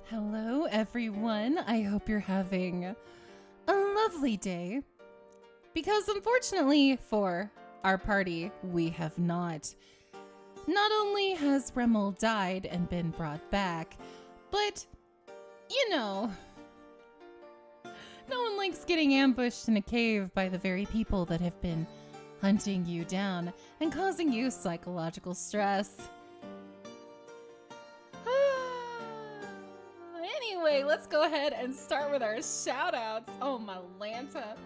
Hello, everyone. I hope you're having a lovely day. Because unfortunately for our party, we have not. Not only has Remel died and been brought back, but, no one likes getting ambushed in a cave by the very people that have been hunting you down and causing you psychological stress. Anyway, let's go ahead and start with our shout-outs. Oh, my Lanta.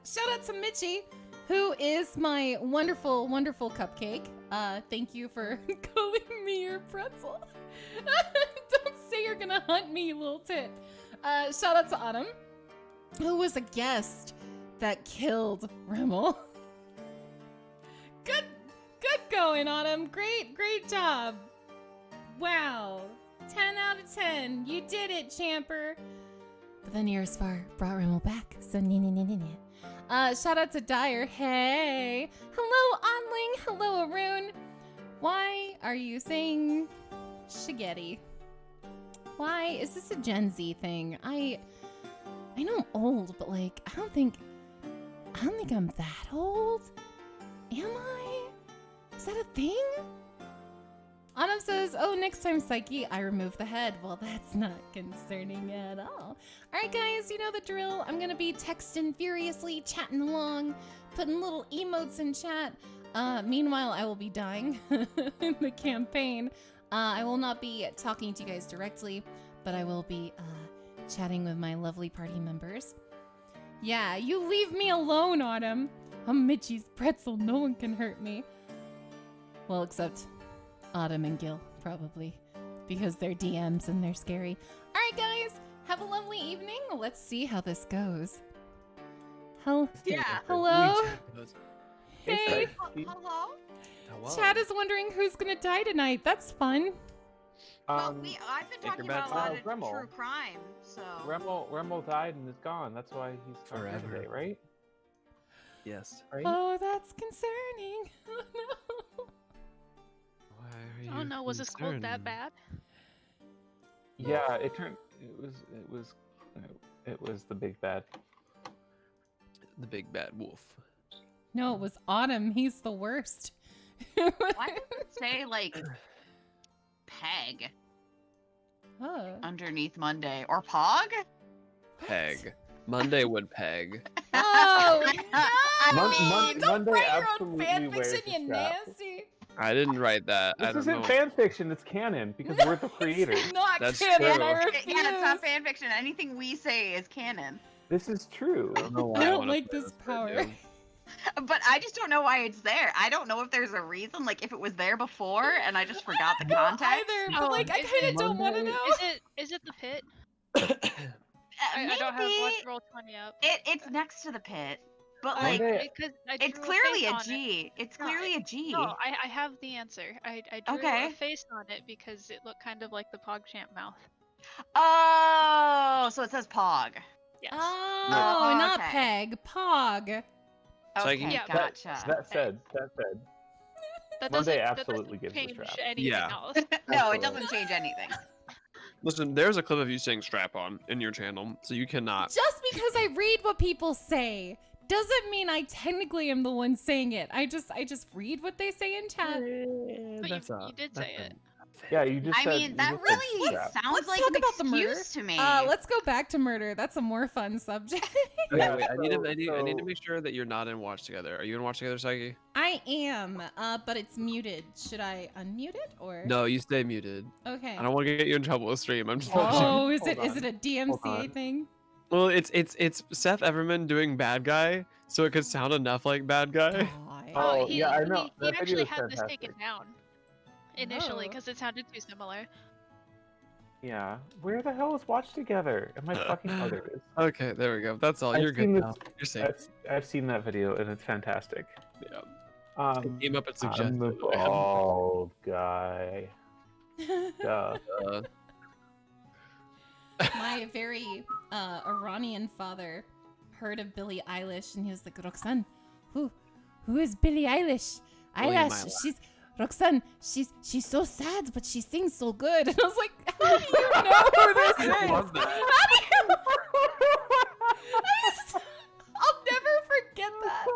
Shout out to Mitchie, who is my wonderful, wonderful cupcake. Thank you for calling me your pretzel. Don't say you're gonna hunt me, you little tit. Shout out to Autumn, who was a guest that killed Rimmel. Good going, Autumn. Great job. Wow. 10 out of 10. You did it, Champer. But the nearest far brought Rimmel back, so shout out to Dyer. Hey. Hello, Onling. Hello, Arun. Why are you saying spaghetti? Why is this a Gen Z thing? I know I'm old, but I don't think I'm that old. Am I? Is that a thing? Autumn says, oh, next time, Psyche, I remove the head. Well, that's not concerning at all. All right, guys, you know the drill. I'm going to be texting furiously, chatting along, putting little emotes in chat. Meanwhile, I will be dying in the campaign. I will not be talking to you guys directly, but I will be chatting with my lovely party members. Yeah, you leave me alone, Autumn. I'm Mitchie's pretzel. No one can hurt me. Well, except Autumn and Gil, probably, because they're DMs and they're scary. All right, guys, have a lovely evening. Let's see how this goes. Hello? Hey. Hello? Chad is wondering who's going to die tonight. That's fun. Well, I've been talking about a lot of true crime, so... Remel died and is gone. That's why he's forever today, right? Yes. Right? Oh, that's concerning. Oh, no. Why are you Oh no, was this cold that concerned? bad? Yeah, it was the big bad. The big bad wolf. No, it was Autumn. He's the worst. Why does it say, Peg Oh. underneath Monday? Or Pog? Peg. Monday would peg. Oh, no! Monday Don't write your own absolutely fan wears fiction, the you strap. nasty. I didn't write that. I This don't isn't know. fan fiction, it's canon, because we're the creators. It's not That's canon, true. I Yeah, refuse. it's not fan fiction. Anything we say is canon. This is true. I don't know why I don't wanna like play this for power. you. But I just don't know why it's there. I don't know if there's a reason, if it was there before and I just forgot the context. Either, but I is kind it of don't want to know. Is it the pit? Maybe. I don't have watch roll 20 up. It's next to the pit. But, Monday- because I it's drew clearly face a on it. G. It's No, clearly a G. No, I have the answer. I drew Okay. a face on it because it looked kind of like the PogChamp mouth. Oh, so it says Pog. Yes. Oh, Oh, not okay. Peg, Pog. Psyche? Okay, Yeah, gotcha. That said, That Monday doesn't absolutely gives the change strap. anything Yeah. else. No, it Absolutely. doesn't change anything. Listen, there's a clip of you saying strap on in your channel, so you cannot. Just because I read what people say doesn't mean I technically am the one saying it. I just read what they say in chat. But you did say it. Yeah, you just I said. mean, that really sounds Let's like talk an about the murder. excuse to me. Let's go back to murder. That's a more fun subject. Okay, Yeah, wait. I need so- to make sure that you're not in Watch Together. Are you in Watch Together, Psyche? I am, but it's muted. Should I unmute it or? No, you stay muted. Okay. I don't want to get you in trouble with stream. I'm just. Oh, is Hold it on. a DMCA on. thing? Well, it's Seth Everman doing bad guy, so it could sound enough like bad guy. God. Oh, he, yeah, I know. He That video actually is had this fantastic. taken down initially Oh. because it sounded too similar. Yeah. Where the hell is Watch Together? Am I fucking? Oh, there it is. Okay, there we go. That's all. I've You're good seen this- now. You're safe. I've seen that video and it's fantastic. Yeah. It came up and I'm suggested. the it. bald guy. Duh. My very Iranian father heard of Billie Eilish and he was like, Roxanne, who is Billie Eilish? William Eilish, Eilish. she's Roxanne, she's so sad, but she sings so good. And I was like, how do you know who this is? I love that. How do you? I'll never forget that.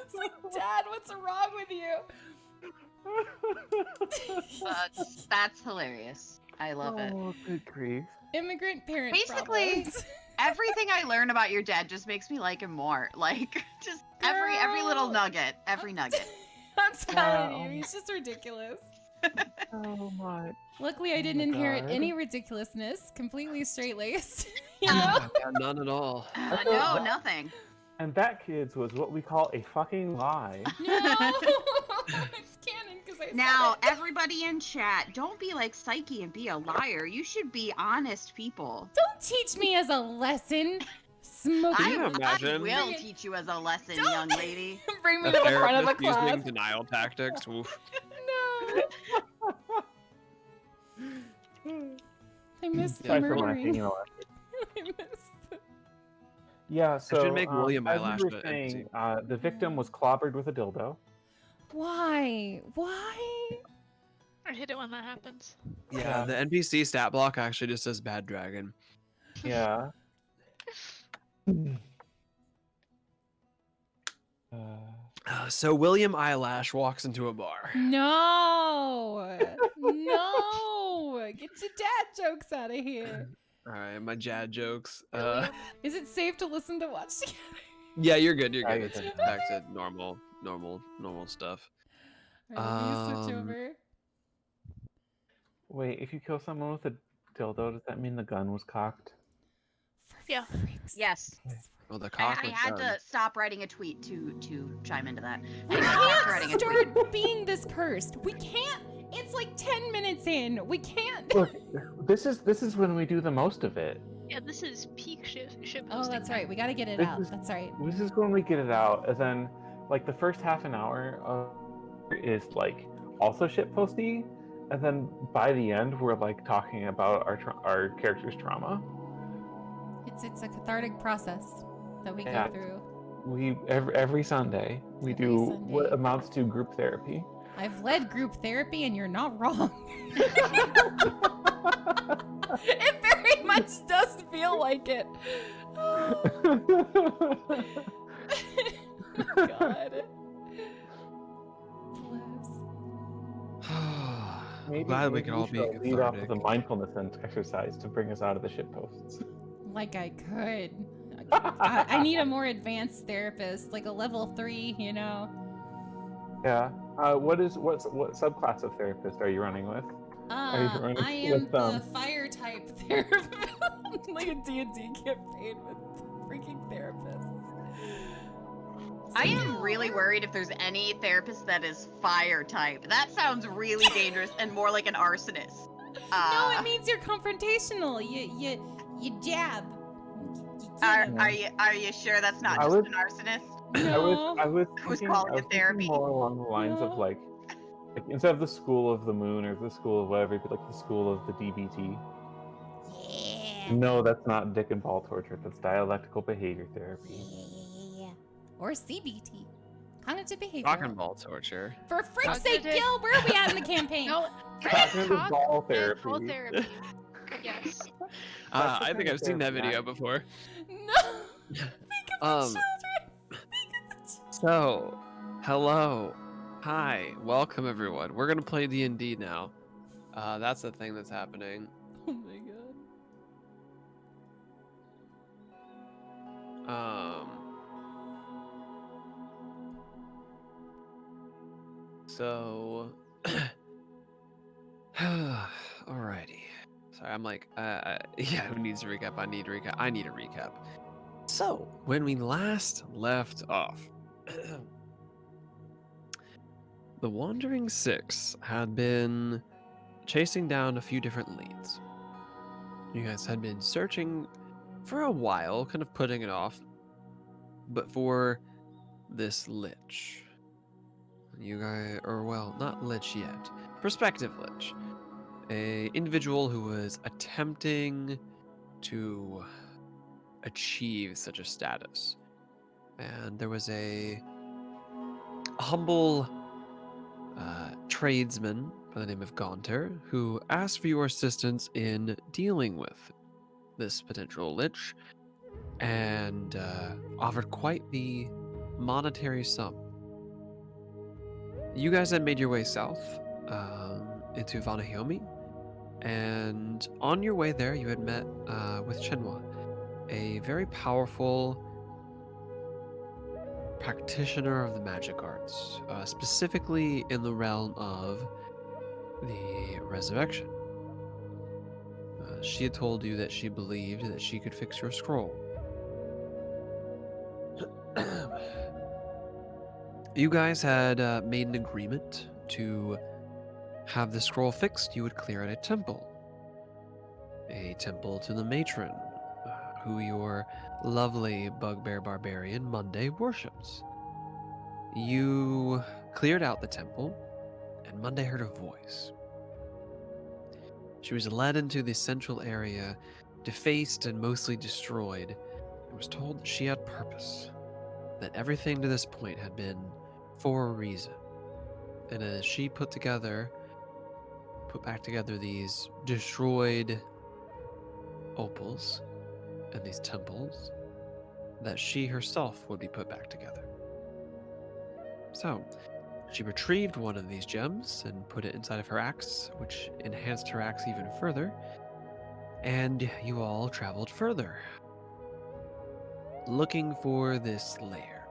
It's like, Dad, what's wrong with you? That's hilarious. I love it. Oh, good grief. Immigrant parent Basically, problems. Everything I learn about your dad just makes me like him more. Like, just every little Girl. nugget. Every nugget. I'm telling Wow. you, he's just ridiculous. So much. Luckily, I Oh didn't my inherit God. any ridiculousness. Completely straight-laced. You know? Yeah, none at all. No, nothing. And that, kids, was what we call a fucking lie. No! It's canon because I said Now, it. everybody in chat, don't be like Psyche and be a liar. You should be honest people. Don't teach me as a lesson. Smoking. Can you I imagine? will teach you as a lesson, young lady. Bring me A to the front of the therapist class. using denial tactics. Oof. No. I miss the Sorry for laughing, murdering. you know. I miss the... Yeah, so should make William as Eyelash we were the saying, NPC. the victim was clobbered with a dildo. Why? Why? I hate it when that happens. Yeah, the NPC stat block actually just says bad dragon. Yeah. So William Eyelash walks into a bar. No. No. Get your dad jokes out of here. All right, my Jad jokes. Is it safe to listen to watch together? Yeah, you're good. You're Yeah, good. you're It's good. back to normal stuff. Alright, let me switch Um, over. Wait, if you kill someone with a dildo, does that mean the gun was cocked? Yeah. Yes. Well, the I, cock I was had done. to stop writing a tweet to chime into that. We I had to stop writing can't a tweet. start being this cursed. We can't. It's like 10 minutes in. We can't. Look, this is when we do the most of it. Yeah, this is peak shit Oh, that's right. We gotta get it This out. is- That's right. This is when we get it out, and then like the first half an hour is like also shit posty, and then by the end we're like talking about our character's trauma. It's a cathartic process that we Yeah. go through. We every Sunday we Every do Sunday. what amounts to group therapy. I've led group therapy, and you're not wrong. It very much does feel like it. Oh, my God. Maybe, Glad we maybe can all be should lead off with a cathartic. mindfulness exercise to bring us out of the shit posts. Like I could. I need a more advanced therapist, like a level 3, you know. Yeah. What subclass of therapist are you running with? Are you running I am with, the fire type therapist. Like a D&D campaign with freaking therapists. I am really worried if there's any therapist that is fire type. That sounds really dangerous and more like an arsonist. No, it means you're confrontational. You jab. You Are, get 'em. are you sure that's not I just was- an arsonist? No. I was Who's thinking, calling I it was thinking therapy? more along the lines of No. like instead of the school of the moon or the school of whatever, it'd be like the school of the DBT. Yeah. No, that's not dick and ball torture. That's dialectical behavior therapy. Yeah. Or CBT. Cognitive behavioral. Talking ball torture. For frick's sake, Cognitive- Gil, where are we at in the campaign? No, Cognitive talk ball and therapy. ball therapy. Yes. That's the I kind think of I've seen that therapy video I- before. No. Think of the Um, children. Think of the children. So, hello, hi, welcome everyone. We're gonna play D&D now. That's the thing that's happening. Oh my god. So, alrighty. Sorry, I'm like, yeah, who needs a recap? I need a recap. I need a recap. So, when we last left off, the Wandering Six had been chasing down a few different leads. You guys had been searching for a while, kind of putting it off, but for this lich. You guys, or well, not lich yet, prospective lich. A individual who was attempting to achieve such a status. And there was a humble tradesman by the name of Gaunter, who asked for your assistance in dealing with this potential lich and offered quite the monetary sum. You guys had made your way south into Vanaheimi, and on your way there, you had met with Chenhua, a very powerful practitioner of the magic arts, specifically in the realm of the resurrection. She had told you that she believed that she could fix your scroll. You guys had made an agreement to have the scroll fixed. You would clear out a temple to the matron, who your lovely bugbear barbarian Monday worships. You cleared out the temple, and Monday heard a voice. She was led into the central area, defaced and mostly destroyed, and was told that she had purpose, that everything to this point had been for a reason. And as she put back together these destroyed opals and these temples, that she herself would be put back together. So, she retrieved one of these gems and put it inside of her axe, which enhanced her axe even further, and you all traveled further, looking for this lair.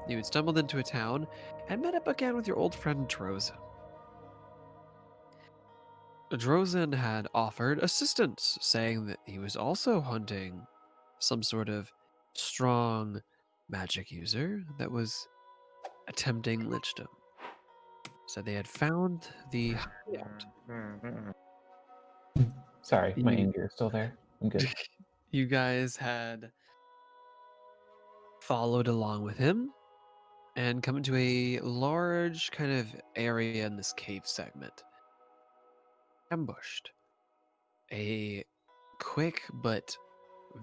You had stumbled into a town and met up again with your old friend Drozen. Drozen had offered assistance, saying that he was also hunting some sort of strong magic user that was attempting lichdom. So they had found the hideout. Sorry, my You, anger is still there. I'm good. you guys had followed along with him and come into a large kind of area in this cave segment. Ambushed. A quick but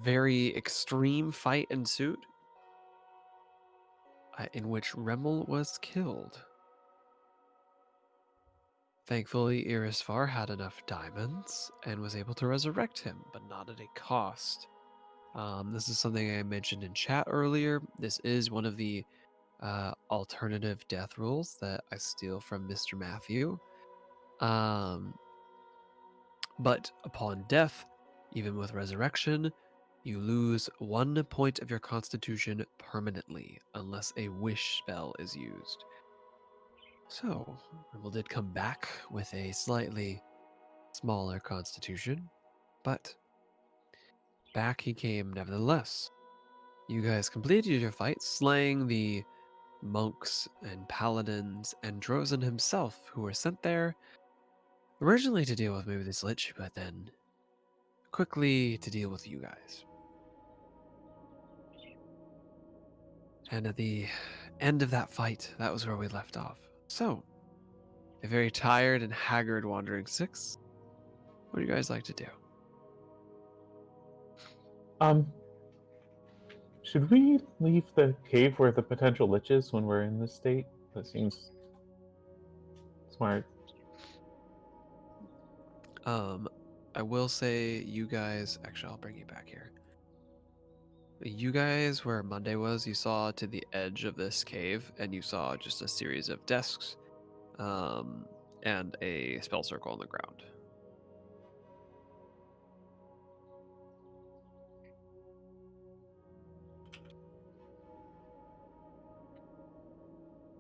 very extreme fight ensued, in which Remmel was killed. Thankfully, Irisfar had enough diamonds and was able to resurrect him, but not at a cost. This is something I mentioned in chat earlier. This is one of the alternative death rules that I steal from Mr. Matthew. But upon death, even with resurrection, you lose 1 point of your constitution permanently, unless a wish spell is used. So, Rimble did come back with a slightly smaller constitution, but back he came nevertheless. You guys completed your fight, slaying the monks and paladins and Drozen himself, who were sent there originally to deal with maybe this lich, but then quickly to deal with you guys. And at the end of that fight, that was where we left off. So, a very tired and haggard Wandering Six, what do you guys like to do? Should we leave the cave where the potential lich is when we're in this state? That seems smart. I will say you guys, actually I'll bring you back here. You guys, where Monday was, you saw to the edge of this cave, and you saw just a series of desks, and a spell circle on the ground.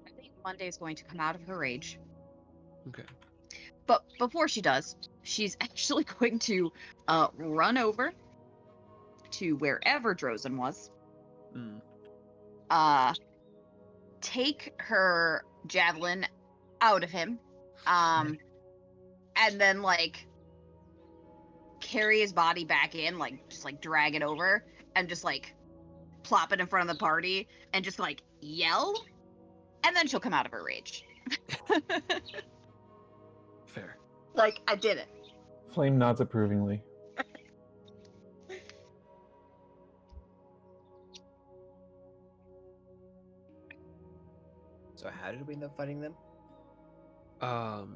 I think Monday's going to come out of her rage. Okay. But before she does, she's actually going to run over to wherever Drozen was. Take her javelin out of him. And then like carry his body back in, like just like drag it over and just like plop it in front of the party and just like yell, and then she'll come out of her rage. Fair. Like, I did it. Flame nods approvingly. So how did we end up fighting them? How?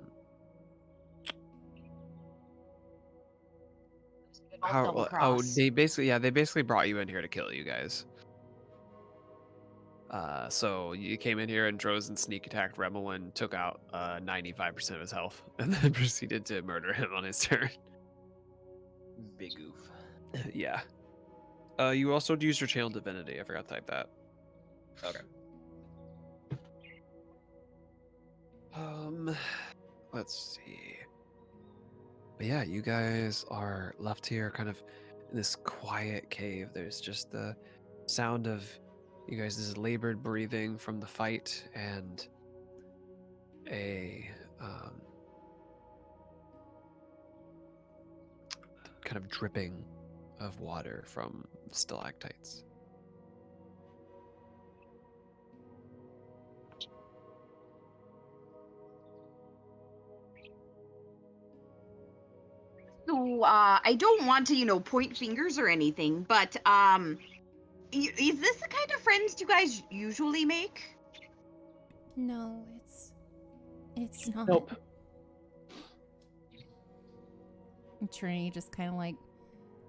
Double Oh, cross. they basically brought you in here to kill you guys. So you came in here and Drozen sneak attacked Remel and took out 95% of his health, and then proceeded to murder him on his turn. Big oof. Yeah. You also used your channel divinity. I forgot to type that. Okay. Let's see. But yeah, you guys are left here kind of in this quiet cave. There's just the sound of you guys' labored breathing from the fight and a kind of dripping of water from stalactites. So, I don't want to, point fingers or anything, but, is this the kind of friends you guys usually make? No, it's not. Nope. And Trinity just kind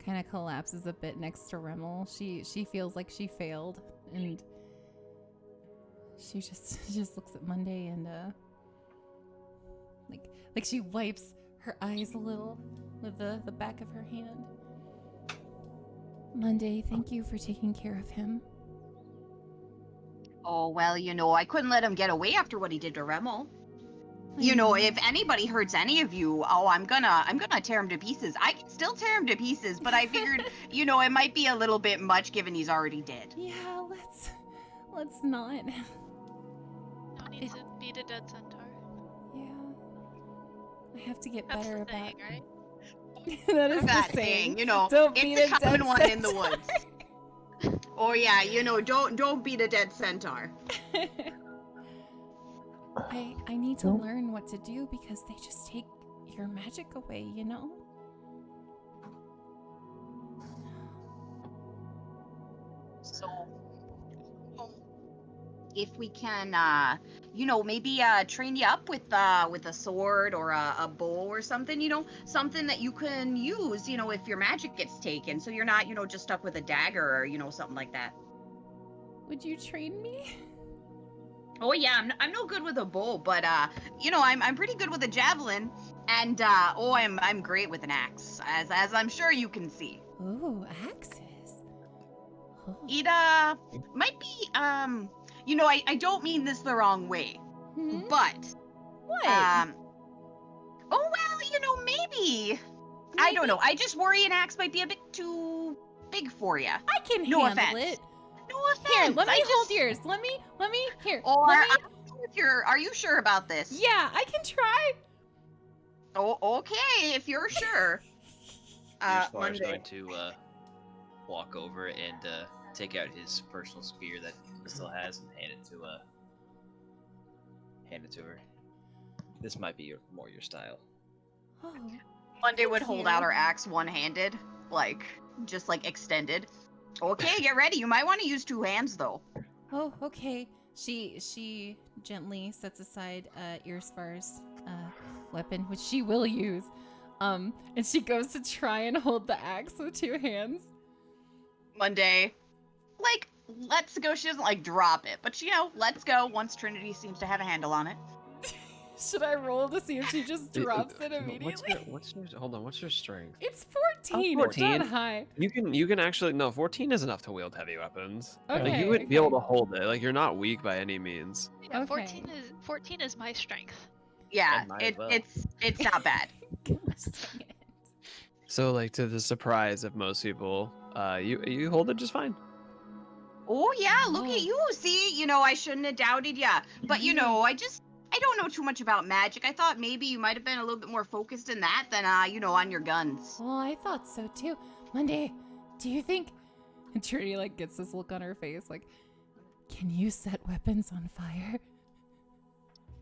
of collapses a bit next to Rimmel. She feels like she failed, and she just looks at Monday and like she wipes her eyes a little with the back of her hand. Monday, thank you for taking care of him. Oh, well, I couldn't let him get away after what he did to Remel. If anybody hurts any of you, I'm gonna tear him to pieces. I can still tear him to pieces, but I figured, it might be a little bit much given he's already dead. Yeah, let's not. No need to beat a dead centaur. Yeah. I have to get That's better the about thing, right? that is That the saying. thing, Don't beat it's a a common dead one in the centaur. woods. Oh yeah, don't beat a dead centaur. I need to learn what to do because they just take your magic away, So, if we can, maybe train you up with a sword or a bow or something, something that you can use, if your magic gets taken, so you're not, just stuck with a dagger or, something like that. Would you train me? Oh yeah, I'm no good with a bow, but I'm pretty good with a javelin, and I'm great with an axe, as I'm sure you can see. Ooh, axes. Oh. It might be I don't mean this the wrong way, Hmm? but What? oh well, maybe. I don't know. I just worry an axe might be a bit too big for you. I can No handle offense. it. No offense. Here, let me I hold just... yours. Let me here. Or let me... are you sure about this? Yeah, I can try. Oh, okay, if you're sure. Yours is Monday. going to walk over and take out his personal spear that he still has and hand it to her. This might be more your style. Oh. Monday would Thank hold you. out her axe one-handed, just extended. Okay, get ready. You might want to use two hands though. Oh, okay. She gently sets aside Irsvar's weapon, which she will use. And she goes to try and hold the axe with two hands. Monday, let's go. She doesn't drop it, but let's go once Trinity seems to have a handle on it. Should I roll to see if she just drops it immediately? Hold on, what's your strength? It's 14. 14? It's not high. You can actually, no, 14 is enough to wield heavy weapons. Okay, you would be able okay. to hold it. You're not weak by any means. Yeah, Okay. 14 is my strength. Yeah, And mine as well. it's not bad. Gosh, dang it. So to the surprise of most people, you hold it just fine. Oh yeah, look Oh. at you. See, I shouldn't have doubted ya. But I don't know too much about magic. I thought maybe you might have been a little bit more focused in that than on your guns. Well, I thought so too. Monday, do you think... And Trinity gets this look on her face can you set weapons on fire?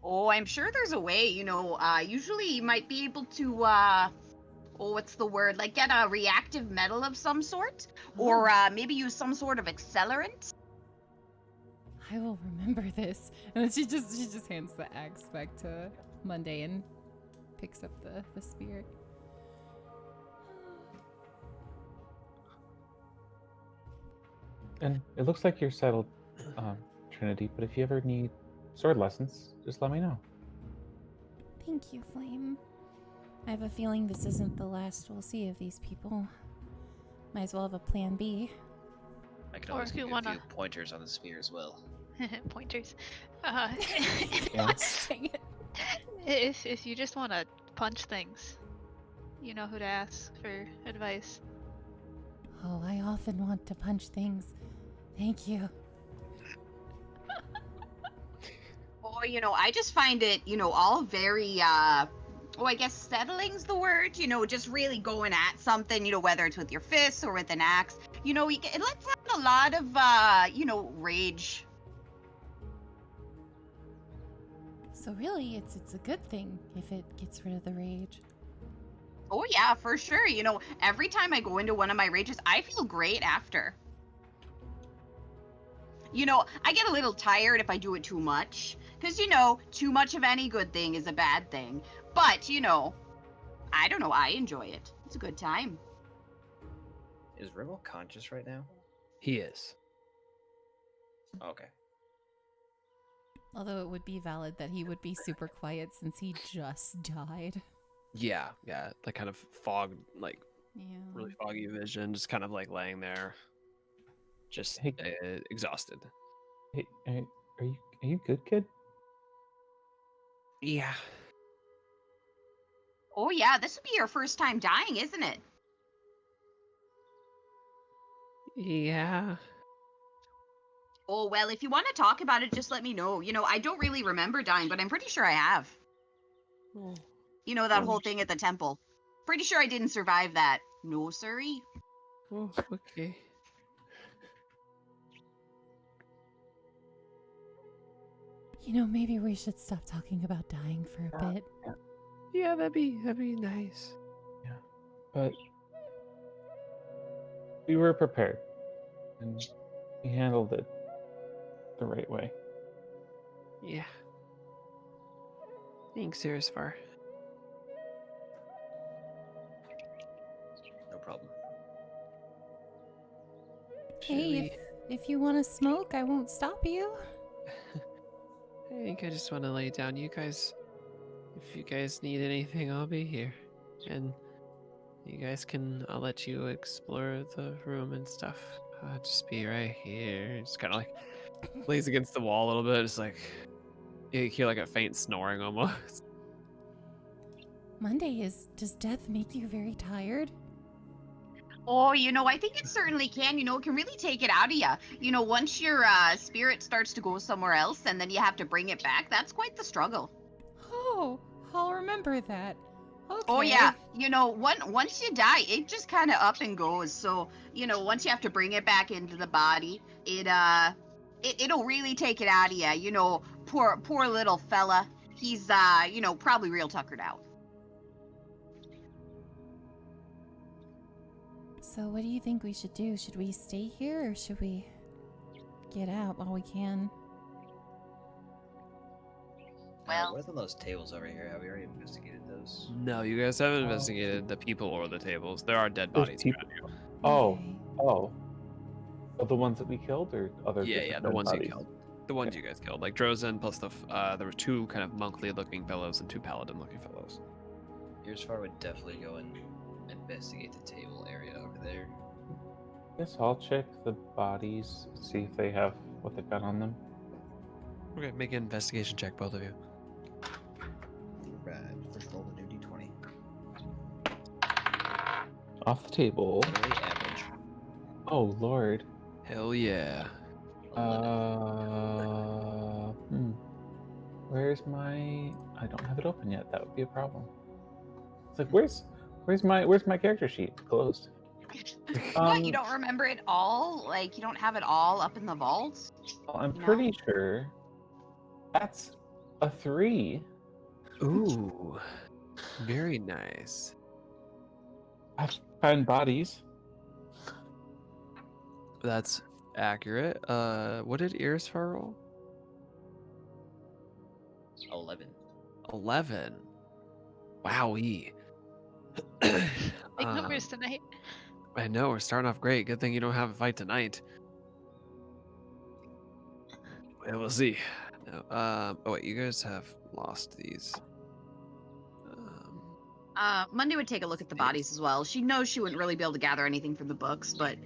Oh, I'm sure there's a way, usually you might be able to, what's the word? Get a reactive metal of some sort? Or, maybe use some sort of accelerant? I will remember this. And then she just hands the axe back to Monday and picks up the spear. And it looks like you're settled, Trinity, but if you ever need sword lessons, just let me know. Thank you, Flame. I have a feeling this isn't the last we'll see of these people. Might as well have a plan B. I can Or always if give you you a wanna- few pointers on the spear as well. Pointers. Yeah. Dang it. If you just want to punch things, you know who to ask for advice. Oh, I often want to punch things. Thank you. Oh, I just find it, all very, I guess settling's the word, just really going at something, whether it's with your fists or with an axe. It lets out a lot of, rage. So really, it's a good thing if it gets rid of the rage. Oh, yeah, for sure. Every time I go into one of my rages, I feel great after. I get a little tired if I do it too much. Because, too much of any good thing is a bad thing. But, I don't know, I enjoy it. It's a good time. Is Rimmel conscious right now? He is. Okay. Although it would be valid that he would be super quiet since he just died. Yeah, like kind of fog, like Yeah. really foggy vision, just kind of like laying there, just Hey. exhausted. Hey, are you good, kid? Yeah. Oh, yeah, this would be your first time dying, isn't it? Yeah. Oh, well, if you want to talk about it, just let me know. I don't really remember dying, but I'm pretty sure I have. Oh. That whole thing at the temple. Pretty sure I didn't survive that. No, siree. Oh, okay. Maybe we should stop talking about dying for a bit. Yeah, that'd be nice. But we were prepared, and we handled it the right way. Yeah. Thanks, Irisfar. No problem. Hey, if you want to smoke, I won't stop you. I think I just want to lay down. You guys, if you guys need anything, I'll be here. And you guys I'll let you explore the room and stuff. I'll just be right here. Just kind of like lays against the wall a little bit. It's like, you hear like a faint snoring almost. Monday does death make you very tired? Oh, I think it certainly can. It can really take it out of you. Once your spirit starts to go somewhere else and then you have to bring it back, that's quite the struggle. Oh, I'll remember that. Okay. Oh, yeah. Once you die, it just kind of up and goes. So, once you have to bring it back into the body, it'll really take it out of you. Poor little fella. He's, probably real tuckered out. So what do you think we should do? Should we stay here or should we get out while we can? Well- What are those tables over here? Have we already investigated those? No, you guys haven't investigated the people or the tables. There are dead There's bodies people. around you. Oh, Okay. oh. Oh, the ones that we killed, or other? Yeah, different the dead ones bodies? you killed. The ones you guys killed. Like Drozen plus there were two kind of monkly looking fellows and two paladin looking fellows. Irisfar would definitely go and investigate the table area over there. Guess I'll check the bodies, see if they have what they've got on them. Okay, make an investigation check, both of you. Right. First roll the new d20. Off the table. Literally average. Oh Lord. Hell yeah. 11. Where's my? I don't have it open yet. That would be a problem. It's like, where's my character sheet? Closed. What, you don't remember it all? Like, you don't have it all up in the vaults? Well, I'm No? pretty sure that's a 3. Ooh. Very nice. I found bodies. That's accurate. What did Irisfar roll? 11. 11. Wowee. Big Um, numbers tonight. I know, we're starting off great. Good thing you don't have a fight tonight. And we'll see. No, oh wait, you guys have lost these. Monday would take a look at the Yes. bodies as well. She knows she wouldn't really be able to gather anything from the books, but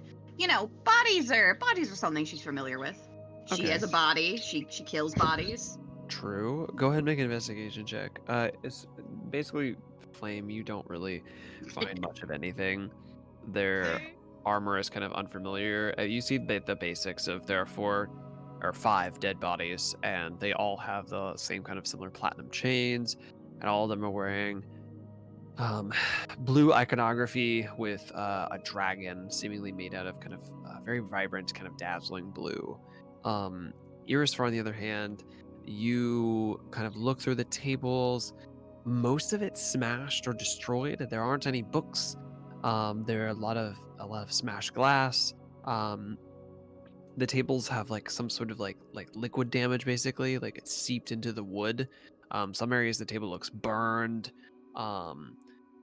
bodies are something she's familiar with. She Okay. has a body. She kills bodies. True. Go ahead and make an investigation check. It's basically Flame. You don't really find much of anything. Their Okay. armor is kind of unfamiliar. You see the basics of there are 4 or 5 dead bodies, and they all have the same kind of similar platinum chains, and all of them are wearing blue iconography with a dragon seemingly made out of kind of very vibrant, kind of dazzling blue. Iris, on the other hand, you kind of look through the tables. Most of it's smashed or destroyed. There aren't any books. There are a lot of smashed glass. The tables have like some sort of like liquid damage, basically, like it's seeped into the wood. Some areas the table looks burned.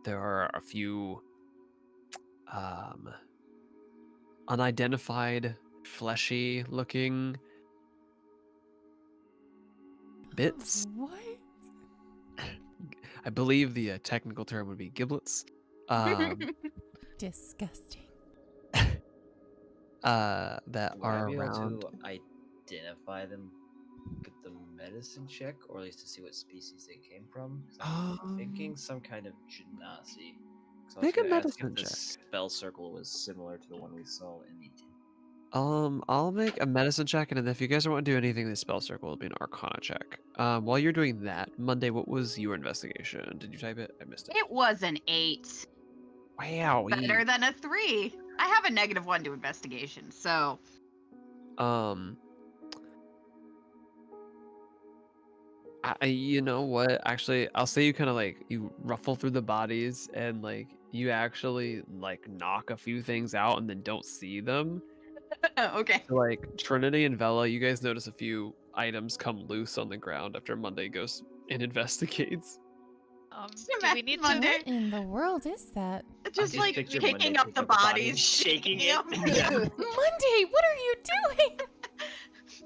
There are a few unidentified, fleshy looking bits. What? I believe the technical term would be giblets. Disgusting. That Would I are be able around. to identify them with the medicine check, or at least to see what species they came from? 'Cause I'm thinking some kind of genasi. So I was Make a gonna ask medicine if the check. spell circle was similar to the one we saw in the. I'll make a medicine check, and then if you guys don't want to do anything, the spell circle will be an arcana check. While you're doing that, Monday, what was your investigation? Did you type it? I missed it. It was an 8. Wow. Better than a 3. I have a -1 to investigation, so You know what? Actually, I'll say you kind of like you ruffle through the bodies and like you actually like knock a few things out and then don't see them. okay. So like Trinity and Vela, you guys notice a few items come loose on the ground after Monday goes and investigates. Just Do we need to? Monday. What in the world is that? Just just like picture picking Monday up pick the up the body bodies, and shaking shaking it. them. Monday, what are you doing?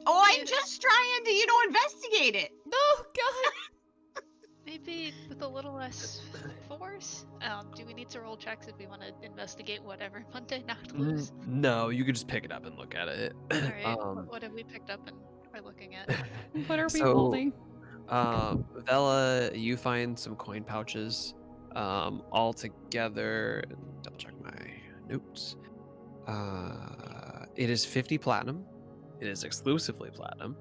Oh, I'm just trying to, investigate it. Oh God. Maybe with a little less force? Do we need to roll checks if we want to investigate whatever Monday knocked loose? No, you could just pick it up and look at it. Alright, what have we picked up and are looking at? What are we So, holding? Vela, you find some coin pouches, all together. Double check my notes. It is 50 platinum. It is exclusively platinum.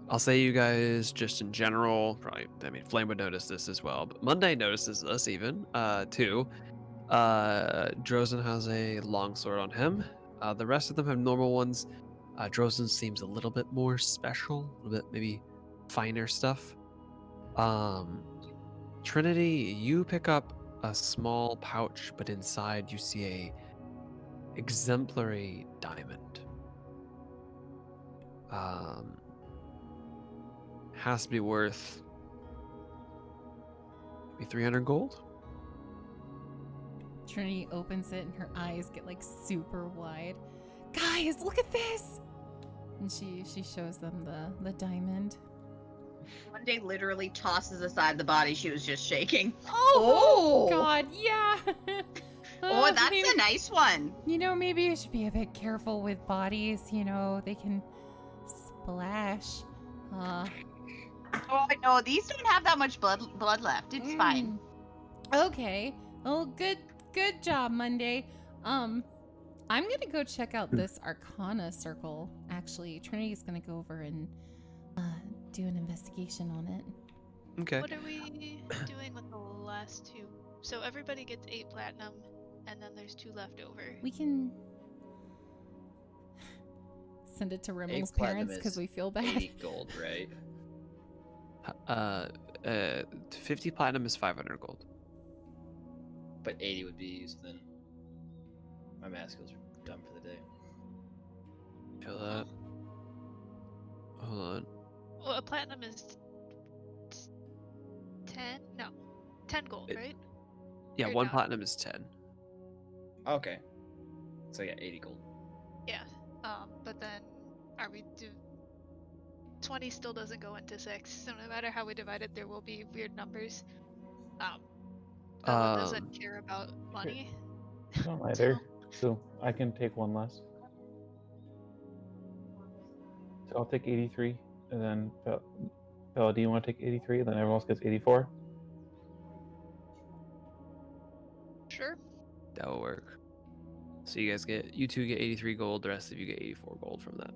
I'll say you guys just in general, probably, I mean, Flame would notice this as well, but Monday notices this even, too. Drozen has a longsword on him. The rest of them have normal ones. Drozen seems a little bit more special, a little bit maybe finer stuff. Trinity, you pick up a small pouch, but inside you see a exemplary diamond. Has to be worth maybe 300 gold. Trinity opens it and her eyes get like super wide. Guys, look at this! And she shows them the diamond. Monday literally tosses aside the body she was just shaking. Oh, Oh! God, yeah. Oh, that's maybe, a nice one. maybe you should be a bit careful with bodies. They can splash. Oh, no, these don't have that much blood left. It's fine. Okay. Well, good job, Monday. I'm gonna go check out this Arcana circle. Actually, Trinity's gonna go over and do an investigation on it. Okay. What are we doing with the last 2? So everybody gets 8 platinum, and then there's 2 left over. We can send it to Rimmel's platinum parents because is we feel bad. 80 gold, right? 50 platinum is 500 gold. But 80 would be used then. My math skills are done for the day. Feel that. Hold on. Well, a platinum is 10? No, 10 gold, It- right? Yeah, Or one no. platinum is 10. Okay. So yeah, 80 gold. Yeah. But then are we do 20 still doesn't go into 6. So no matter how we divide it, there will be weird numbers. Bella doesn't care about money. Don't matter. So I can take one less. So I'll take 83, and then Bella, do you want to take 83? Then everyone else gets 84. Sure. That will work. So you two get 83 gold, the rest of you get 84 gold from that.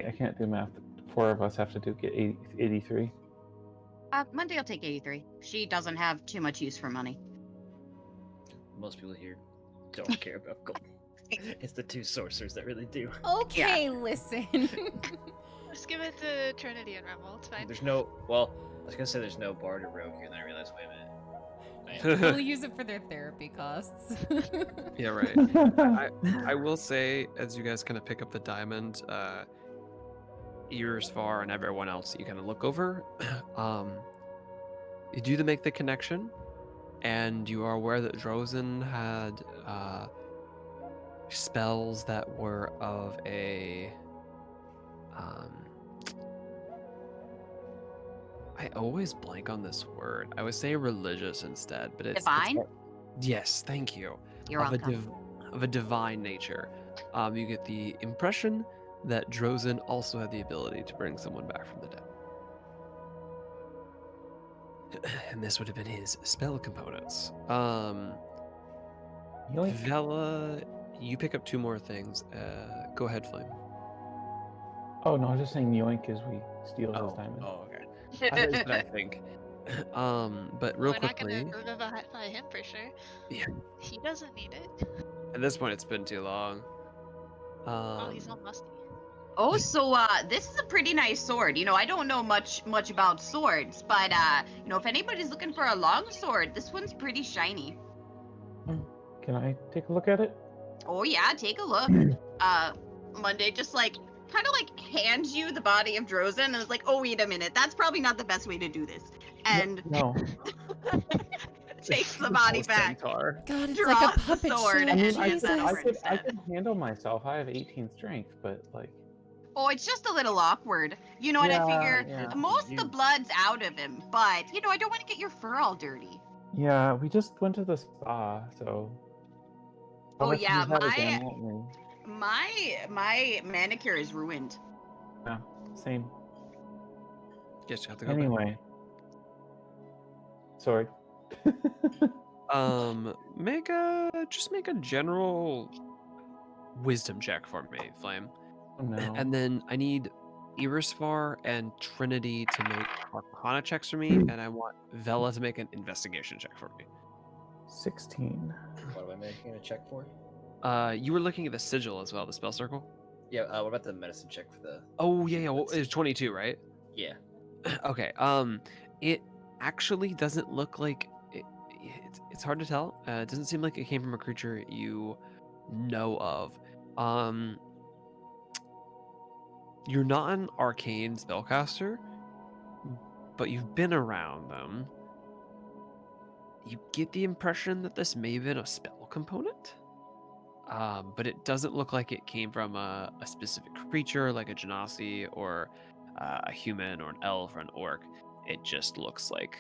I can't do math. 4 of us have to get 83. Monday will take 83. She doesn't have too much use for money. Most people here don't care about gold. It's the two sorcerers that really do. Okay, listen. Just give it to Trinity and Remmel. It's fine. There's no, well, I was gonna say there's no bard or rogue here, and then I realized, wait a minute. We'll use it for their therapy costs. Yeah, right. I will say, as you guys kind of pick up the diamond, Ears Far and everyone else, you kind of look over. You do make the connection, and you are aware that Drozen had spells that were of a. I always blank on this word. I would say religious instead, but it's Divine? yes, thank you. You're of welcome. of a divine nature. You get the impression that Drozen also had the ability to bring someone back from the dead. And this would have been his spell components. Yoink. Vela, you pick up 2 more things. Go ahead, Flame. Oh no, I was just saying yoink as we steal his diamond. Oh, okay. I think. But real We're not quickly, gonna revivify him for sure. Yeah. He doesn't need it. At this point, it's been too long. Oh, he's all musty. Oh, so this is a pretty nice sword. You know, I don't know much about swords, but you know, if anybody's looking for a long sword, this one's pretty shiny. Can I take a look at it? Oh yeah, take a look. Monday just like kind of like hands you the body of Drozen and is like, oh wait a minute, that's probably not the best way to do this. And No. takes the body back. Centaur. God, it's Draws like a the puppet sword show. I mean, and hands that I over could instead. handle myself. I have 18 strength, but like. Oh, it's just a little awkward. You know, and I figure Yeah. most of the blood's out of him, but you know, I don't want to get your fur all dirty. Yeah, we just went to the spa, so. How Oh much yeah, did you have again? Let me- my manicure is ruined. Yeah, same. Guess you have to go back. Anyway. Sorry. Just make a general wisdom check for me, Flame. Oh no. And then I need Irisfar and Trinity to make Arcana checks for me, and I want Vela to make an investigation check for me. 16. What am I making a check for? You were looking at the sigil as well, the spell circle. Yeah, what about the medicine check for the... Oh yeah, well, it was 22, right? Yeah. Okay. It actually doesn't look like it's hard to tell. It doesn't seem like it came from a creature you know of. You're not an arcane spellcaster, but you've been around them. You get the impression that this may have been a spell component, but it doesn't look like it came from a specific creature like a genasi or a human or an elf or an orc. It just looks like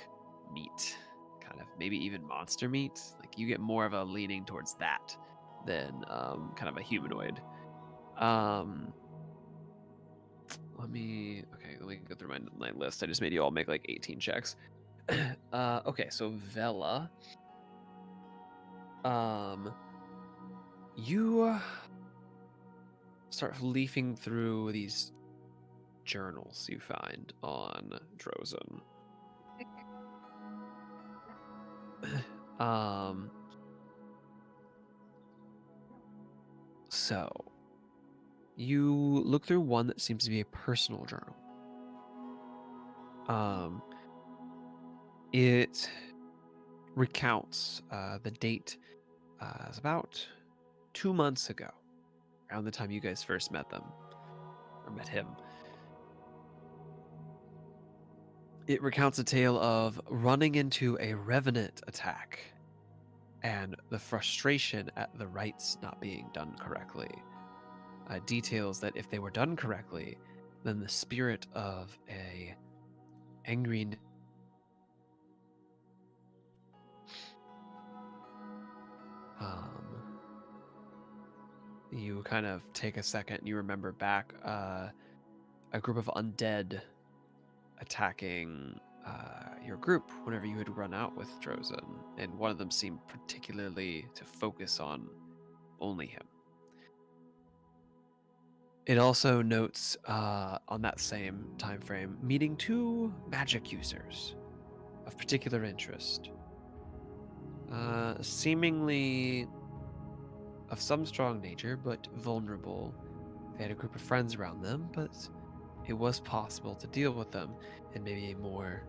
meat, kind of maybe even monster meat. Like you get more of a leaning towards that than kind of a humanoid. Let me go through my list. I just made you all make like 18 checks. Okay, so Vela. You start leafing through these journals you find on Drozen. So you look through one that seems to be a personal journal. It recounts the date is about 2 months ago, around the time you guys first met them, or met him. It recounts a tale of running into a revenant attack and the frustration at the rites not being done correctly. Details that if they were done correctly, then the spirit of a angry you kind of take a second and you remember back a group of undead attacking your group whenever you had run out with Drozen, and one of them seemed particularly to focus on only him. It also notes on that same time frame meeting 2 magic users of particular interest, seemingly of some strong nature but vulnerable. They had a group of friends around them, but it was possible to deal with them in maybe a more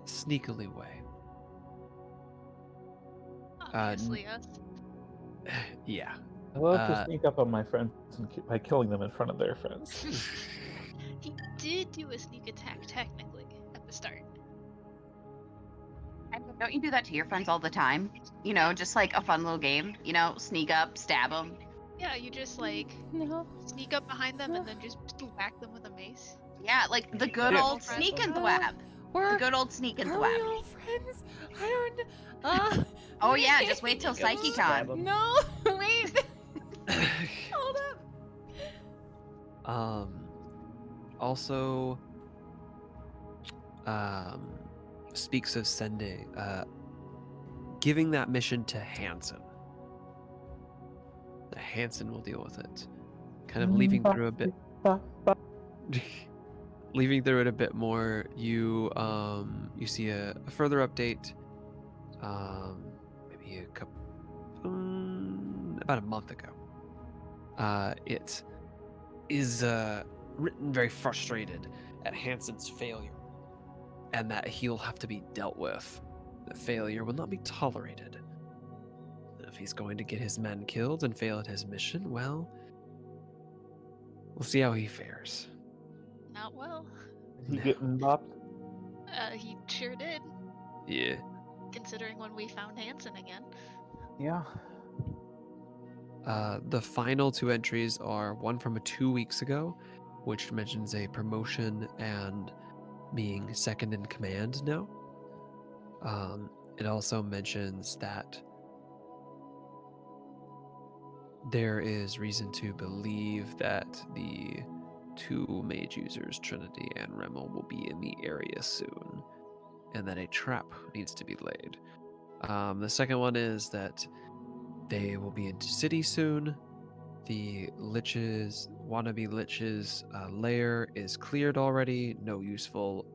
sneakily way. Obviously, us. Yeah. I love to sneak up on my friends by killing them in front of their friends. He did do a sneak attack, technically, at the start. I mean, don't you do that to your friends all the time? You know, just like a fun little game. You know, sneak up, stab them. Yeah, you just like No. sneak up behind them and then just whack them with a mace. Yeah, like the good Yeah. old sneak and thwab. The We're good old sneak and are we thwab. all friends? I don't. Oh yeah, just wait till Sneak up, stab PsycheCon. 'em. No, wait. Hold up. Also speaks of sending giving that mission to Hansen. Hansen will deal with it. Kind of leaving through a bit leaving through it a bit more, you see a further update maybe a couple about a month ago. It is written very frustrated at Hansen's failure, and that he'll have to be dealt with. The failure will not be tolerated. If he's going to get his men killed and fail at his mission, well, we'll see how he fares. Not well. Did he get bopped? He sure did, Yeah. considering when we found Hansen again. Yeah. The final 2 entries are one from 2 weeks ago, which mentions a promotion and being second in command now. It also mentions that there is reason to believe that the 2 mage users, Trinity and Remel, will be in the area soon, and that a trap needs to be laid. The second one is that they will be into city soon. The wannabe lich's lair is cleared already. No useful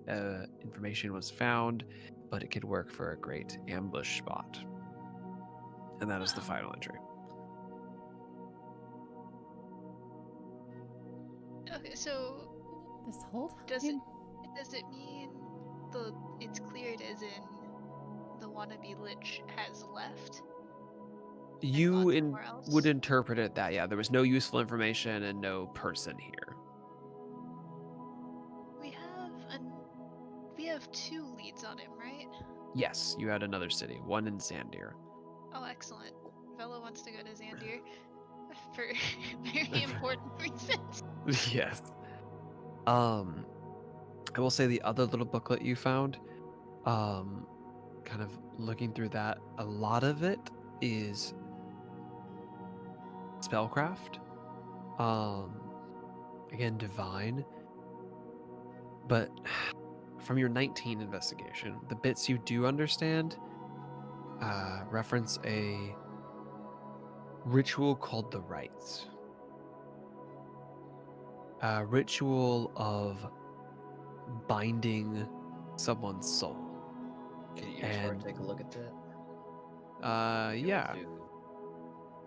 information was found, but it could work for a great ambush spot. And that is the final entry. Okay, so This whole does time? it mean it's cleared as in the wannabe lich has left? You gone somewhere else? would interpret it that, yeah, there was no useful information and no person here. We have 2 leads on him, right? Yes, you had another city, one in Sandir. Oh, excellent. Vela wants to go to Xandir for very important reasons. Yes. I will say the other little booklet you found, kind of looking through that, a lot of it is spellcraft. Again, divine. But from your 19 investigation, the bits you do understand reference a ritual called the Rites. A ritual of binding someone's soul. Can you start And take a look at that? yeah.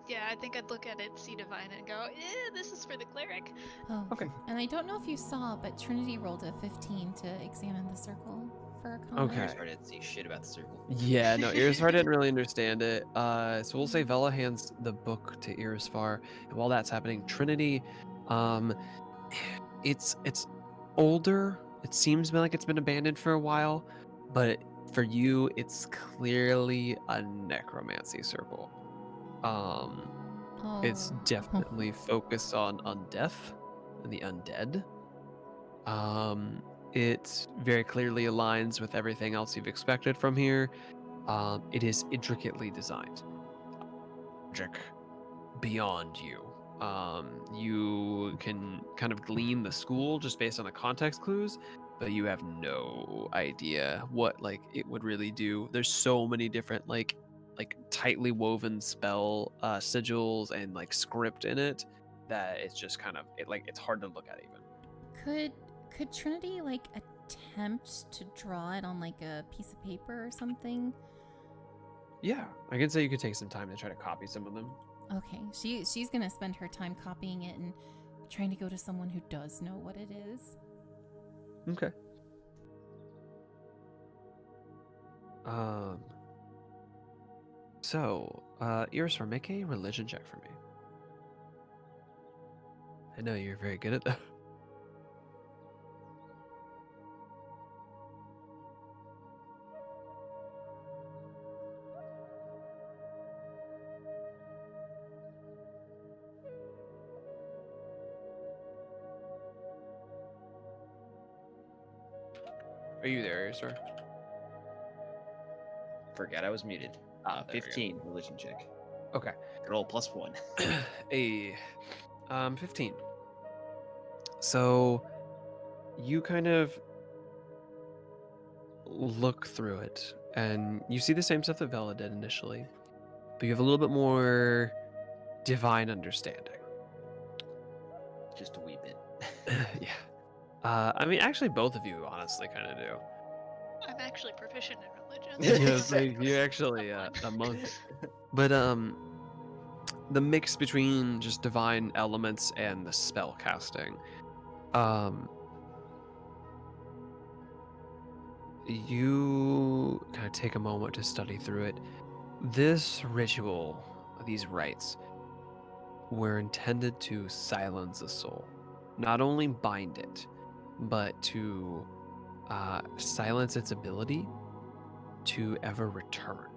Yeah, I think I'd look at it, see divine, and go, this is for the cleric. Oh, Okay. and I don't know if you saw, but Trinity rolled a 15 to examine the circle for a comment. Okay. I didn't see shit about the circle. Yeah, no, Irisfar didn't really understand it. So we'll say Vela hands the book to Irisfar, and while that's happening, Trinity, it's older It seems like it's been abandoned for a while, but for you, it's clearly a necromancy circle. It's Oh. definitely focused on undeath and the undead. It very clearly aligns with everything else you've expected from here. It is intricately designed. Magic beyond you. You can kind of glean the school just based on the context clues, but you have no idea what like it would really do. There's so many different like tightly woven spell sigils and like script in it that it's just kind of it's hard to look at even. Could Trinity like attempt to draw it on like a piece of paper or something? Yeah, I can say you could take some time to try to copy some of them. Okay, she's gonna spend her time copying it and trying to go to someone who does know what it is. Okay. So, Irisor, make a religion check for me. I know you're very good at that. Are you there, Irisor? Forgot I was muted. There we go. 15 religion check. Okay. Roll +1. a 15. So you kind of look through it and you see the same stuff that Vela did initially, but you have a little bit more divine understanding. Just a wee bit. Yeah. I mean, actually, both of you honestly kind of do. I'm actually proficient in religion. Yeah, so Exactly. you're actually a monk. But the mix between just divine elements and the spell casting, you kind of take a moment to study through it. This ritual, these rites, were intended to silence the soul, not only bind it, but to silence its ability to ever return.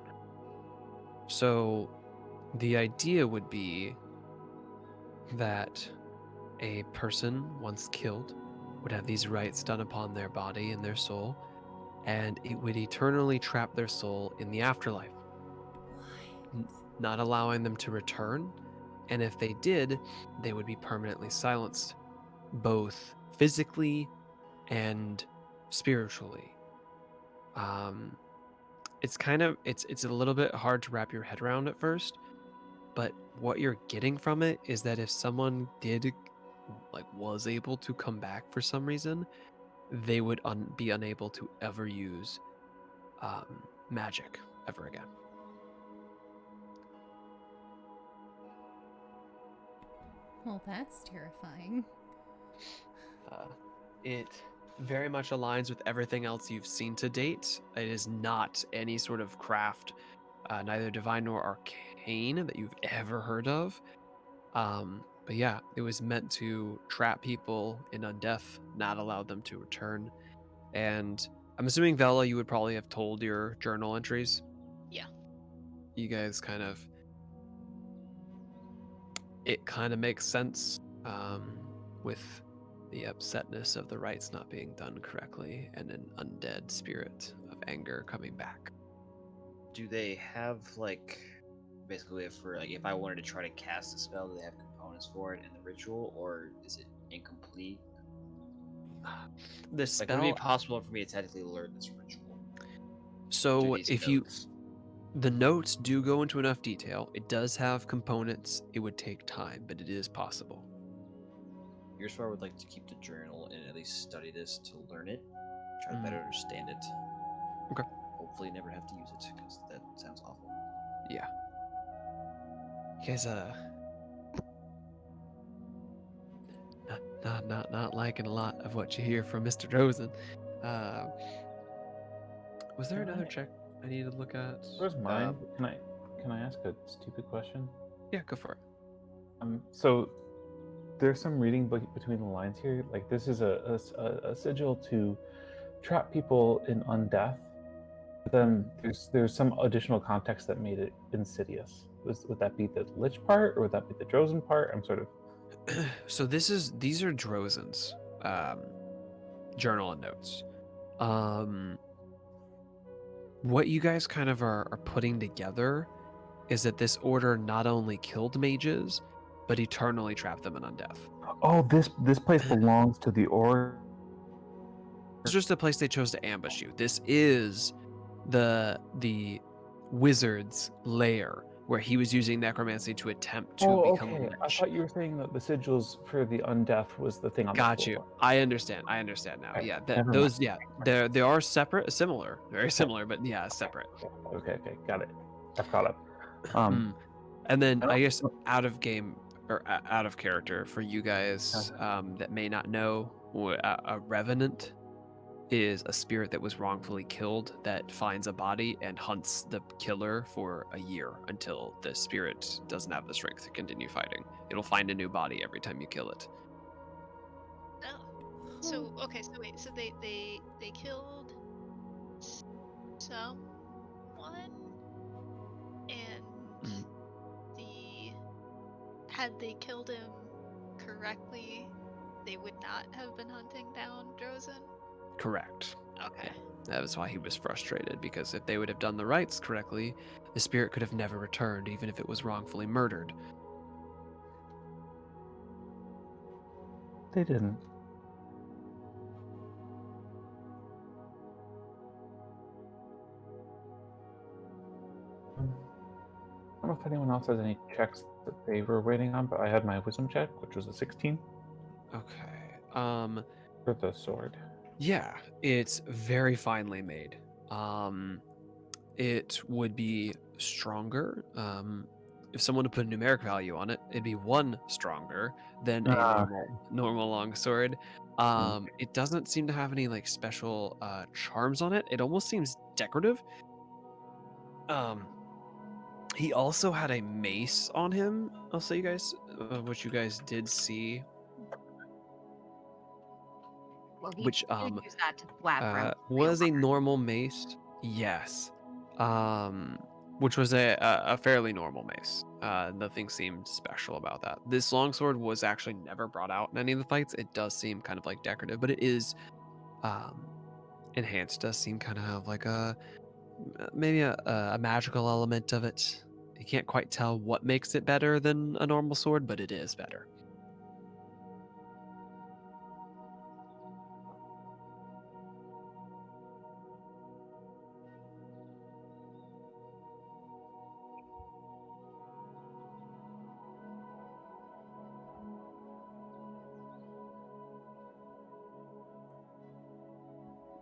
So the idea would be that a person once killed would have these rites done upon their body and their soul, and it would eternally trap their soul in the afterlife, not allowing them to return. And if they did, they would be permanently silenced, both physically and spiritually. It's a little bit hard to wrap your head around at first, but what you're getting from it is that if someone was able to come back for some reason, they would be unable to ever use magic ever again. Well, that's terrifying. It very much aligns with everything else you've seen to date. It is not any sort of craft, neither divine nor arcane, that you've ever heard of. But yeah, it was meant to trap people in undeath, not allow them to return. And I'm assuming, Vela, you would probably have told your journal entries. Yeah. You guys it kind of makes sense with the upsetness of the rites not being done correctly and an undead spirit of anger coming back. Do they have basically if I wanted to try to cast a spell, do they have components for it in the ritual, or is it incomplete? The Would spell. it be possible for me to technically learn this ritual? So these if notes? the notes do go into enough detail, it does have components. It would take time, but it is possible. Here's where I would like to keep the journal and at least study this to learn it, try to better understand it. Okay. Hopefully, never have to use it because that sounds awful. Yeah. You guys, not liking a lot of what you hear from Mr. Rosen. Was there another check I need to look at? Where's mine? Can I ask a stupid question? Yeah, go for it. So there's some reading between the lines here. Like this is a sigil to trap people in undeath. But then there's some additional context that made it insidious. Would that be the lich part, or would that be the Drozen part? I'm sort of. So these are Drozen's journal and notes. What you guys kind of are putting together is that this order not only killed mages, but eternally trapped them in undeath. Oh, this place belongs to the order. It's just the place they chose to ambush you. This is the wizard's lair where he was using necromancy to attempt to become a Okay. I lich. thought you were saying that the sigils for the undeath was the thing on the Got floor. you. I understand now. Okay, Yeah, never those. mind. Yeah, they are separate, similar, very similar, but yeah, separate. Okay, got it. I've caught up. And then I I don't- guess out of game or out of character for you guys that may not know, a revenant is a spirit that was wrongfully killed that finds a body and hunts the killer for a year until the spirit doesn't have the strength to continue fighting. It'll find a new body every time you kill it. Oh. So okay, so wait, so they killed someone, and Mm. had they killed him correctly, they would not have been hunting down Drozen. Correct. Okay. That was why he was frustrated, because if they would have done the rites correctly, the spirit could have never returned, even if it was wrongfully murdered. They didn't. I don't know if anyone else has any checks that they were waiting on, but I had my wisdom check, which was a 16 Okay. for the sword. Yeah, it's very finely made. It would be stronger. If someone would put a numeric value on it, it'd be 1 stronger than a normal longsword. It doesn't seem to have any like special charms on it. It almost seems decorative. He also had a mace on him. I'll say you guys, which you guys did see. Well, he Which did use that to whap him. was a normal mace. Yes. Which was a fairly normal mace. Nothing seemed special about that. This longsword was actually never brought out in any of the fights. It does seem kind of like decorative, but it is enhanced. Does seem kind of have like maybe a magical element of it. You can't quite tell what makes it better than a normal sword, but it is better.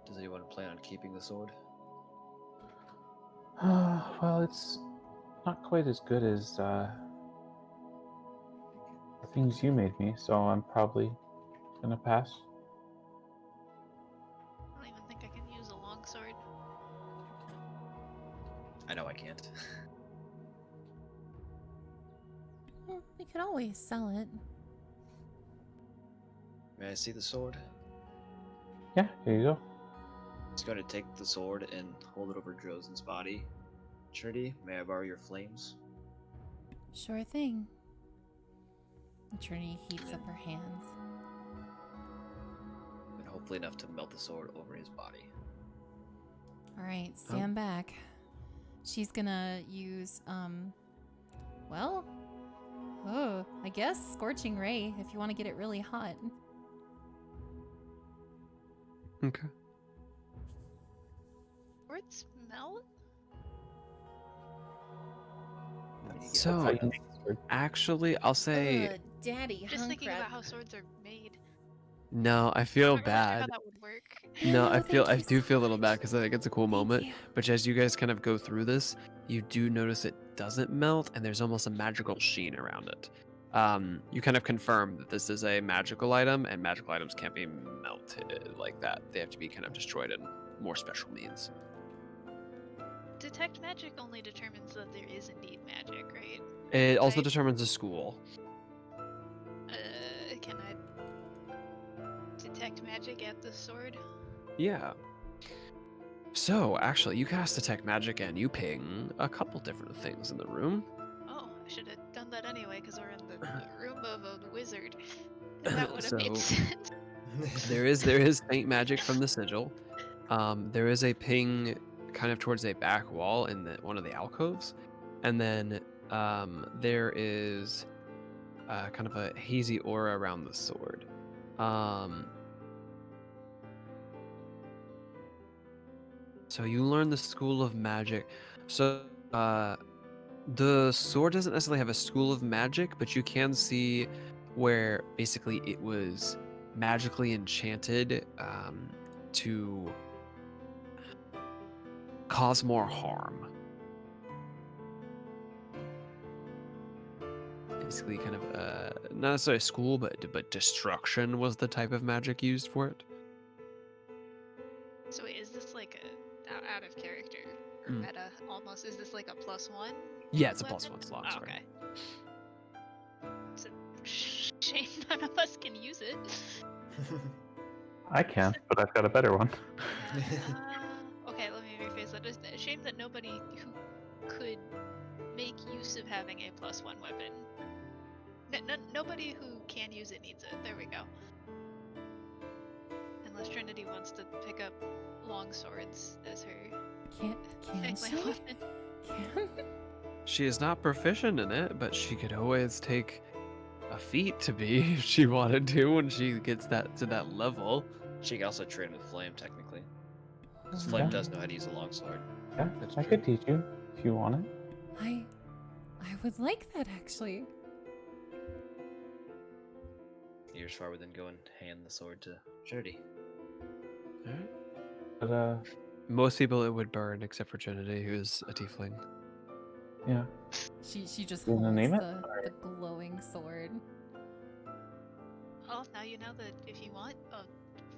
Does anyone plan on keeping the sword? Well, it's not quite as good as the things you made me, so I'm probably gonna pass. I don't even think I can use a longsword. I know I can't. Well, we could always sell it. May I see the sword? Yeah, here you go. He's going to take the sword and hold it over Drozen's body. Trinity, may I borrow your flames? Sure thing. Trinity heats up her hands. And hopefully enough to melt the sword over his body. All right, stand back. She's gonna use, well, I guess Scorching Ray if you want to get it really hot. Okay. Swords melt? So, actually, I'll say Ugh, Daddy, Just thinking Huncrap. about how swords are made. no. I I'm feel not really sure how bad. that would work. No, I thank you do so feel a little bad much. because I think it's a cool Thank moment. you. But as you guys kind of go through this, you do notice it doesn't melt, and there's almost a magical sheen around it. You kind of confirm that this is a magical item, and magical items can't be melted like that. They have to be kind of destroyed in more special means. Detect magic only determines that there is indeed magic, right? It also Right. determines the school. at the sword. Yeah. So, actually, you cast Detect Magic and you ping a couple different things in the room. Oh, I should have done that anyway, because we're in the room of a wizard. And that would have made So- sense. there is faint magic from the sigil. There is a ping kind of towards a back wall in one of the alcoves, and then there is kind of a hazy aura around the sword. So you learn the school of magic. So the sword doesn't necessarily have a school of magic, but you can see where basically it was magically enchanted to cause more harm. Basically, kind of not necessarily a school, but destruction was the type of magic used for it. So wait, is this like a out of character or Mm. meta almost? Is this like a +1? Yeah, it's a weapon? +1 slot. Oh, Sorry. okay. It's a shame none of us can use it. I can, but I've got a better one. Okay, let me rephrase that. It's a shame that nobody who could make use of having a +1 weapon. Nobody who can use it needs it. There we go. Unless Trinity wants to pick up long swords as her Can melee she? weapon. Can? She is not proficient in it, but she could always take a feat to be if she wanted to when she gets to that level. She can also train with Flame, technically. Because Oh, Flame Yeah. does know how to use a longsword. Yeah, That's I true. could teach you if you want it. I would like that actually. Years far would then go and hand the sword to Trinity. Alright. But Most people it would burn, except for Trinity, who's a tiefling. yeah. She just You wanna holds name it, the glowing sword. Well, now you know that if you want a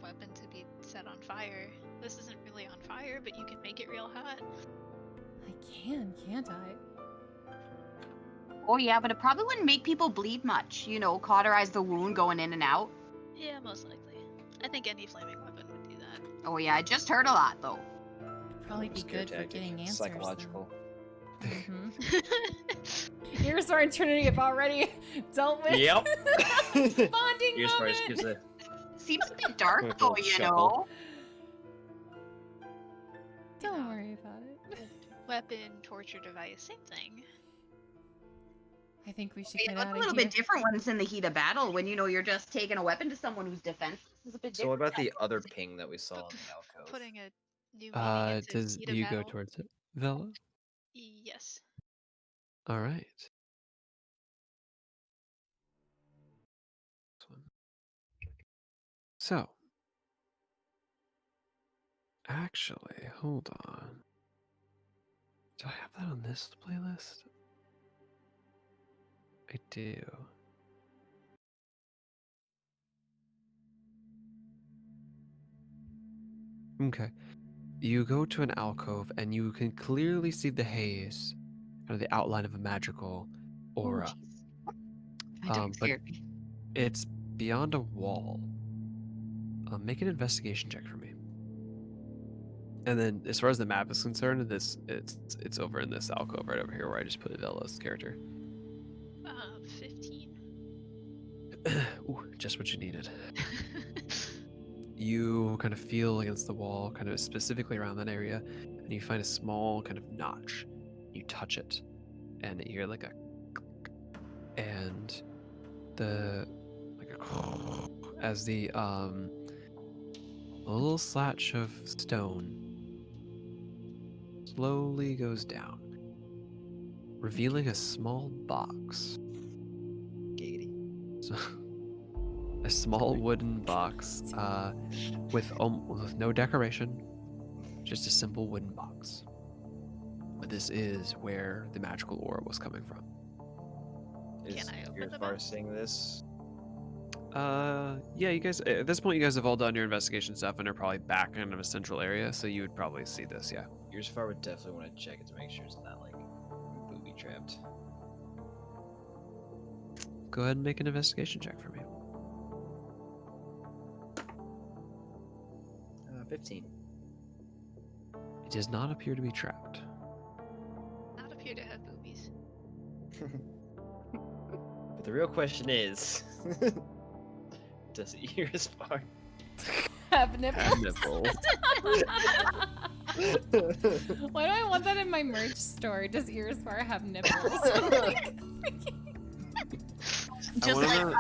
weapon to be set on fire, this isn't really on fire, but you can make it real hot. I can, can't I? Oh yeah, but it probably wouldn't make people bleed much. You know, cauterize the wound going in and out. Yeah, most likely. I think any flaming weapon would do that. Oh yeah, I just heard a lot though. Probably be Scare good for tactic, getting answers. psychological. Mm-hmm. Irisar and Trinity have already dealt with Yep. bonding Years far just gives moment. a Seems a bit dark Quick though, little you chuckle. know. Don't know, worry about it. weapon, torture device, same thing. I think we should Yeah, get that's out a of little here. bit different when it's in the heat of battle. When you know you're just taking a weapon to someone who's defenseless, is a bit So what different. about the other ping that we saw in the alcove? Putting a new meaning into Do heat of you go battle. towards it, Vela? Yes. All right. This one. So, actually, hold on. Do I have that on this playlist? I do. Okay. You go to an alcove and you can clearly see the haze, kind of the outline of a magical aura. Oh, jeez. Don't But scare me. it's beyond a wall. Make an investigation check for me. And then, as far as the map is concerned, it's over in this alcove right over here where I just put Vela's character. 15. Ooh, just what you needed. You kind of feel against the wall, kind of specifically around that area, and you find a small kind of notch. You touch it, and you hear like a click, and as the a little slatch of stone slowly goes down, revealing a small box. Giggity. So, a small wooden box with no decoration, just a simple wooden box. But this is where the magical aura was coming from. Is Can I open Years the far box? seeing this? Yeah, you guys, at this point, you guys have all done your investigation stuff and are probably back in a central area, so you would probably see this, yeah. Years far would definitely want to check it to make sure it's not like booby trapped. Go ahead and make an investigation check for me. 15. It does not appear to be trapped. Not appear to have boobies. But the real question is, does Earspar Have nipples. Have nipples. Why do I want that in my merch store? Does Earspar have nipples? Just wanna like know-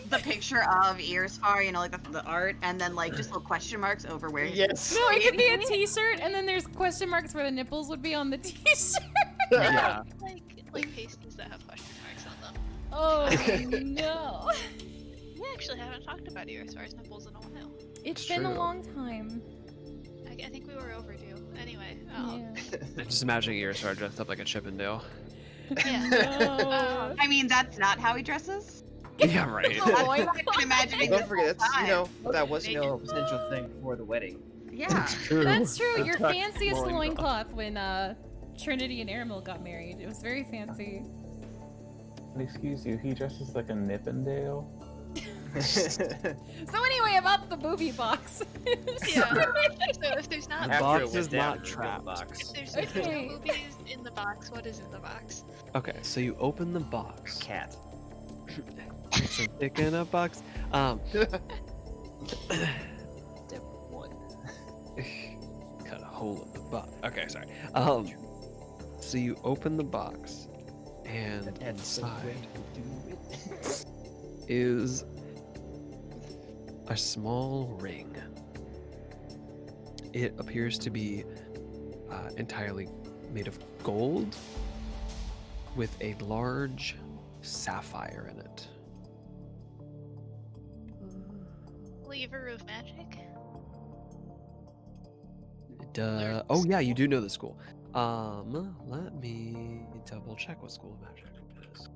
the picture of Earspar, you know, like the art, and then like just little question marks over where. Yes. No, it could be a t-shirt, and then there's question marks where the nipples would be on the t-shirt. Yeah. Like pasties that have question marks on them. Oh no. We actually haven't talked about Earspars nipples in a while. It's It's been a true. long time. I think we were overdue. Anyway, Yeah. I'm just imagining Earstar dressed up like a Chippendale. No. I mean, that's not how he dresses. Yeah, right. Oh, I'm imagining Don't this forget, whole that's, time. that was, a potential thing before the wedding. Yeah. True. That's true. Your Tucked fanciest loincloth. loincloth when Trinity and Aramil got married. It was very fancy. Excuse you, he dresses like a Nippendale. So anyway, about the booby box. yeah. So if there's not The After box it went is down not in the trapped. box. if there's Okay. no boobies in the box, what is in the box? Okay, so you open the box. Cat. It's a dick in a box. Step 1. Cut a hole in the box. Okay, sorry. So you open the box, and That's the way inside to do it. is a small ring. It appears to be entirely made of gold with a large sapphire in it. Lever of magic? Oh yeah, you do know the school. Let me double check what school of magic it is.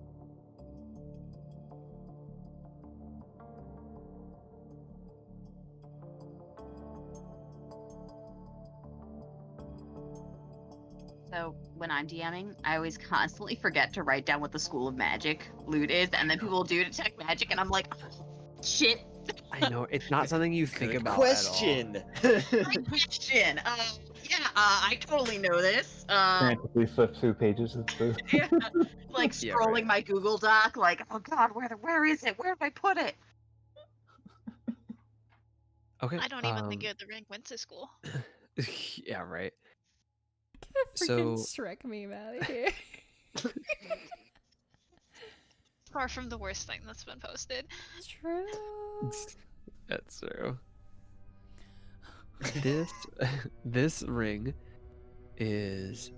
So when I'm DMing, I always constantly forget to write down what the School of Magic loot is, and then people will do detect magic, and I'm like, oh, shit. I know it's not something you think Good about question. Great question. I totally know this. Frantically flip through pages of the. Yeah, like Yeah, scrolling right. my Google Doc, like, oh god, where is it? Where did I put it? at all. Okay. I don't even think you had the rank went to school. Yeah, right. Get a freaking So- Shrek meme out of here. Far from the worst thing that's been posted. True. That's true. This ring is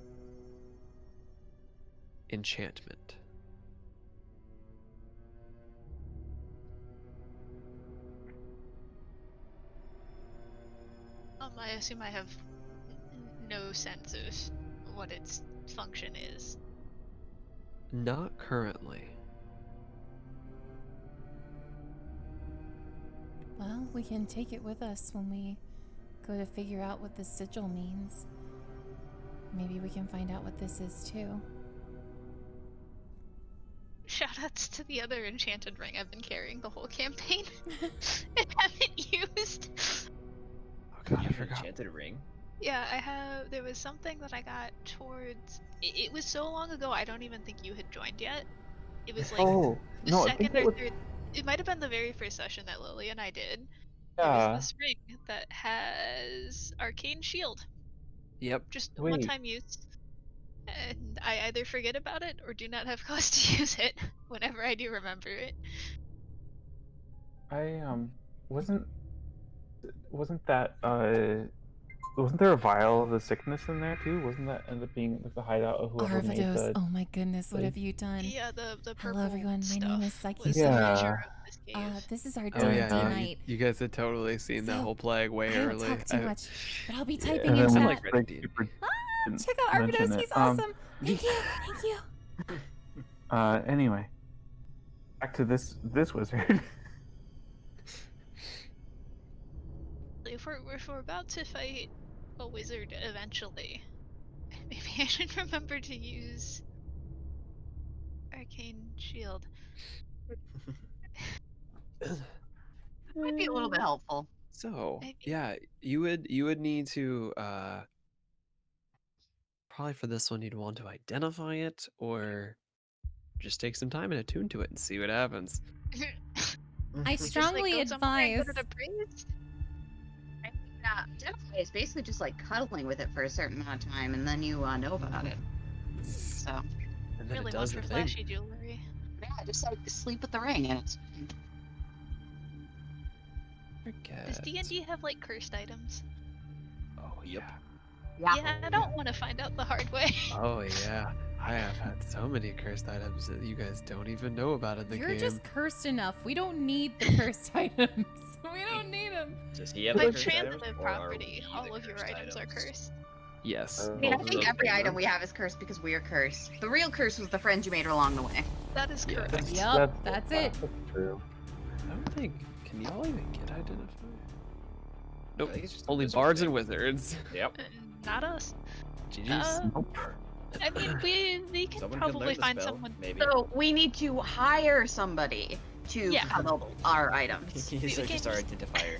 enchantment. I assume I have no sense of what its function is. Not currently. Well, we can take it with us when we go to figure out what this sigil means. Maybe we can find out what this is too. Shoutouts to the other enchanted ring I've been carrying the whole campaign and haven't used. Oh god, I You have an forgot. enchanted ring. Yeah, I have. There was something that I got towards. It was so long ago, I don't even think you had joined yet. It was like Oh the no, I second think it or was. third. It might have been the very first session that Lily and I did. Yeah. There was this ring that has arcane shield, Yep. just Wait. one-time use. And I either forget about it or do not have cause to use it whenever I do remember it. I wasn't that wasn't there a vial of the sickness in there too? Wasn't that end up being like the hideout of whoever made Arvados, the? oh my goodness, what thing? have you done? Yeah, the purple Hello everyone, my stuff name is was the Yeah. feature of this cave. This is our Oh D&D yeah, night. you guys had totally seen that So, whole plague way I don't early. talk too much, but I'll be Yeah. typing And in then chat. we like break Reddit. super didn't Check out mention Arvados, it. he's awesome. Thank you, thank you. Anyway, back to this wizard. If we're about to fight a wizard eventually, maybe I should remember to use arcane shield. Might be a little bit helpful. So Maybe. yeah, you would need to probably for this one you'd want to identify it or just take some time and attune to it and see what happens. I Just like strongly go somewhere and advise. give it a praise. I mean, identify is basically just like cuddling with it for a certain amount of time, and then you know about it. So And then Really it one does for the thing. flashy jewelry. yeah, just like sleep with the ring, and it's fine. Does Forget. D&D have like cursed items? Oh Yep. Yeah. Yeah, I don't want to find out the hard way. Oh yeah. I have had so many cursed items that you guys don't even know about in the You're game. just cursed enough. We don't need the cursed items. We don't need them. Does he have By the cursed items, transitive or are property, we all the of your cursed items are cursed. Yes. I I mean, I both of think those every things item are. we have is cursed because we are cursed. The real curse was the friends you made along the way. That is Yeah. correct. Yup, that's it. That's true. I don't think. Can y'all even get identified? Nope. I think it's just a Only wizard bards thing. and wizards. Yep. Not us. GG's. Nope. I mean, we can Someone can probably learn the find spell, someone. maybe. So we need to hire somebody to Yeah. cuddle our items. He's we just can our just- identifier.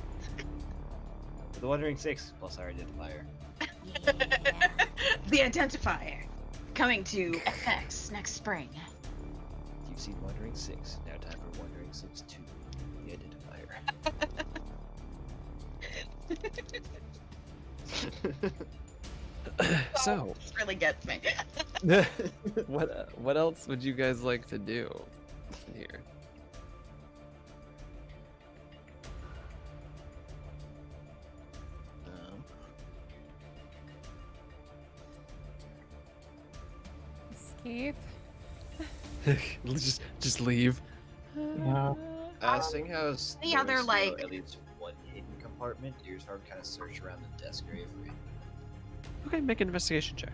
The Wandering Six plus our identifier. The identifier coming to FX next spring. You've seen Wandering Six. Now time for Wandering Six 2, the identifier. So, This really gets me. what else would you guys like to do here? Escape. just leave. Yeah. Seeing how The other, like- at least one hidden compartment, you're just hard to kind of search around the desk area for it. Okay, make an investigation check.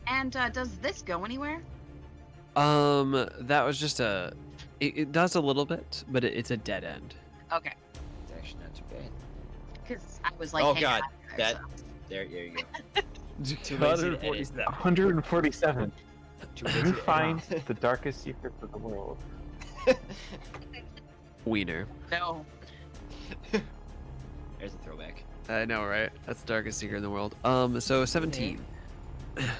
And does this go anywhere? That was just a. It does a little bit, but it's a dead end. Okay, It's actually not too bad. because I was like, Oh hanging god, out there, that so. there you go. Too lazy to edit. 147. Too lazy You to edit. find the darkest secrets of the world. Wiener. No. There's a throwback. I know, right? That's the darkest secret in the world. So 17. God.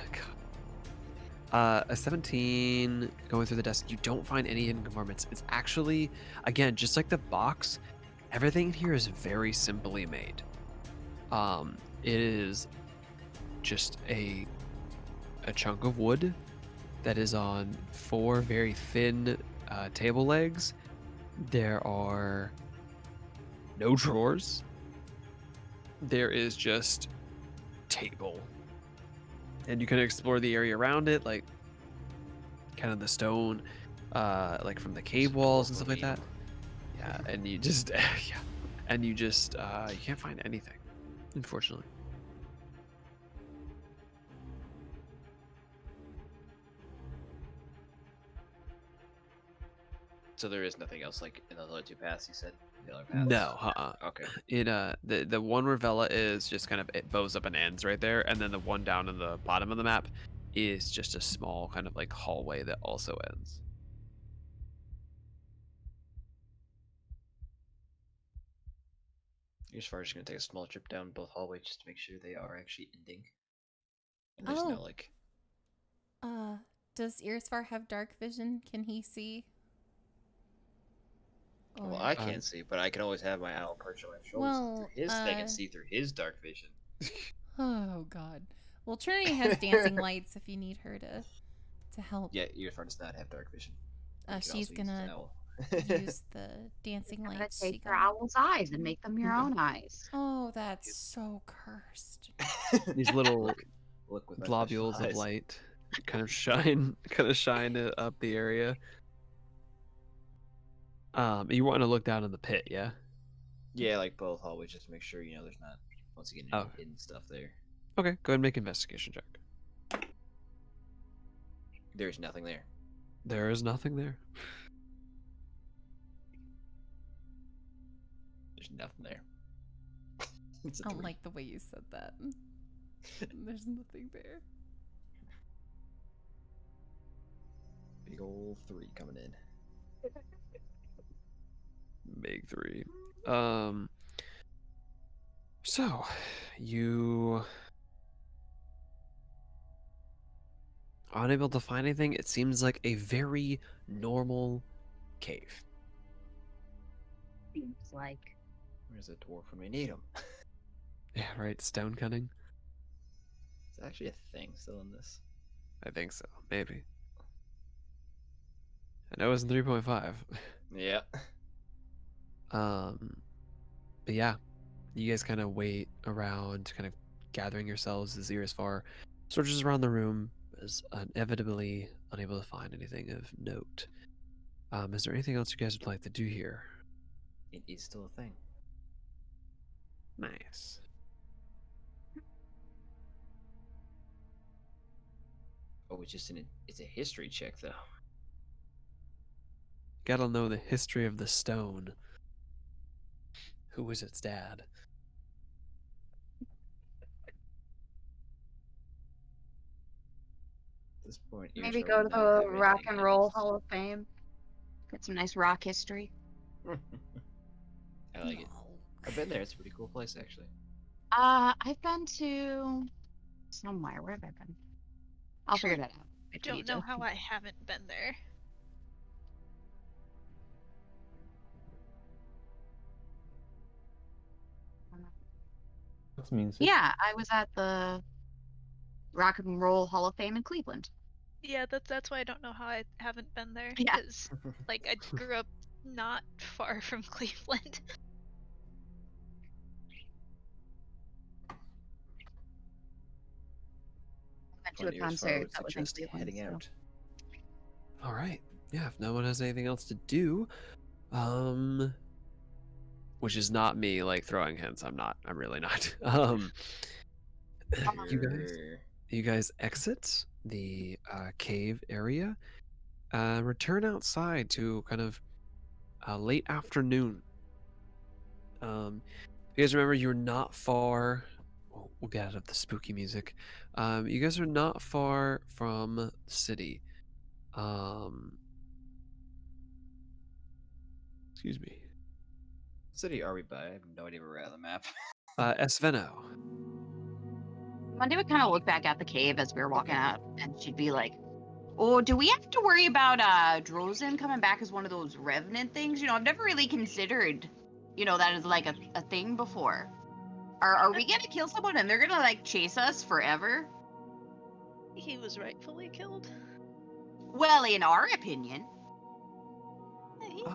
A 17 going through the desk. You don't find any hidden compartments. It's actually, again, just like the box, everything here is very simply made. It is just a chunk of wood that is on 4 very thin table legs. There are no drawers. There is just table. And you can explore the area around it, like kind of the stone, like from the cave walls and stuff like that. Yeah, and you just, yeah, and you just, you can't find anything, unfortunately. So there is nothing else like in the other two paths you said? The other paths? No, Okay. It the one where Vela is just kind of, it bows up and ends right there, and then the one down in the bottom of the map is just a small kind of like hallway that also ends. You're just gonna take a small trip down both hallways just to make sure they are actually ending. And there's no Oh. like Does Irisfar have dark vision? Can he see? well, Or- I can't see, but I can always have my owl perch on my shoulders. Well, Through his they can see through his dark vision. Oh God. Well, Trinity has dancing lights if you need her to help. Yeah, Earfar does not have dark vision. You can She's also use the gonna owl. use the dancing Gotta lights. she take your got. owl's eyes and make them your own eyes. Oh, that's so cursed. These little Look with my globules special of eyes. light kind of shine up the area. You want to look down in the pit, yeah? Yeah, like both hallways, just to make sure there's not once again any Oh. hidden stuff there. Okay, go ahead and make an investigation check. There's nothing there. There is nothing there. There's nothing there. It's a I don't 3. like the way you said that. There's nothing there. Big ol' 3 coming in. Big 3. So, you unable to find anything? It seems like a very normal cave. Seems like. Where's a dwarf when we need him? Yeah, right. Stone cutting. It's actually a thing still in this. I think so. Maybe. I know it was in 3.5. Yeah. But yeah, you guys kind of wait around, kind of gathering yourselves as the ears far, searches around the room, is inevitably unable to find anything of note. Is there anything else you guys would like to do here? It is still a thing. Nice. Oh, it's a history check though. Gotta know the history of the stone. Who was its dad? At this point, Maybe Earstar go would to not the have Rock anything and he Roll needs Hall of Fame. Get some nice rock history. I like it. I've been there. It's a pretty cool place, actually. I've been to somewhere. Where have I been? I'll figure that out. I if we don't need know to. how I haven't been there. That's music. Yeah, I was at the Rock and Roll Hall of Fame in Cleveland. Yeah, that's why I don't know how I haven't been there. Yeah. Because like I grew up not far from Cleveland. Went to Point a Earstar concert would that was in suggest Cleveland. heading So. out. All right. Yeah, if no one has anything else to do, which is not me like throwing hints. I'm not. I'm really not. You guys exit the cave area. Return outside to kind of late afternoon. You guys remember you're not far. We'll get out of the spooky music. You guys are not far from the city. Excuse me. City are we by? I have no idea where we're at on the map. Esveno. Monday would kind of look back at the cave as we were walking out, and she'd be like, "Oh, do we have to worry about Drozen coming back as one of those revenant things? You know, I've never really considered, that as like a thing before. Are we gonna kill someone and they're gonna like chase us forever? He was rightfully killed. Well, in our opinion,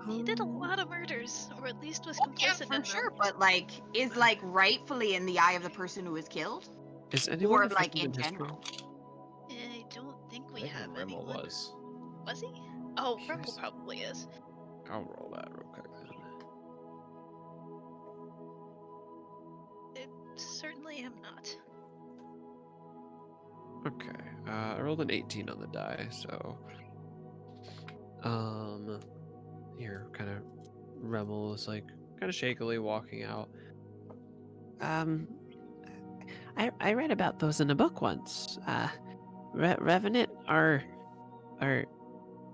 He did a lot of murders, or at least was oh, yeah, complicit for in sure. them. But like, is like rightfully in the eye of the person who was killed, Is anyone or like proficient in history? general? I don't think we I think have Rimmel anyone. was. Was he? Oh, Yes. Rumble probably is. I'll roll that real quick then. Certainly am not. Okay. I rolled an 18 on the die, so here kind of Remel is like kind of shakily walking out. I read about those in a book once. Revenant are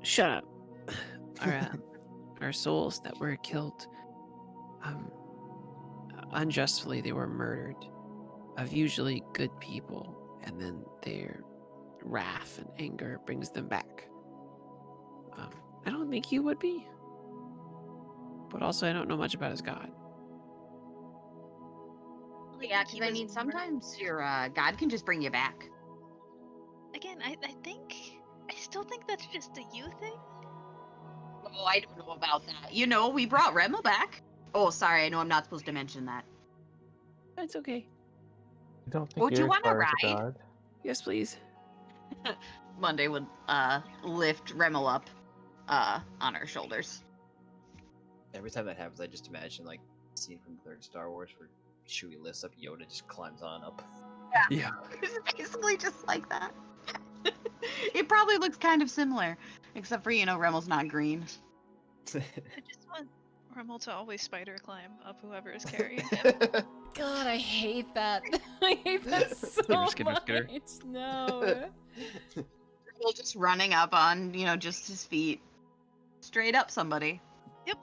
shut up. Are souls that were killed unjustly. They were murdered of usually good people, and then their wrath and anger brings them back. I don't think you would be, but also I don't know much about his god. Yeah, because I mean, sometimes your God can just bring you back. Again, I still think that's just a you thing. Oh, I don't know about that. We brought Remmel back. Oh, sorry, I know I'm not supposed to mention that. That's okay. I don't think Would you want to Iristar is a ride? god. Yes, please. Monday would lift Remmel up on her shoulders. Every time that happens, I just imagine like a scene from the third Star Wars where Chewie lifts up Yoda, just climbs on up. Yeah. It's basically just like that. It probably looks kind of similar, except for Remmel's not green. I just want Rummel to always spider climb up whoever is carrying him. God, I hate that. I hate that so Skipper, much. skipper. No. Remmel just running up on, just his feet. Straight up somebody. Yep.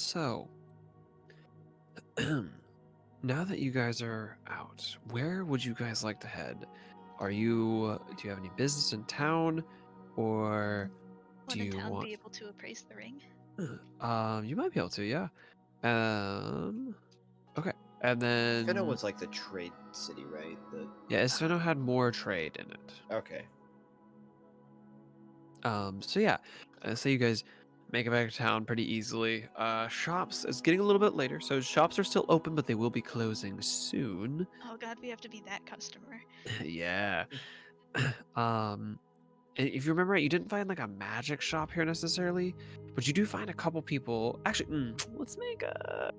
So, now that you guys are out, where would you guys like to head? Do you have any business in town, or Would do in you town want? be able to appraise the ring? You might be able to, yeah. Okay, and Finna then was like the trade city, right? yeah, Isfeno had more trade in it. Okay. So yeah, so you guys make it back to town pretty easily. Shops, it's getting a little bit later, so shops are still open, but they will be closing soon. Oh god, we have to be that customer. Yeah. If you remember right, you didn't find like a magic shop here necessarily, but you do find a couple people. Actually, let's make a.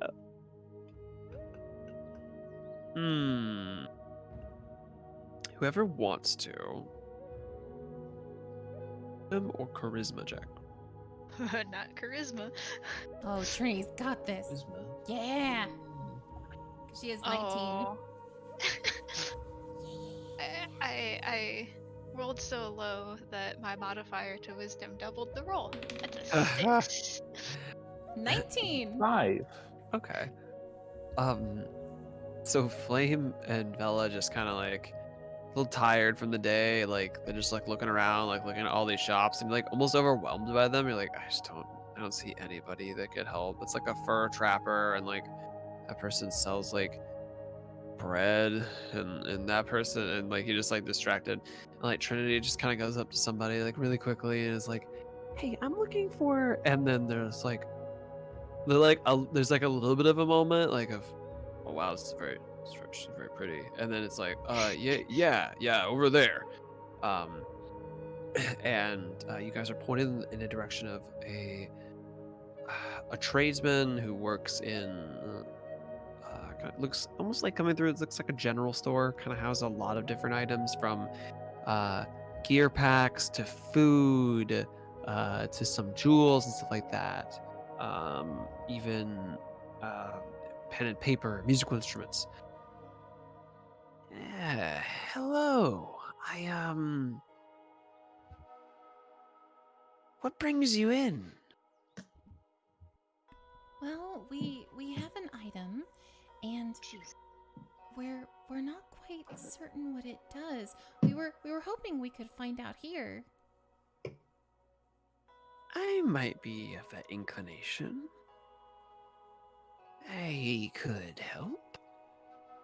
Whoever wants to. Or charisma check. Not charisma. Oh, Trinity's got this. Charisma. Yeah. She is 19. Oh. I rolled so low that my modifier to wisdom doubled the roll. That's a 6. 19. 5. Okay. So Flame and Vela just kind of like a little tired from the day. Like they're just like looking around, like looking at all these shops and like almost overwhelmed by them. You're like, I don't see anybody that could help. It's like a fur trapper and like that person sells like bread and that person and like you're just like distracted. And like Trinity just kind of goes up to somebody like really quickly and is like, "Hey, I'm looking for," and then there's like a little bit of a moment like of, "Oh wow, this is she's very pretty," and then it's like, yeah, over there," um, and you guys are pointed in a direction of a tradesman who works in. Looks almost like coming through. It looks like a general store. Kind of has a lot of different items from uh, gear packs to food to some jewels and stuff like that. Even uh, pen and paper, musical instruments. Yeah, hello. What brings you in? Well, we have an item, and Jeez. we're not quite certain what it does. We were hoping we could find out here. I might be of that inclination. I could help.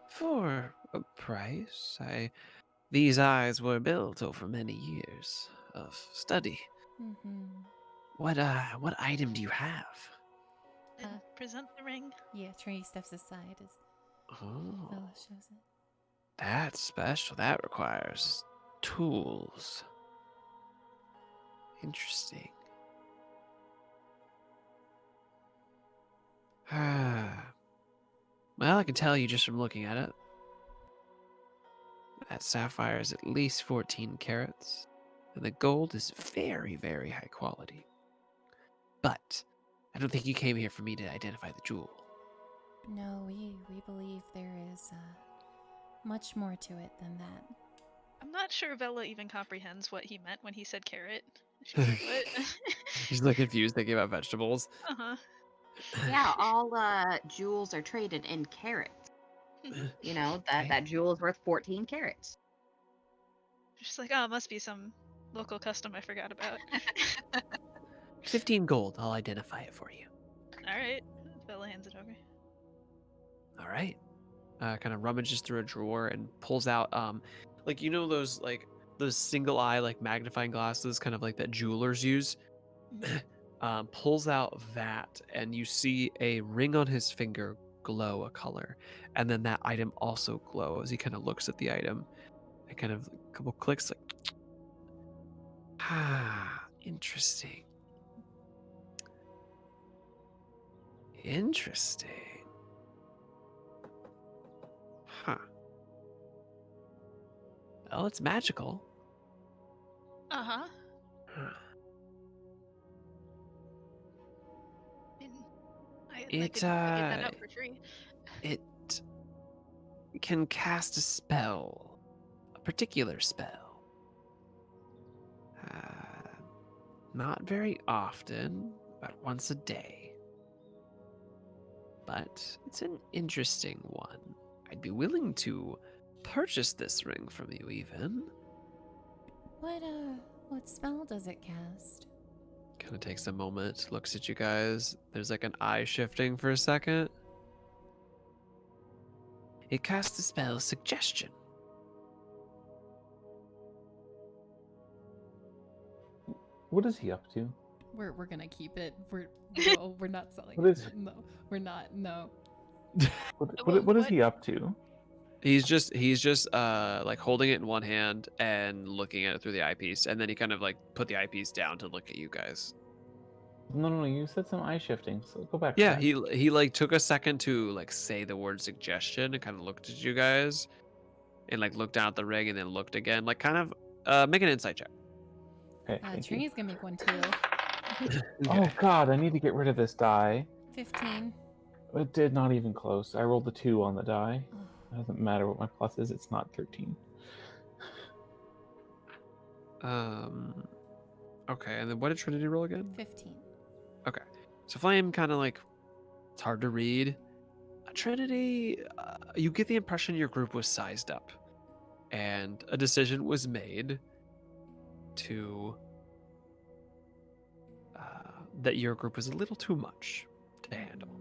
For a price, these eyes were built over many years of study. Mm-hmm. What item do you have? And present the ring. Yeah, Trinity steps aside as Oh, Bella shows it. that's special. That requires tools. Interesting. Well, I can tell you just from looking at it. That sapphire is at least 14 carats, and the gold is very, very high quality. But I don't think you came here for me to identify the jewel. No, we believe there is much more to it than that. I'm not sure Vela even comprehends what he meant when he said carrot. She's like, what? She's like confused thinking about vegetables. Uh-huh. Yeah, all jewels are traded in carats. You know, that jewel is worth 14 carats. She's like, oh, it must be some local custom I forgot about. 15 gold. I'll identify it for you. Alright. Vela hands it over. All right. Kind of rummages through a drawer and pulls out like you know those single eye like magnifying glasses kind of like that jewelers use. Pulls out that and you see a ring on his finger glow a color, and then that item also glows. He kind of looks at the item and kind of a couple clicks like, interesting. Huh. Well, it's magical. Uh-huh. Huh. I could It get that up for free. it can cast a spell, a particular spell. Not very often, but once a day. but it's an interesting one. I'd be willing to purchase this ring from you, even. What spell does it cast? Kind of takes a moment, looks at you guys. There's like an eye shifting for a second. It casts the spell Suggestion. What is he up to? We're gonna keep it. We're not selling What it. is- No, we're not. No. What is he up to? He's just like holding it in one hand and looking at it through the eyepiece, and then he kind of like put the eyepiece down to look at you guys. No. You said some eye shifting, so go back. to Yeah, that. he like took a second to like say the word suggestion and kind of looked at you guys, and like looked down at the ring and then looked again, like kind of make an insight check. Okay, thank you. Trini's gonna make one too. Oh God, I need to get rid of this die. 15. It did not even close. I rolled a 2 on the die. Oh, It doesn't matter what my plus is. It's not 13. Okay, and then what did Trinity roll again? 15. Okay, so Flame kind of like, it's hard to read. Trinity, you get the impression your group was sized up, and a decision was made to that your group was a little too much to handle.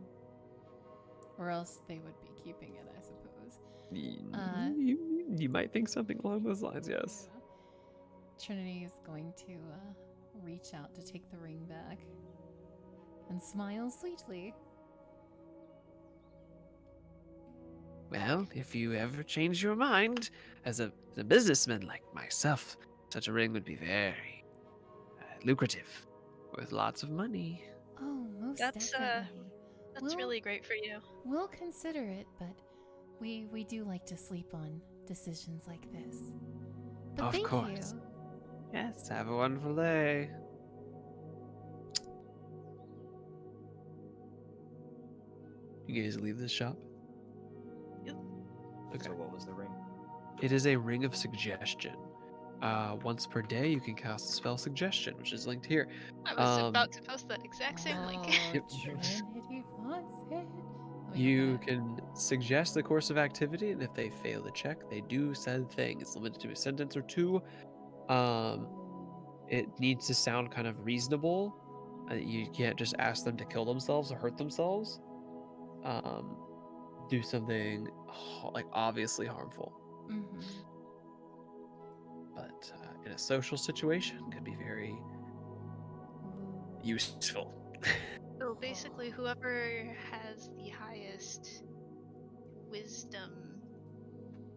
Or else they would be keeping it, I suppose. You might think something along those lines, yes. Yeah. Trinity is going to reach out to take the ring back and smile sweetly. Well, if you ever change your mind, as a businessman like myself, such a ring would be very lucrative, with lots of money. Oh, most That's, definitely. That's We'll- really great for you. We'll consider it, but we do like to sleep on decisions like this. But Of thank course. you. Yes, have a wonderful day. You guys leave the shop? Yep. Okay. So what was the ring? It is a ring of suggestion. Once per day, you can cast the spell Suggestion, which is linked here. I was about to post that exact same link. Oh, Yep. Trinity wants it. Let me You get that. can suggest the course of activity, and if they fail the check, they do said thing. It's limited to a sentence or two. It needs to sound kind of reasonable. You can't just ask them to kill themselves or hurt themselves. Do something like obviously harmful, Mhm. but in a social situation, could be very Ooh. useful. So basically, whoever has the highest wisdom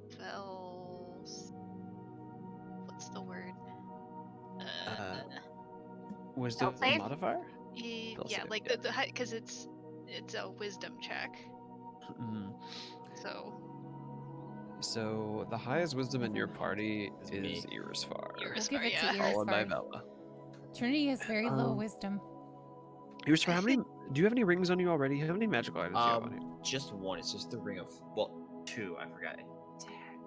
spells. What's the word? Wisdom save? modifier? Yeah, save, like yeah. the because it's a wisdom check. Mhm. So The highest wisdom in your party Is is me. Irisfar, Iris- We'll give it yeah. to followed by Irisfar. Vela. Trinity has very low Um, wisdom. Irisfar, I how many? Do you have any rings on you already? How many magical items do you have on you? Just one. It's just the ring of, well, 2. I forgot.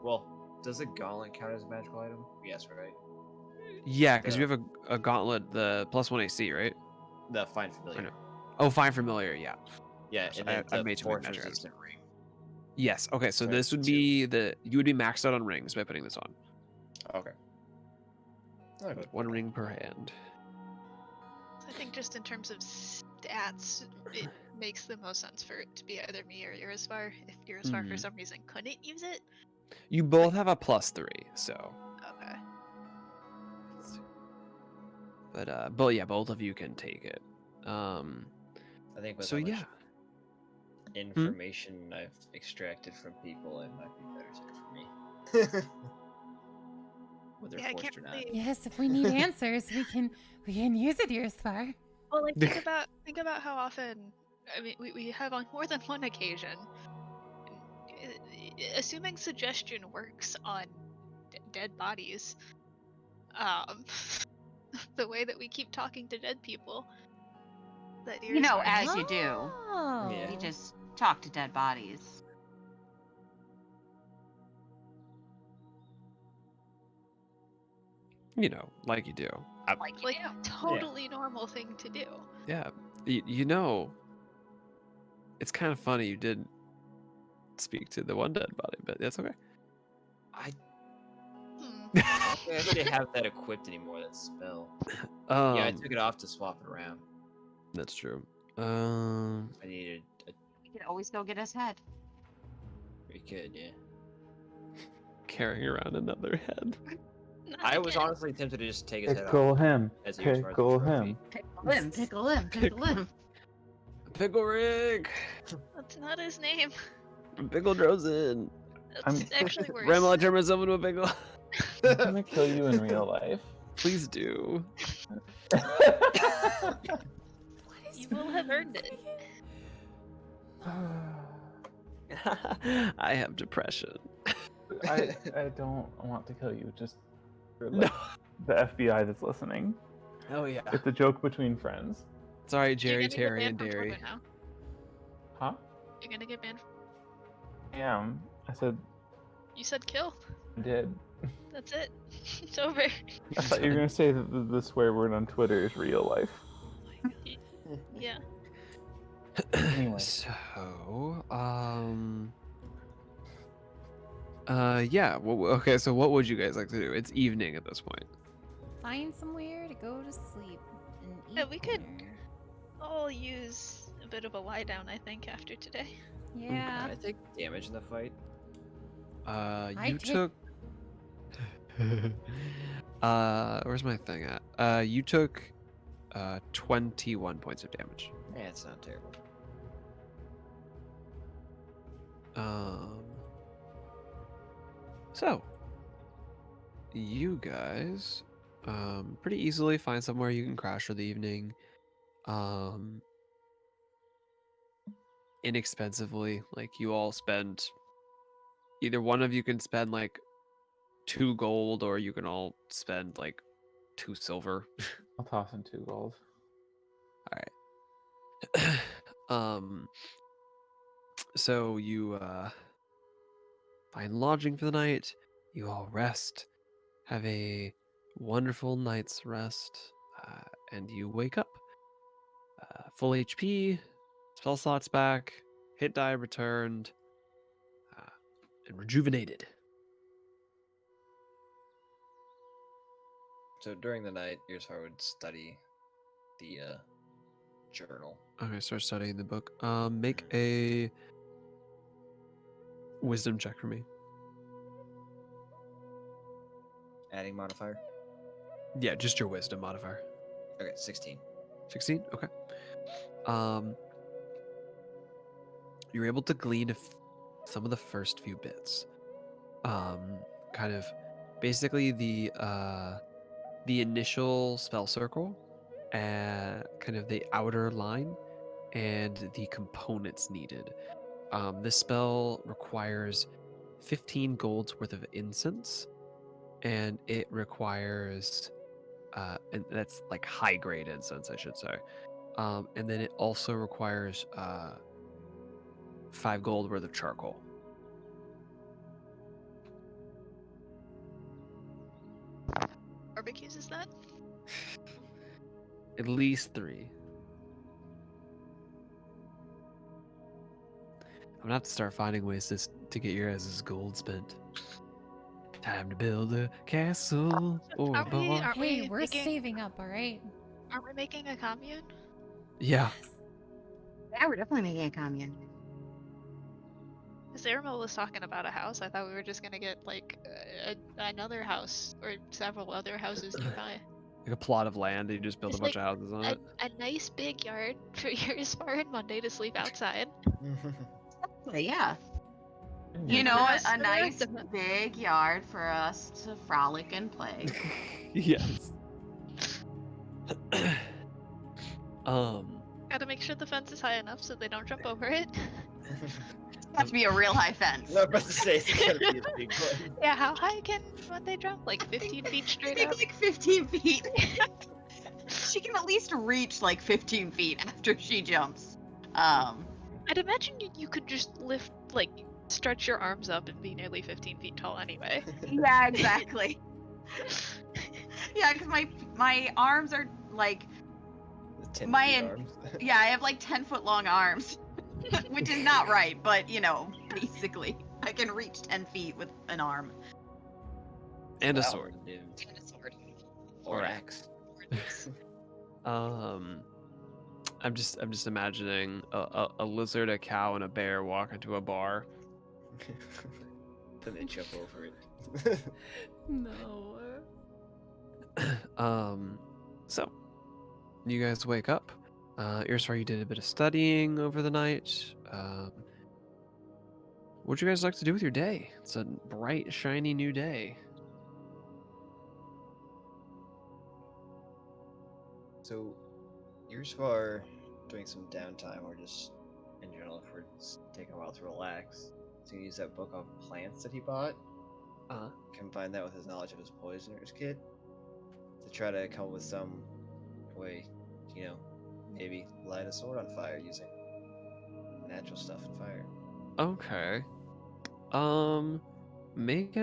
Well, does a gauntlet count as a magical item? Yes, right. Yeah, because the- you have a gauntlet, the +1 AC, right? The fine familiar. know. Oh, fine familiar, yeah. Yeah, Gosh, and then I the made too many force magic items. resistant ring. Yes. Okay, so So this would 2. be you would be maxed out on rings by putting this on. Okay. I'll go with One that. ring per hand. I think just in terms of stats, it makes the most sense for it to be either me or Irisfar. If Irisfar for Mhm. some reason couldn't use it, You both have a +3, so. okay. But yeah, both of you can take it. I think with So how much yeah. information I've extracted from people, it might be better suited for me. Whether Yeah, I forced can't or not. really. Yes, if we need answers, we can use it, Irisfar. Well, like think about how often. I mean, we have on more than one occasion. Assuming suggestion works on dead bodies, the way that we keep talking to dead people, that You know, Irisfar as just- you do. Oh. Yeah. You just talk to dead bodies. You know, like you do. like totally normal thing to do. Yeah. You know, it's kind of funny you didn't speak to the one dead body, but that's okay. I Hmm. don't actually have that equipped anymore, that spell. Yeah, I took it off to swap it around. That's true. I needed a... We could always go get his head. We could, yeah. Carrying around another head. Not I was again. honestly tempted to just take his head Pickle off him. as he was part of Pickle the trophy. him. Pickle him, pickle him, pickle him. Pickle Rick! That's not his name. Pickle Drozen! That's actually worse. Rem, I'll turn myself into a pickle. I'm gonna kill you in real life. Please do. You will have earned it. I have depression. I don't want to kill you. Just for, No. like, the FBI that's listening. Oh yeah. It's a joke between friends. Sorry, Jerry, You're gonna get Terry, banned and from Derry. Twitter now. Huh? You're gonna get banned. Yeah. I said You said kill. I did. That's it. It's over. I thought you were gonna say that the swear word on Twitter is real life. Yeah. Anyway. So, yeah. Well, okay. So, what would you guys like to do? It's evening at this point. Find somewhere to go to sleep and eat Yeah, we could- dinner. I'll use a bit of a lie down, I think, after today. Yeah. Can I take damage in the fight? You take- took. Where's my thing at? You took, 21 points of damage. Yeah, it's not terrible. So you guys, pretty easily find somewhere you can crash for the evening. Inexpensively, like you all spend. Either one of you can spend like 2 gold, or you can all spend like 2 silver. I'll toss in 2 gold. So you find lodging for the night. You all rest, have a wonderful night's rest, and you wake up full HP, spell slots back, hit die returned, and rejuvenated. So during the night, Earsfire would study the journal. Okay, start studying the book. Make a wisdom check for me. Adding modifier. Yeah, just your wisdom modifier. Okay, 16. 16? Okay. You're able to glean some of the first few bits. Kind of basically the initial spell circle, kind of the outer line, and the components needed. This spell requires 15 gold's worth of incense, and it requires, and that's like high grade incense, I should say. And then it also requires 5 gold worth of charcoal. Barbecues is that? At least 3. I'm gonna have to start finding ways to get your guys' gold spent. Time to build a castle or a Are we- barn. Aren't Hey, we we're making- saving up, all right? Aren't we making a commune? Yeah. Yeah, we're definitely making a commune. Because Aramil was talking about a house. I thought we were just gonna get like another house or several other houses nearby. Like a plot of land, and you just build It's a bunch like of houses on it. A nice big yard for Earsfire and Monday to sleep outside. But yeah. Yeah. You know, Rest a for the rest nice of them. big yard for us to frolic and play. Yes. Gotta make sure the fence is high enough so they don't jump over it. Have to be a real high fence. I was about to say, it's gotta be a big one. Yeah, how high can Monday jump? Like 15 feet I straight think up? like 15 feet. She can at least reach like 15 feet after she jumps. I'd imagine you could just lift, like, stretch your arms up and be nearly 15 feet tall anyway. Yeah, exactly. Yeah, because my arms are like, 10 My feet in- arms. yeah, I have like 10-foot long arms. Which is not right, but basically, I can reach 10 feet with an arm And a Wow, sword. dude. and a sword. Or Right. axe. I'm just imagining a lizard, a cow, and a bear walk into a bar. Then they jump over it. No. So you guys wake up. Irsvar, you did a bit of studying over the night. What'd you guys like to do with your day? It's a bright, shiny new day. So, years far, doing some downtime, or just in general, if we're just taking a while to relax, so use that book on plants that he bought, combine that with his knowledge of his poisoners kit, to try to come up with some way, maybe light a sword on fire using natural stuff and fire. Okay. Make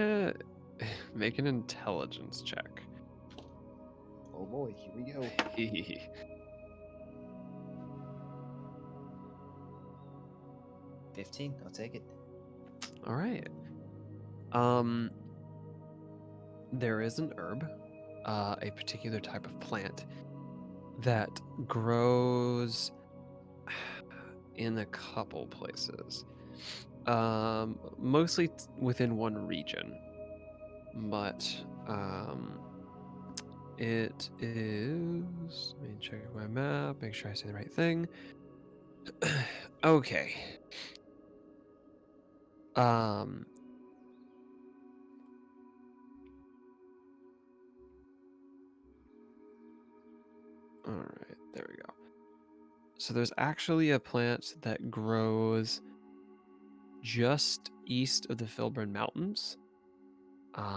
make an intelligence check. Oh boy, here we go. 15, I'll take it. All right. There is an herb, a particular type of plant that grows in a couple places. Mostly within one region, but it is. Let me check my map, make sure I say the right thing. Okay. Um. All right, there we go. So there's actually a plant that grows just east of the Filburn Mountains,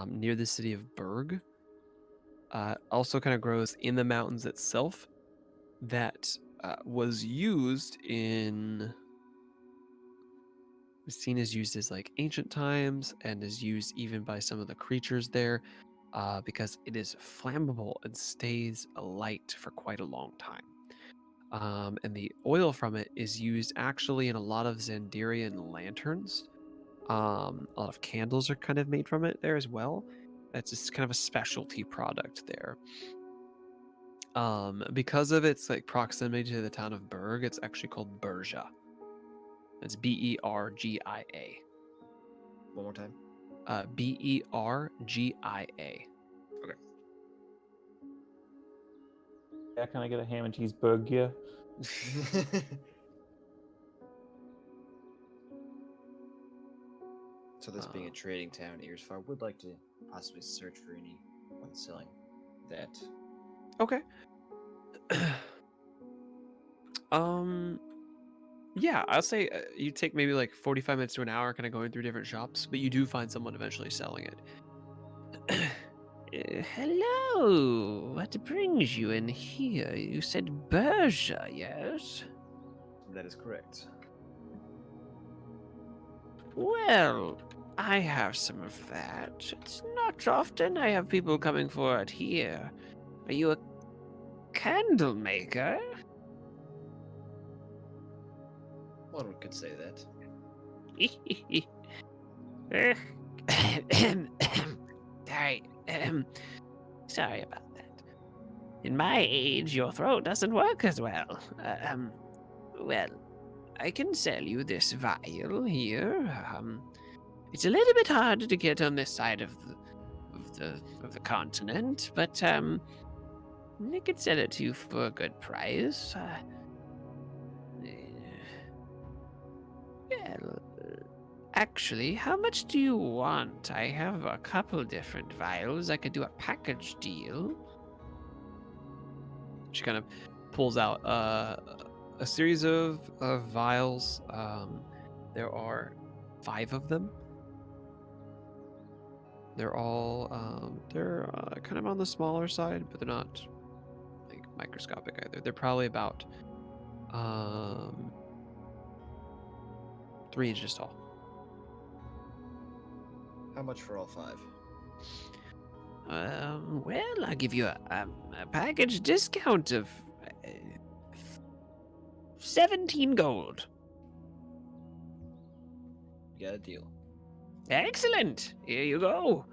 near the city of Berg. Also, kind of grows in the mountains itself. That was used seen as used as like ancient times and is used even by some of the creatures there, because it is flammable and stays alight for quite a long time. And the oil from it is used actually in a lot of Xandirian lanterns. A lot of candles are kind of made from it there as well. It's just kind of a specialty product there. Because of its like proximity to the town of Berg, it's actually called Bergia. It's Bergia. One more time. Bergia. Yeah, can I get a ham and cheese burger? So this being a trading town, Earsfar would like to possibly search for anyone selling that. Okay. Yeah, I'll say you take maybe like 45 minutes to an hour kind of going through different shops, but you do find someone eventually selling it. Hello, what brings you in here? You said Bergia, yes? That is correct. Well, I have some of that. It's not often I have people coming for it here. Are you a candle maker? One could say that. Sorry. Sorry about that. In my age, your throat doesn't work as well. Well, I can sell you this vial here. It's a little bit harder to get on this side of the continent, but I could sell it to you for a good price. Well, actually, how much do you want? I have a couple different vials. I could do a package deal. She kind of pulls out a series of vials. There are 5 of them. They're all kind of on the smaller side, but they're not like microscopic either. They're probably about 3 inches tall. How much for all 5? Well, I'll give you a package discount of 17 gold. got a deal. Excellent. Here you go.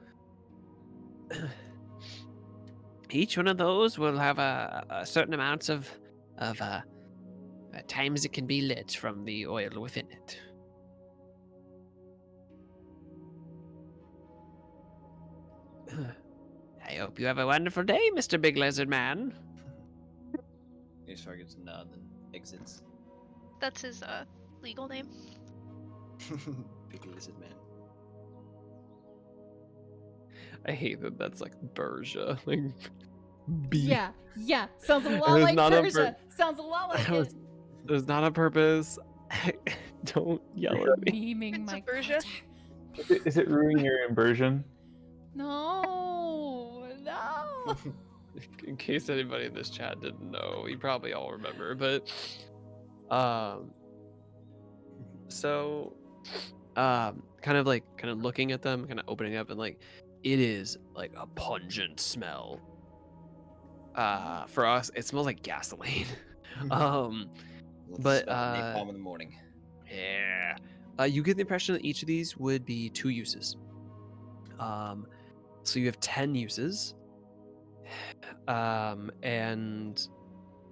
Each one of those will have a certain amounts of times it can be lit from the oil within it. I hope you have a wonderful day, Mr. Big Lizard Man. Yusvar gives a nod and exits. That's his legal name. Big lizard man. I hate that that's like Berja. Like, B. Yeah. Sounds a It lot was like not a Persia. Sounds a lot like It was, it. it was not on purpose. Don't yell at me. Memeing It's my a Persia. contact. Is it ruining your immersion? No. In case anybody in this chat didn't know, you probably all remember, but kind of looking at them, kind of opening up, and like it is like a pungent smell. For us it smells like gasoline. But napalm in the morning. yeah, you get the impression that each of these would be 2 uses. So you have 10 uses, and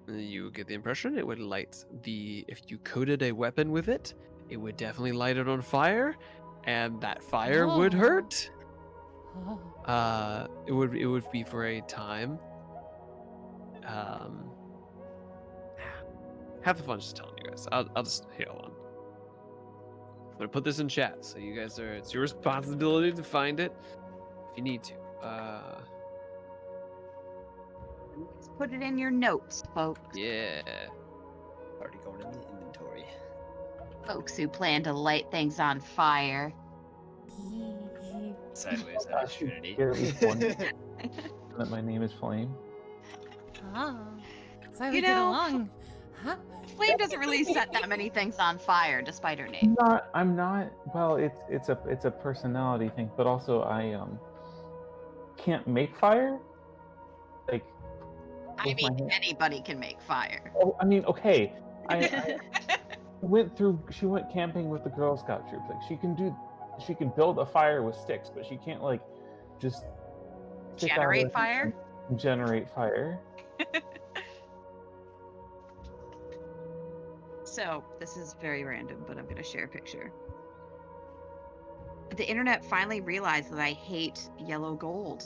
you get the impression it would light if you coated a weapon with it, it would definitely light it on fire, and that fire would Oh. hurt. Oh. It would be for a time. Half the fun just telling you guys. I'll just hold on. I'm gonna put this in chat, so you guys it's your responsibility to find it if you need to. Just put it in your notes, folks. Yeah. Already going in the inventory. Folks who plan to light things on fire. Sideways out of Trinity. Get at least one. That my name is Flame. Ah. That's how we You get know- along. Huh? Flame doesn't really set that many things on fire, despite her name. I'm not. Well, it's a personality thing, but also I can't make fire. Like, I with my mean, hand. anybody can make fire. Oh, I mean, okay. I she went camping with the Girl Scout troop. Like, she can build a fire with sticks, but she can't like just stick out Generate her fire? hand and generate fire. So, this is very random, but I'm going to share a picture. The internet finally realized that I hate yellow gold.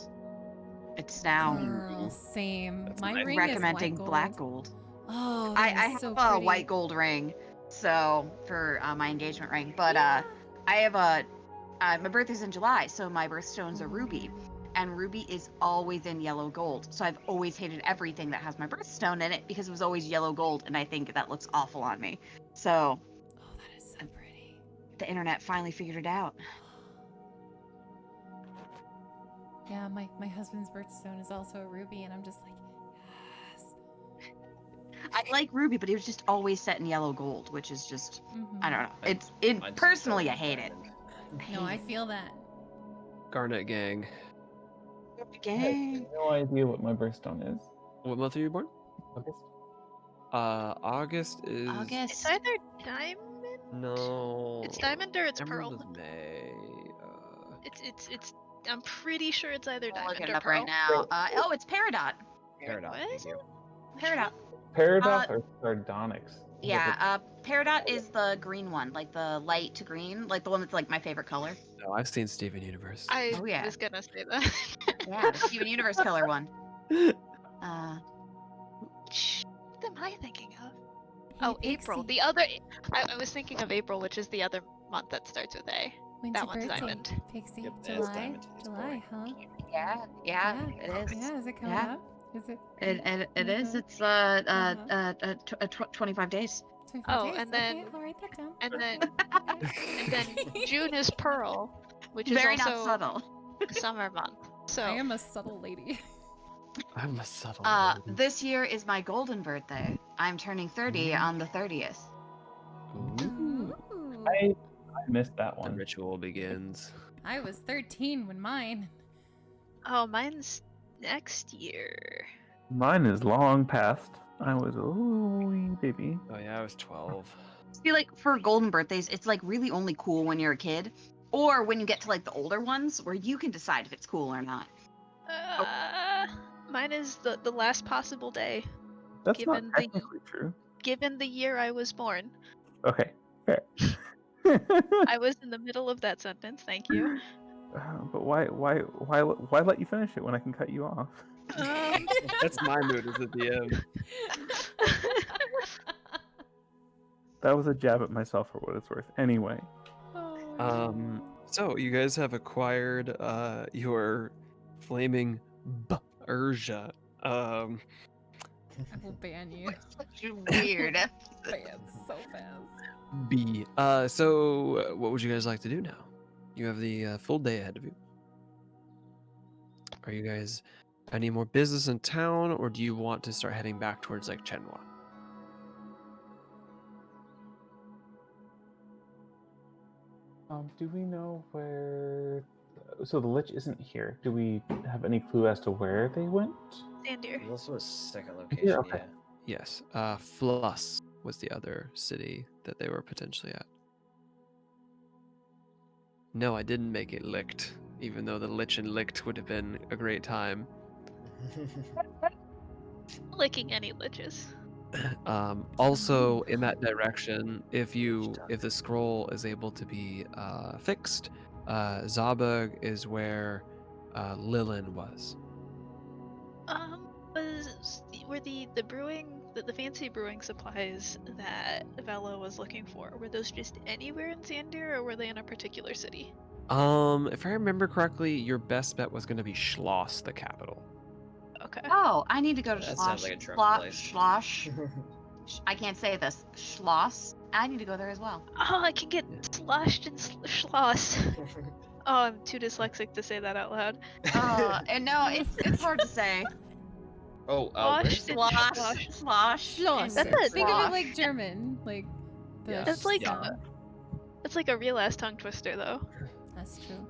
It's now Girl, same. That's My nice. ring recommending is white black gold. gold. Oh, I that is have so a pretty. white gold ring, so for my engagement ring, but Yeah. I have my birthday's in July, so my birthstone's a ruby, and ruby is always in yellow gold. So I've always hated everything that has my birthstone in it because it was always yellow gold, and I think that looks awful on me. So Oh, that is so pretty. the internet finally figured it out. Yeah, my husband's birthstone is also a ruby, and I'm just like, yes. I like ruby, but it was just always set in yellow gold, which is just I don't know. Mine's It personally I hate it. diamond. No, I feel that. Garnet gang. I have no idea what my birthstone is. What month are you born? August. August is It's August. either diamond. No. It's diamond or it's Emerald pearl. is May. It's. I'm pretty sure it's either I'm looking diamond it or up pearl. right now. Oh, it's peridot. Peridot. What is it? Peridot. Paradox or Sardonyx? Yeah, peridot is the green one, like the light to green, like the one that's like my favorite color. No, I've seen Steven Universe. I Oh, yeah. was gonna say that. Yeah, the Steven Universe color one. What am I thinking of? Hey, Oh, April. Pixie, The other. I was thinking of April, which is the other month that starts with A. when's that your one's birthday, diamond. Pixie? Yep, that's July? diamond. It's July, huh? Yeah, it is. Yeah, is it coming Yeah. up? Is it? It is. It's 25 days. 25 Oh, days? and then- Okay, I'll write that down. And then Okay. and then June is Pearl, which is Very also not subtle. a summer month. So I am a subtle lady. I'm a subtle. lady. This year is my golden birthday. I'm turning 30 on the 30th. Ooh. Ooh. I missed that The one. ritual begins. I was 13 when mine. oh, mine's next year. Mine is long past. I was a wee baby. Oh yeah, I was 12. See, like for golden birthdays, it's like really only cool when you're a kid, or when you get to like the older ones, where you can decide if it's cool or not. Mine is the last possible day, That's given not technically true. given the year I was born. Okay. Fair. I was in the middle of that sentence. Thank you. But why let you finish it when I can cut you off? That's my mood as a DM. That was a jab at myself for what it's worth. Anyway. So you guys have acquired your flaming Urja. I will ban you. Such a weird. Ban so fast. B. So what would you guys like to do now? You have the full day ahead of you. Are you guys any more business in town, or do you want to start heading back towards like Chenhua? Do we know where? So the Lich isn't here. Do we have any clue as to where they went? Sandir. There's also a second location, Yeah, okay. Yes. Fluss was the other city that they were potentially at. No, I didn't make it Licht, even though the Lich and Licht would have been a great time. Licking any liches. Also, in that direction, if the scroll is able to be fixed, Zabug is where Lilin was. Were the brewing the fancy brewing supplies that Vela was looking for, were those just anywhere in Sandir, or were they in a particular city? If I remember correctly, your best bet was going to be Schloss, the capital. Okay. Oh, I need to go to That Schloss. sounds like a drunk place. Schloss. I can't say this. Schloss. I need to go there as well. Oh, I can get sloshed and schloss. Oh, I'm too dyslexic to say that out loud. And no, it's hard to say. Oh, where's Sloshed the and Slosh. schloss. Slosh. Schloss. That's a- Think of it slosh. like German. Like the Yeah. That's like sound. That's like a real ass tongue twister, though. That's true.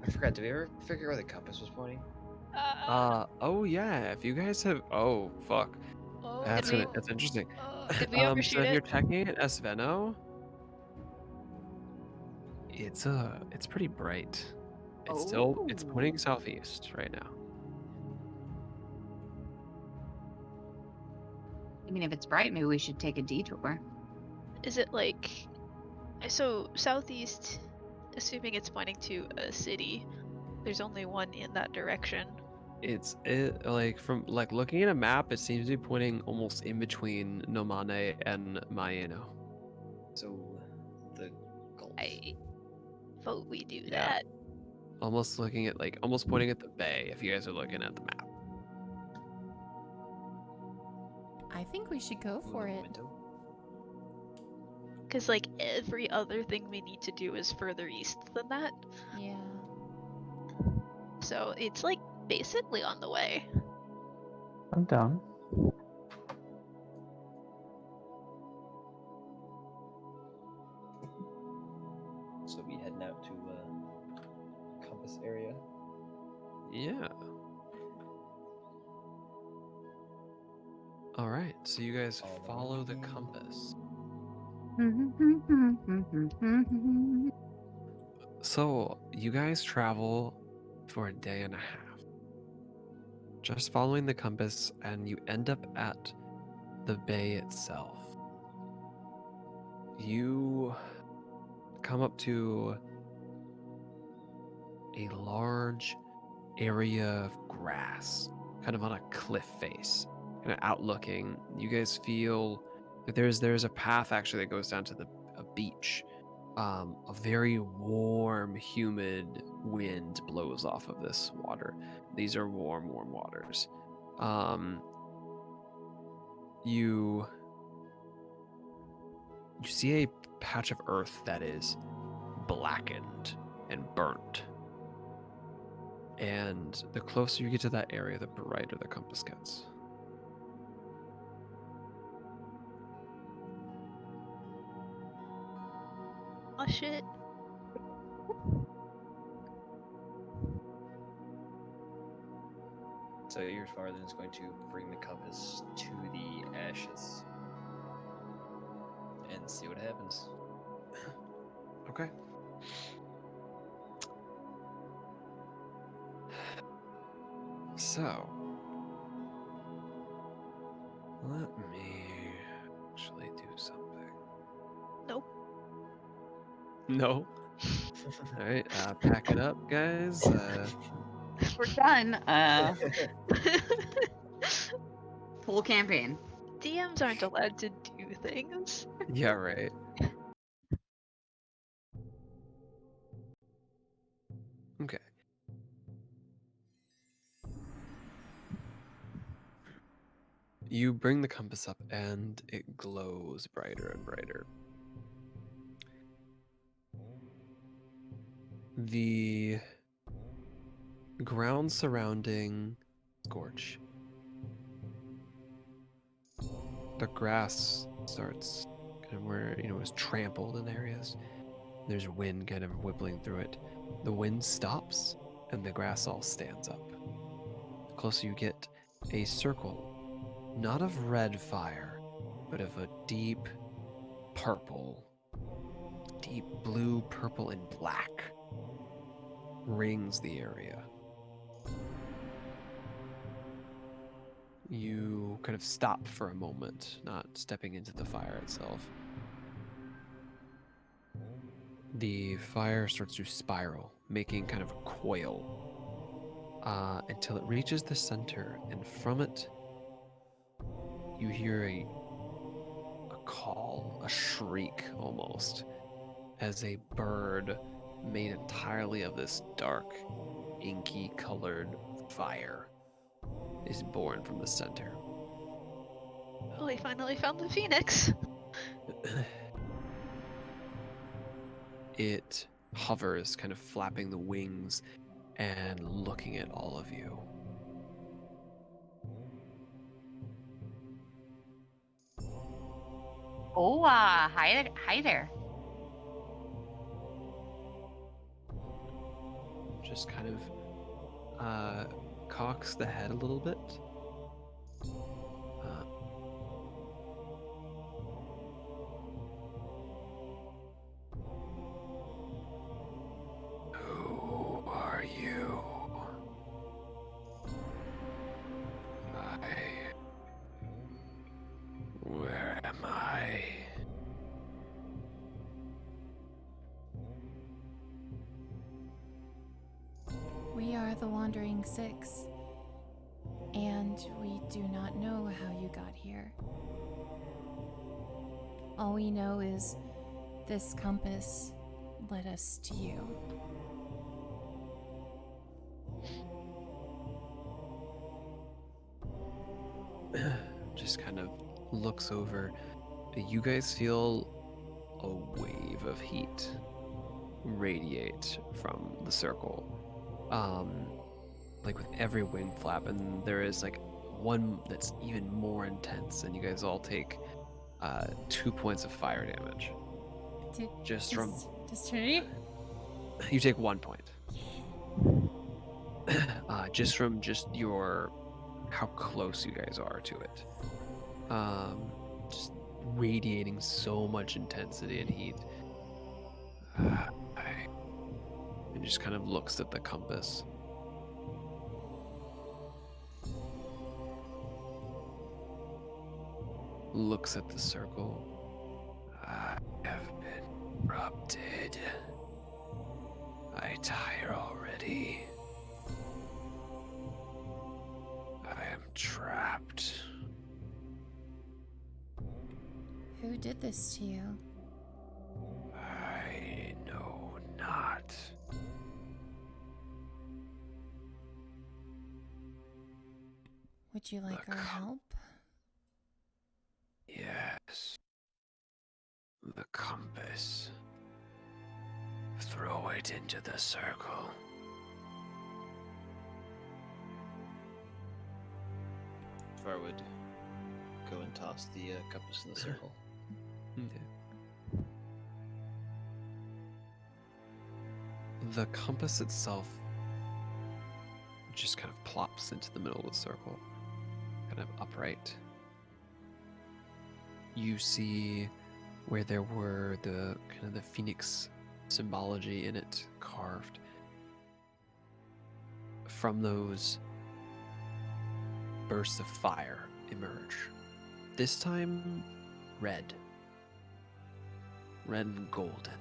I forgot. Did we ever figure out where the compass was pointing? Oh yeah, if you guys have, oh fuck, Oh, that's Did we- that's interesting. Did we So overshoot if you're it? checking it as Sveno, it's pretty bright. It's pointing southeast right now. I mean, if it's bright, maybe we should take a detour. Is it like so southeast? Assuming it's pointing to a city, there's only one in that direction. Like from like looking at a map, it seems to be pointing almost in between Nomane and Maeno. So, the Gulf. I vote we do Yeah. that. Almost looking at almost pointing at the bay if you guys are looking at the map. I think we should go for it. Because like every other thing we need to do is further east than that. Yeah. So it's like basically on the way. I'm down. So we heading out to compass area. Yeah. All right, so you guys follow the compass. So you guys travel for a day and a half, just following the compass, and you end up at the bay itself. You come up to a large area of grass, kind of on a cliff face, kind of outlooking. You guys feel that there's a path actually that goes down to a beach. A very warm, humid wind blows off of this water. These are warm waters. You see a patch of earth that is blackened and burnt. And the closer you get to that area, the brighter the compass gets. Oh shit. So your farther is going to bring the compass to the ashes. and see what happens. Okay. So, let me actually do something. Nope. No. All right, pack it up, guys. We're done. Full campaign. DMs aren't allowed to do things. Yeah, right. Okay. You bring the compass up and it glows brighter and brighter. The ground surrounding Scorch, the grass starts kind of where, it was trampled in areas. There's wind kind of whippling through it. The wind stops and the grass all stands up. The closer you get, a circle, not of red fire, but of a deep purple, deep blue, purple, and black rings the area. You kind of stop for a moment, not stepping into the fire itself. The fire starts to spiral, making kind of a coil, until it reaches the center, and from it, you hear a call, a shriek almost, as a bird made entirely of this dark, inky colored fire is born from the center. Well, they finally found the phoenix. It hovers, kind of flapping the wings and looking at all of you. Oh, hi there. Just kind of cocks the head a little bit. Who are you? Where am I? We are the Wandering Six, and we do not know how you got here. All we know is this compass led us to you. Just kind of looks over. You guys feel a wave of heat radiate from the circle. Like with every wing flap, and there is like one that's even more intense, and you guys all take 2 points of fire damage. Just Trinity? You take 1 point. Just from your how close you guys are to it. Just radiating so much intensity and heat. And just kind of looks at the compass. Looks at the circle. I have been corrupted. I tire already. I am trapped. Who did this to you? I know not. Would you like our help? Yes. The compass. Throw it into the circle. Far would go and toss the compass in the circle. Okay. The compass itself just kind of plops into the middle of the circle, kind of upright. You see where there were the kind of the phoenix symbology in it carved. From those bursts of fire emerge. This time, red. Red and golden.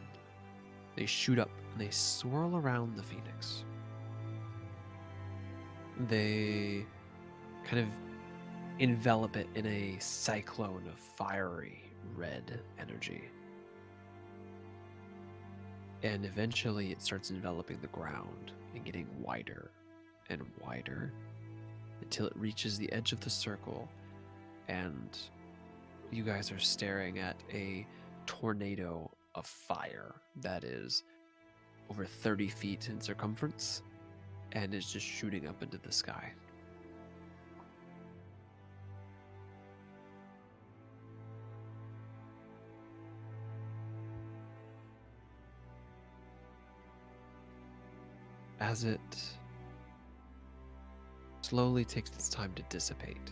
They shoot up and they swirl around the phoenix. They kind of envelop it in a cyclone of fiery red energy. And eventually it starts enveloping the ground and getting wider and wider until it reaches the edge of the circle, and you guys are staring at a tornado of fire that is over 30 feet in circumference and is just shooting up into the sky. As it slowly takes its time to dissipate,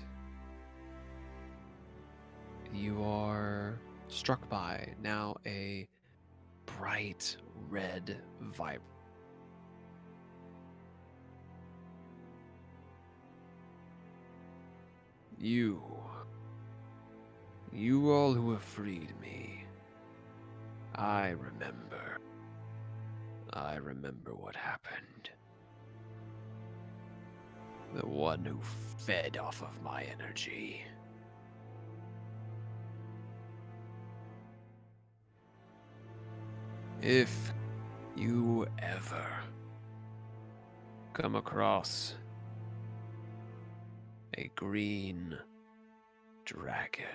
you are struck by now a bright red vibrance. You all who have freed me, I remember what happened. The one who fed off of my energy. If you ever come across a green dragon,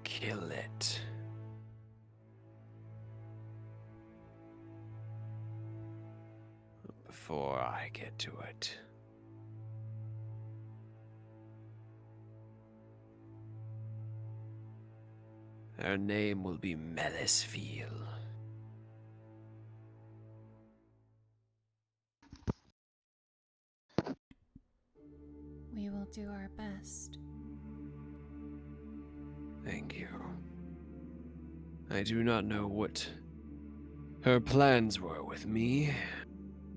kill it. Before I get to it. Her name will be Melisfiel. We will do our best. Thank you. I do not know what her plans were with me,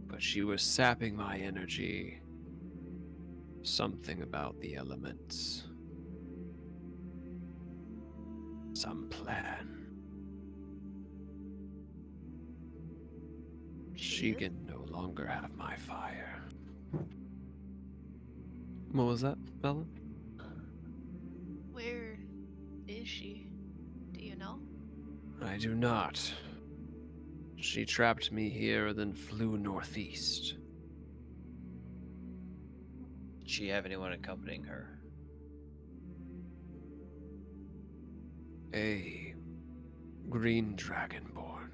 but she was sapping my energy. Something about the elements. Some plan. She can no longer have my fire. What was that, Bella? Where is she? Do you know? I do not. She trapped me here, then flew northeast. Did she have anyone accompanying her? A green dragonborn.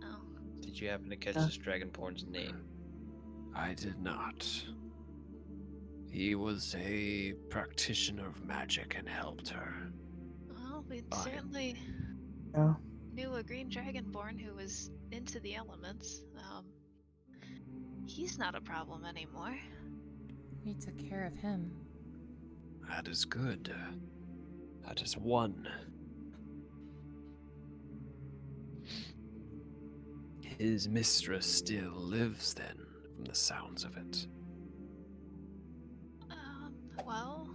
Oh. Did you happen to catch this dragonborn's name? I did not. He was a practitioner of magic and helped her. Well, we Fine. certainly Yeah. knew a green dragonborn who was into the elements. He's not a problem anymore. We took care of him. That is good. That is one. His mistress still lives then, from the sounds of it. Well,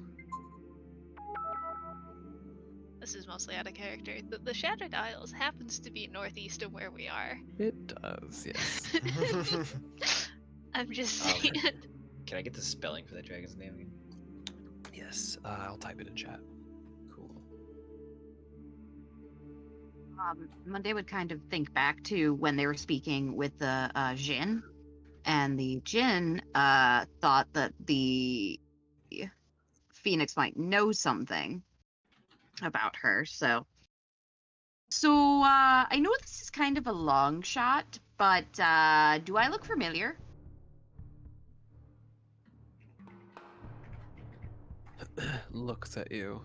this is mostly out of character. The Shattered Isles happens to be northeast of where we are. It does, yes. I'm just saying. Can I get the spelling for that dragon's name again? Yes, I'll type it in chat. Cool. Monday would kind of think back to when they were speaking with the Jinn, and the Jinn thought that the Phoenix might know something about her. So I know this is kind of a long shot, but do I look familiar? Looks at you.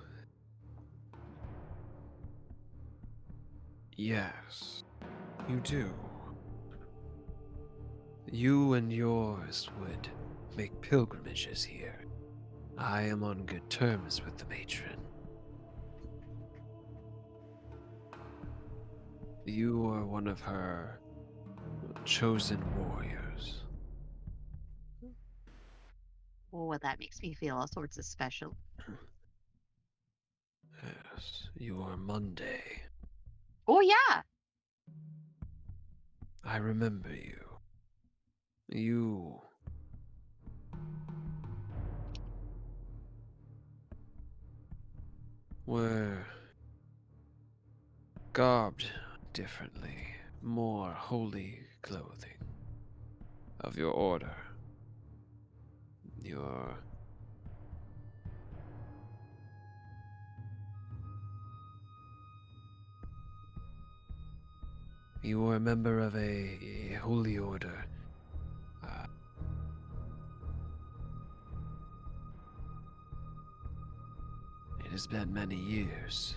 Yes, you do. you and yours would make pilgrimages here. I am on good terms with the matron. You are one of her chosen warriors. Oh, well, that makes me feel all sorts of special. Yes, you are Monday. Oh, yeah. I remember you. You were garbed differently, more holy clothing of your order. Your You were a member of a holy order. Uh, it has been many years.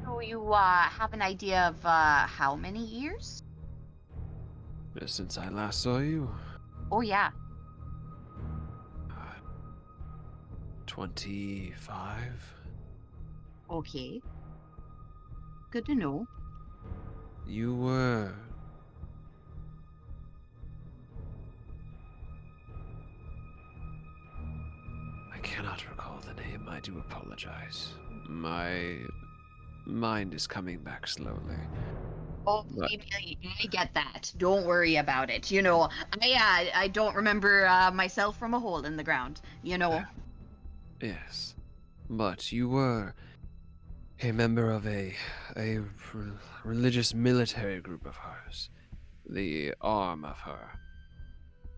So you have an idea of how many years? Since I last saw you, Oh, yeah. 25. Okay. Good to know. You were. I cannot recall the name. I do apologize. My mind is coming back slowly. Oh, But I get that. Don't worry about it. I don't remember myself from a hole in the ground. yes, but you were a member of a religious military group of hers, the arm of her.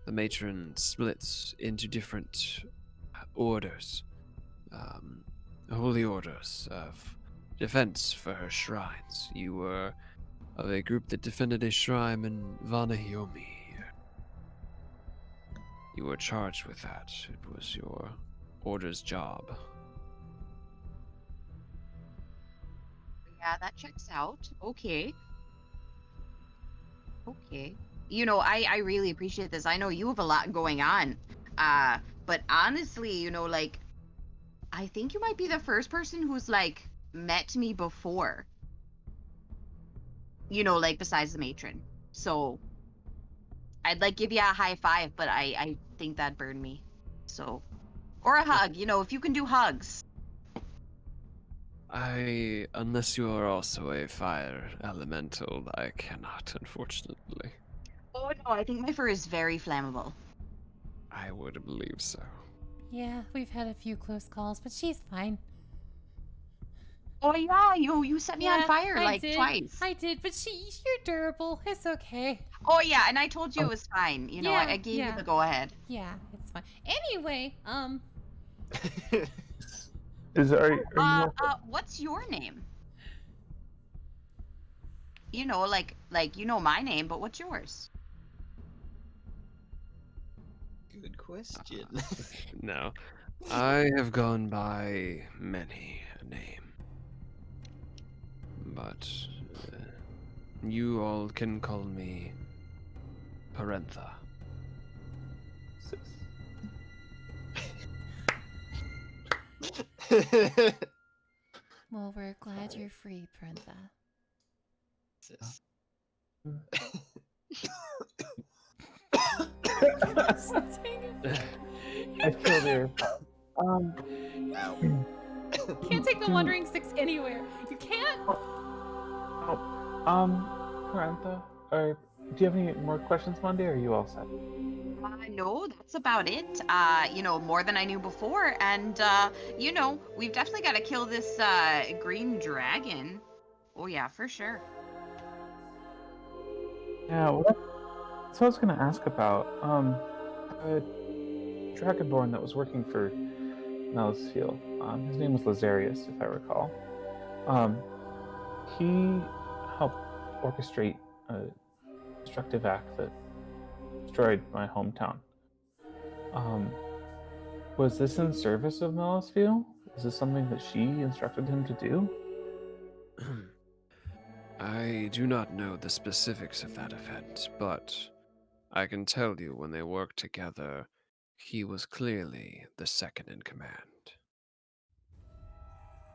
The matron splits into different orders, holy orders of defense for her shrines. You were of a group that defended a shrine in Vanaheyomi. You were charged with that. It was your order's job. Yeah, that checks out. Okay. Okay. I really appreciate this. I know you have a lot going on. But honestly, like, I think you might be the first person who's, like, met me before. Like, besides the matron. So, I'd, like, give you a high five, but I think that'd burn me. So, or a hug, if you can do hugs. Unless you are also a fire elemental, I cannot, unfortunately. Oh, no, I think my fur is very flammable. I would believe so. Yeah, we've had a few close calls, but she's fine. Oh, yeah, you set me on fire, like, twice. I did, but you're durable. It's okay. Oh, yeah, and I told you it was fine. Yeah, I gave you yeah. the go-ahead. Yeah, it's fine. Anyway, What's your name? My name, but what's yours? Good question. No. I have gone by many a name. But you all can call me Parentha. Sis. well, we're glad you're free, Prentha. Sis. I feel there. Ow. Can't take the Wandering Six anywhere. You can't. Parentha, or do you have any more questions, Monday, or are you all set? No, that's about it. More than I knew before, and we've definitely got to kill this green dragon. Oh yeah, for sure. Yeah, well, that's what I was gonna ask about. The Dragonborn that was working for Melisfield, his name was Lazarius, if I recall. He helped orchestrate a destructive act that destroyed my hometown. Was this in service of Melisfield? Is this something that she instructed him to do? I do not know the specifics of that event, but I can tell you when they worked together, he was clearly the second in command.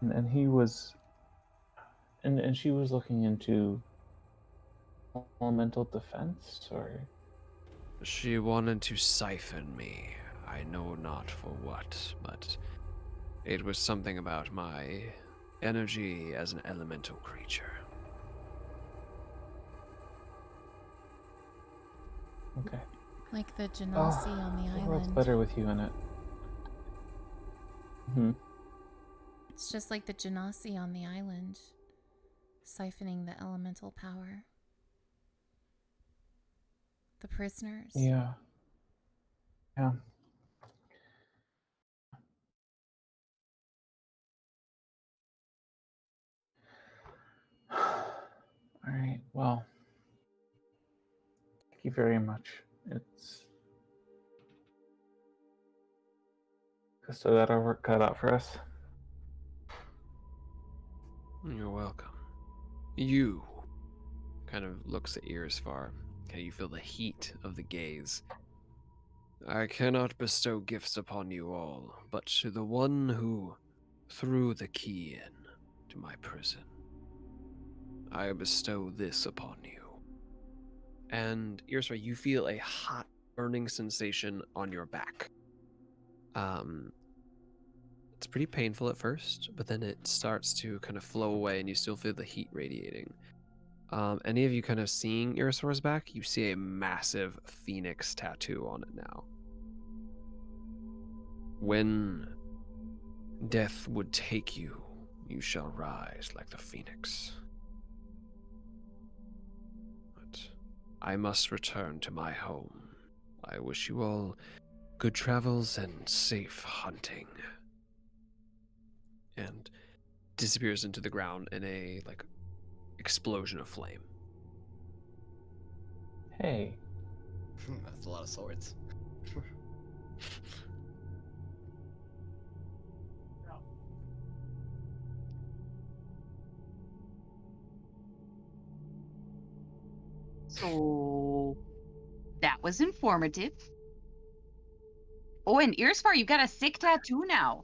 And he was, and she was looking into elemental defense, or She wanted to siphon me. I know not for what, but it was something about my energy as an elemental creature. okay. Like the Genasi on the The world's island. better with you in it. Hmm. It's just like the Genasi on the island, siphoning the elemental power. The prisoners. Yeah. Yeah. All right. Well, thank you very much. It's still got our work cut out for us. You're welcome. You kind of looks at Irisfar. Okay, you feel the heat of the gaze. I cannot bestow gifts upon you all, but to the one who threw the key in to my prison, I bestow this upon you. And Irisfar, you feel a hot, burning sensation on your back. It's pretty painful at first, but then it starts to kind of flow away, and you still feel the heat radiating. Any of you kind of seeing Irisfar's back, you see a massive phoenix tattoo on it now. When death would take you, you shall rise like the phoenix. But I must return to my home. I wish you all good travels and safe hunting. And disappears into the ground in a explosion of flame. Hey. That's a lot of swords. So that was informative. Oh, and Earsfar, you got a sick tattoo now.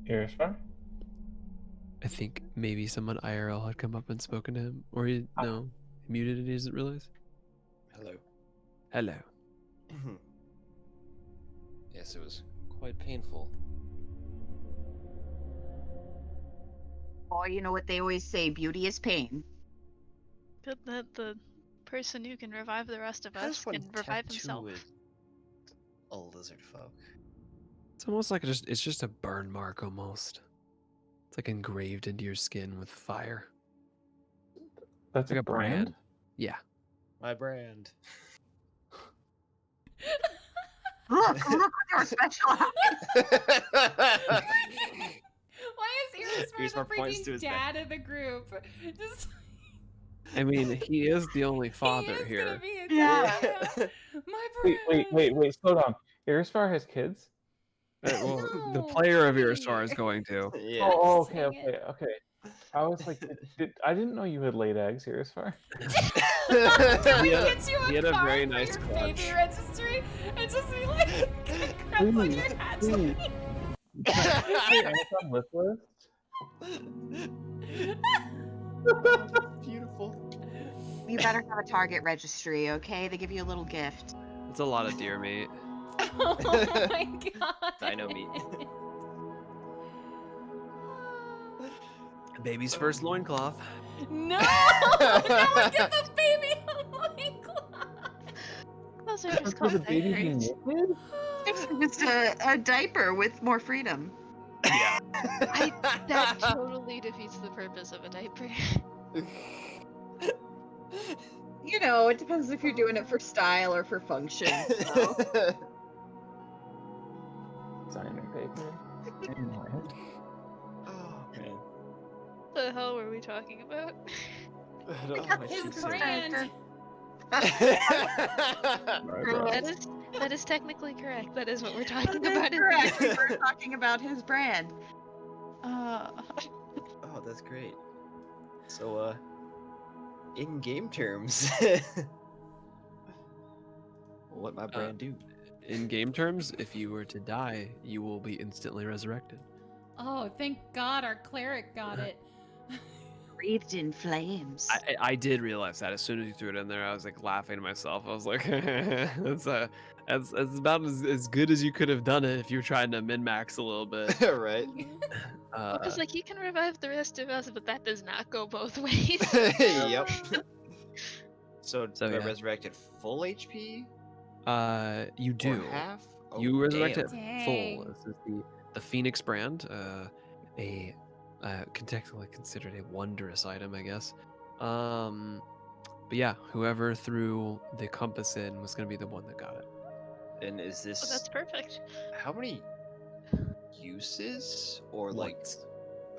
Irisfar? I think maybe someone IRL had come up and spoken to him, or he muted and he doesn't realize. Hello. Hello. Yes, it was quite painful. Oh, you know what they always say, beauty is pain. Good that the person who can revive the rest of How us does one can revive tattoo himself. a lizard folk? It's almost like it's just a burn mark almost. It's like engraved into your skin with fire. That's Like a brand? Yeah. My brand. Look what your special Why is Irisfar the Irisfar points to freaking his dad of the group? Just I mean, he is the only he father is here. gonna be a Yeah. dad. Yeah. My Wait, slow down. Irisfar has kids? Well, the No, player of wait. Irisfar is going to. Yeah. Oh, okay, Dang it. okay. I was like, I didn't know you had laid eggs, Irisfar. Can we He had a- get you he a had a card very for nice your clutch. baby registry and just be like, congrats on your hatchling? Amazon list list? Beautiful. You better have a Target registry, okay? They give you a little gift. It's a lot of deer meat. Oh my god. Dino meat. Baby's first loincloth. No! No one get the baby a loincloth! Those are just For the called baby be diapers. naked? It's just a diaper with more freedom. Yeah. That totally defeats the purpose of a diaper. You know, it depends if you're doing it for style or for function. So. Designer paper. Anyway. Oh man. What the hell were we talking about? I don't know. His She's so- brand! That is technically correct. That is what we're talking That about. is correct. We were talking about his brand. Oh, that's great. So, in game terms, what my brand do? In game terms, if you were to die, you will be instantly resurrected. Oh, thank God our cleric got it. Breathed in flames. I did realize that as soon as you threw it in there, I was like laughing to myself. I was like, that's about as good as you could have done it if you were trying to min max a little bit. Right. Because like you can revive the rest of us, but that does not go both ways. Yep. So, So, do I yeah. resurrected full HP? You do. Or half? Oh, You resurrect it Dang. full. This is the Phoenix brand, a technically considered a wondrous item, I guess. But yeah, whoever threw the compass in was gonna be the one that got it. And is this Oh, that's perfect. how many uses or like? Once.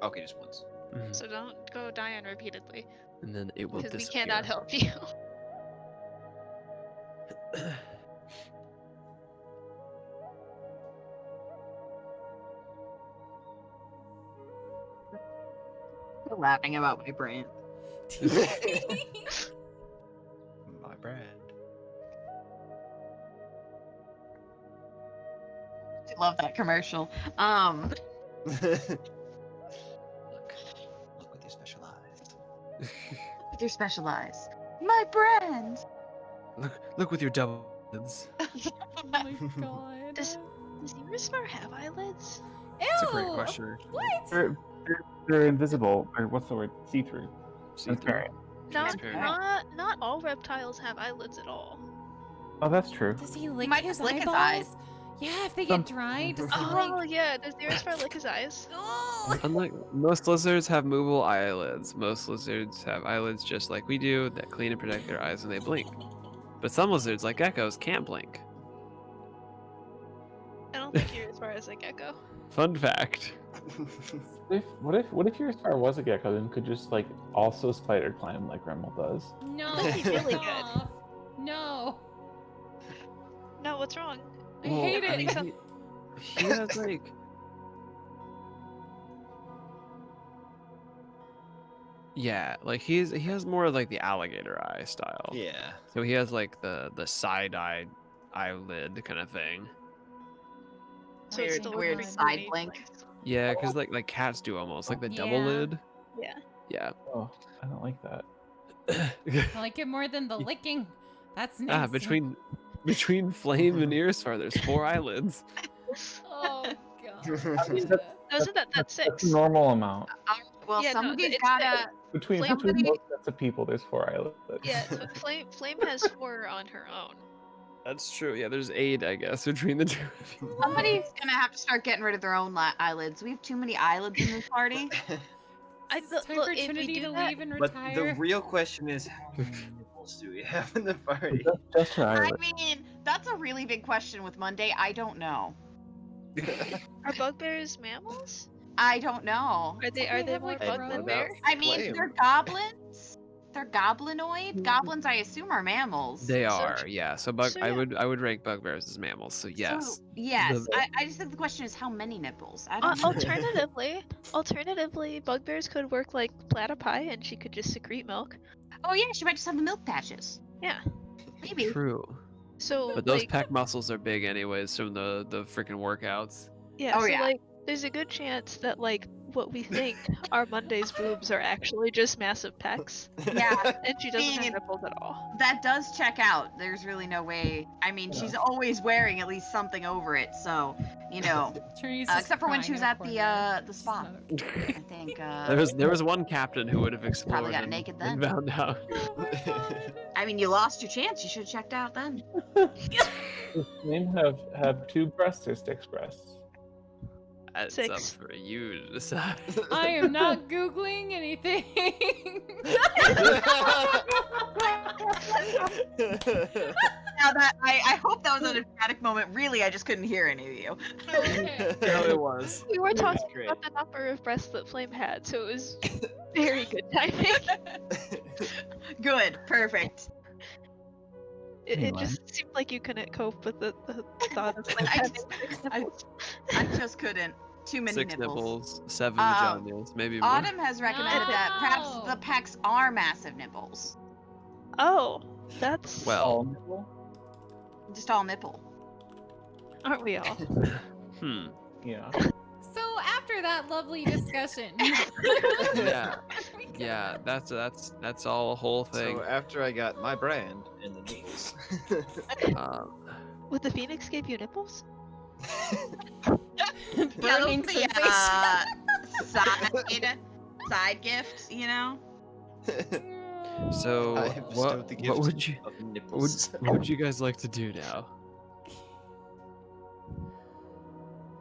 Okay, just once. Mhm. So don't go dying repeatedly, And then it will because we disappear. cannot help you. Still laughing about my brand. My brand. I love that commercial. Look what they specialized. They're specialized. My brand. Look with your double lids. Oh my God. Does Eurosmar have eyelids? That's a great Ew. question. What? They're invisible, or what's the word? See-through. See-through. Transparent. Not all reptiles have eyelids at all. Oh, that's true. Does he lick might his lick his eyeballs? eyes. Yeah, if they Some- get dry, does he Oh like? yeah, does Eurosmar lick his eyes? Oh. Unlike most lizards have movable eyelids. Most lizards have eyelids just like we do that clean and protect their eyes when they blink. But some lizards, like geckos, can't blink. I don't think Eurosmar is a gecko. Fun fact. What if your star was a gecko and could just like also spider climb like Remel does? No, That'd be really good. stop. No, No, what's wrong? I hate I it. mean, he has like. Yeah, like he has more of like the alligator eye style. Yeah. So he has like the side eye eyelid kind of thing. So it's Weird- still weird looking side underneath, blink. like- Yeah, because like cats do almost like the double Yeah. lid. Yeah. Yeah. Oh, I don't like that. I like it more than the licking. That's nice. Between Flame and Earsfar, there's 4 eyelids. Oh God. mean, Isn't that's That's six? a normal amount. Well, Yeah, no, somebody's it's gotta. Between Somebody- most sets of people, there's 4 eyelids. Yeah, so Flame has 4 on her own. That's true. Yeah, there's 8, I guess, between the two of you. Somebody's gonna have to start getting rid of their own eyelids. We have too many eyelids in this party. It's time look, for if we Trinity do to that- leave and But retire. the real question is, how many nipples do we have in the party? Just her I eyelids. mean, that's a really big question with Monday. I don't know. Are bugbears mammals? I don't know. Are they have, more like, bug rows? than bear? I mean, Flame. they're goblins. They're goblinoid. Goblins, I assume, are mammals. They So- are, yeah. So so I yeah. would rank bugbears as mammals. So yes. So, yes. The- I just think the question is how many nipples. I don't know. Alternatively, bugbears could work like platypi, and she could just secrete milk. Oh yeah, she might just have the milk patches. Yeah. Maybe. True. So But those like, pec muscles are big anyways from the freaking workouts. yeah. Oh, so yeah. like, there's a good chance that like what we think are Monday's boobs are actually just massive pecs, Yeah, and she doesn't have Being- nipples at all. that does check out. There's really no way. I mean, she's always wearing at least something over it, so you know. Trinity's just Except for when she crying was in a at corner. the She's spa. not I think. There was one captain who would have explored Probably got and, naked and then. found out. Oh my God. I mean, you lost your chance. You should have checked out then. Does Flame have 2 breasts or 6 breasts? That's 6. up for you to decide. I am not Googling anything. Now that I hope that was an emphatic moment. Really, I just couldn't hear any of you. Okay. No, it was. We were talking great. about the number of breasts that Flame had, so it was very good timing. Good, perfect. It Anyway. just seemed like you couldn't cope with the thought of like I having just- 6 I- nipples. I just couldn't. Too many 6 nipples. nipples, 7 Um, vaginas, maybe more. Autumn has recommended that perhaps No. the pecs are massive nipples. Oh, that's Well, Just all nipple. aren't we all? Yeah. So after that lovely discussion, Yeah, yeah, that's all a whole thing. So after I got my brand in the nipples, Um, What, the Phoenix gave you nipples? burning the sensation. side gift, you know. so I have bestowed the gift what would you of nipples. what would you guys like to do now?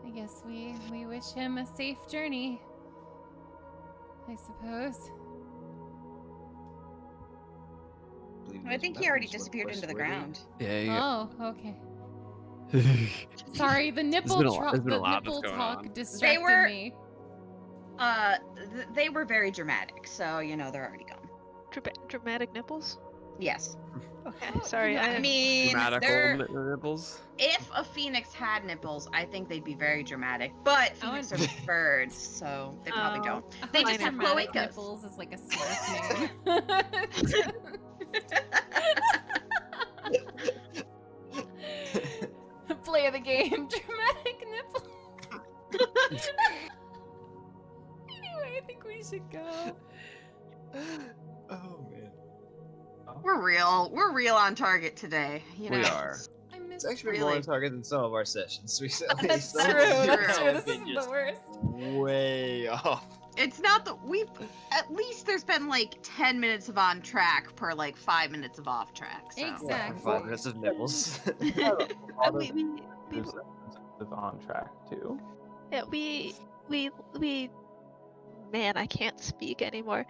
I guess we wish him a safe journey. I suppose. Believe I those think he already mountains look disappeared into the quest-worthy. ground. Yeah, you got- Oh, okay. Sorry, the nipple been a lot- there's been a the lot that's nipple going talk on. distracted were- me. They were very dramatic, so you know they're already gone. Dramatic nipples? Yes. Okay, Oh, sorry. yeah, I mean, they're, Dramatical nipples. if a phoenix had nipples, I think they'd be very dramatic. But I phoenix are birds, so they probably Oh. don't. I They hope just have dramatic cloacas. nipples is like a Smurf name. Play of the game, dramatic nipple. Anyway, I think we should go. Oh man, We're real on target today. You know. We are. I miss it's actually Really? more on target than some of our sessions recently. That's Some true. of them That's true. have This been isn't the just worst. way off. It's not that we've at least there's been like 10 minutes of on track per like 5 minutes of off track. So. Exactly. Progress of nipples. We Is on track too. yeah, man, I can't speak anymore.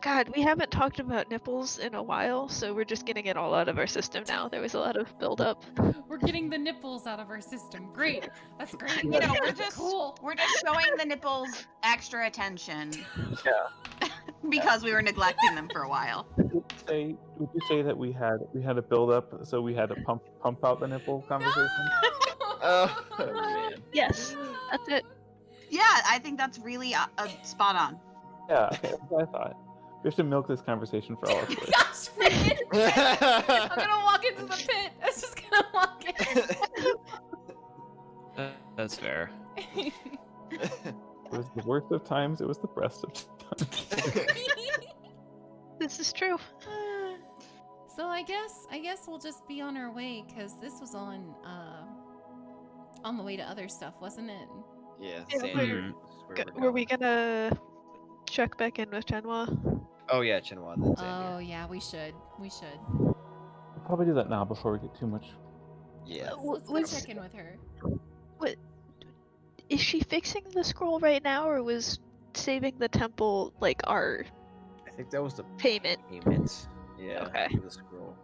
God, we haven't talked about nipples in a while, so we're just getting it all out of our system now. There was a lot of buildup. We're getting the nipples out of our system. Great. That's great. You know, we're just cool. we're just showing the nipples extra attention. Yeah. Because we were neglecting them for a while. Would you say that we had a build up, so we had to pump out the nipple conversation? Oh, man. Yes, that's it. Yeah, I think that's really spot on. Yeah, okay, that's what I thought. We have to milk this conversation for all it's worth. Gosh, freaking I'm gonna walk into the pit. I'm just gonna walk in. That's fair. It was the worst of times. It was the best of times. This is true. So I guess we'll just be on our way because this was on the way to other stuff, wasn't it? Yeah, Yeah, Sandy we're- is where we're Were we going. gonna check back in with Chenhua? Oh yeah, Chenhua, then Oh Sandy. yeah, we should. We'll probably do that now before we get too much. Yeah. Let's go was- check in with her. Is she fixing the scroll right now, or was saving the temple like our I think that was the payment? payment. Yeah. Okay. For the scroll.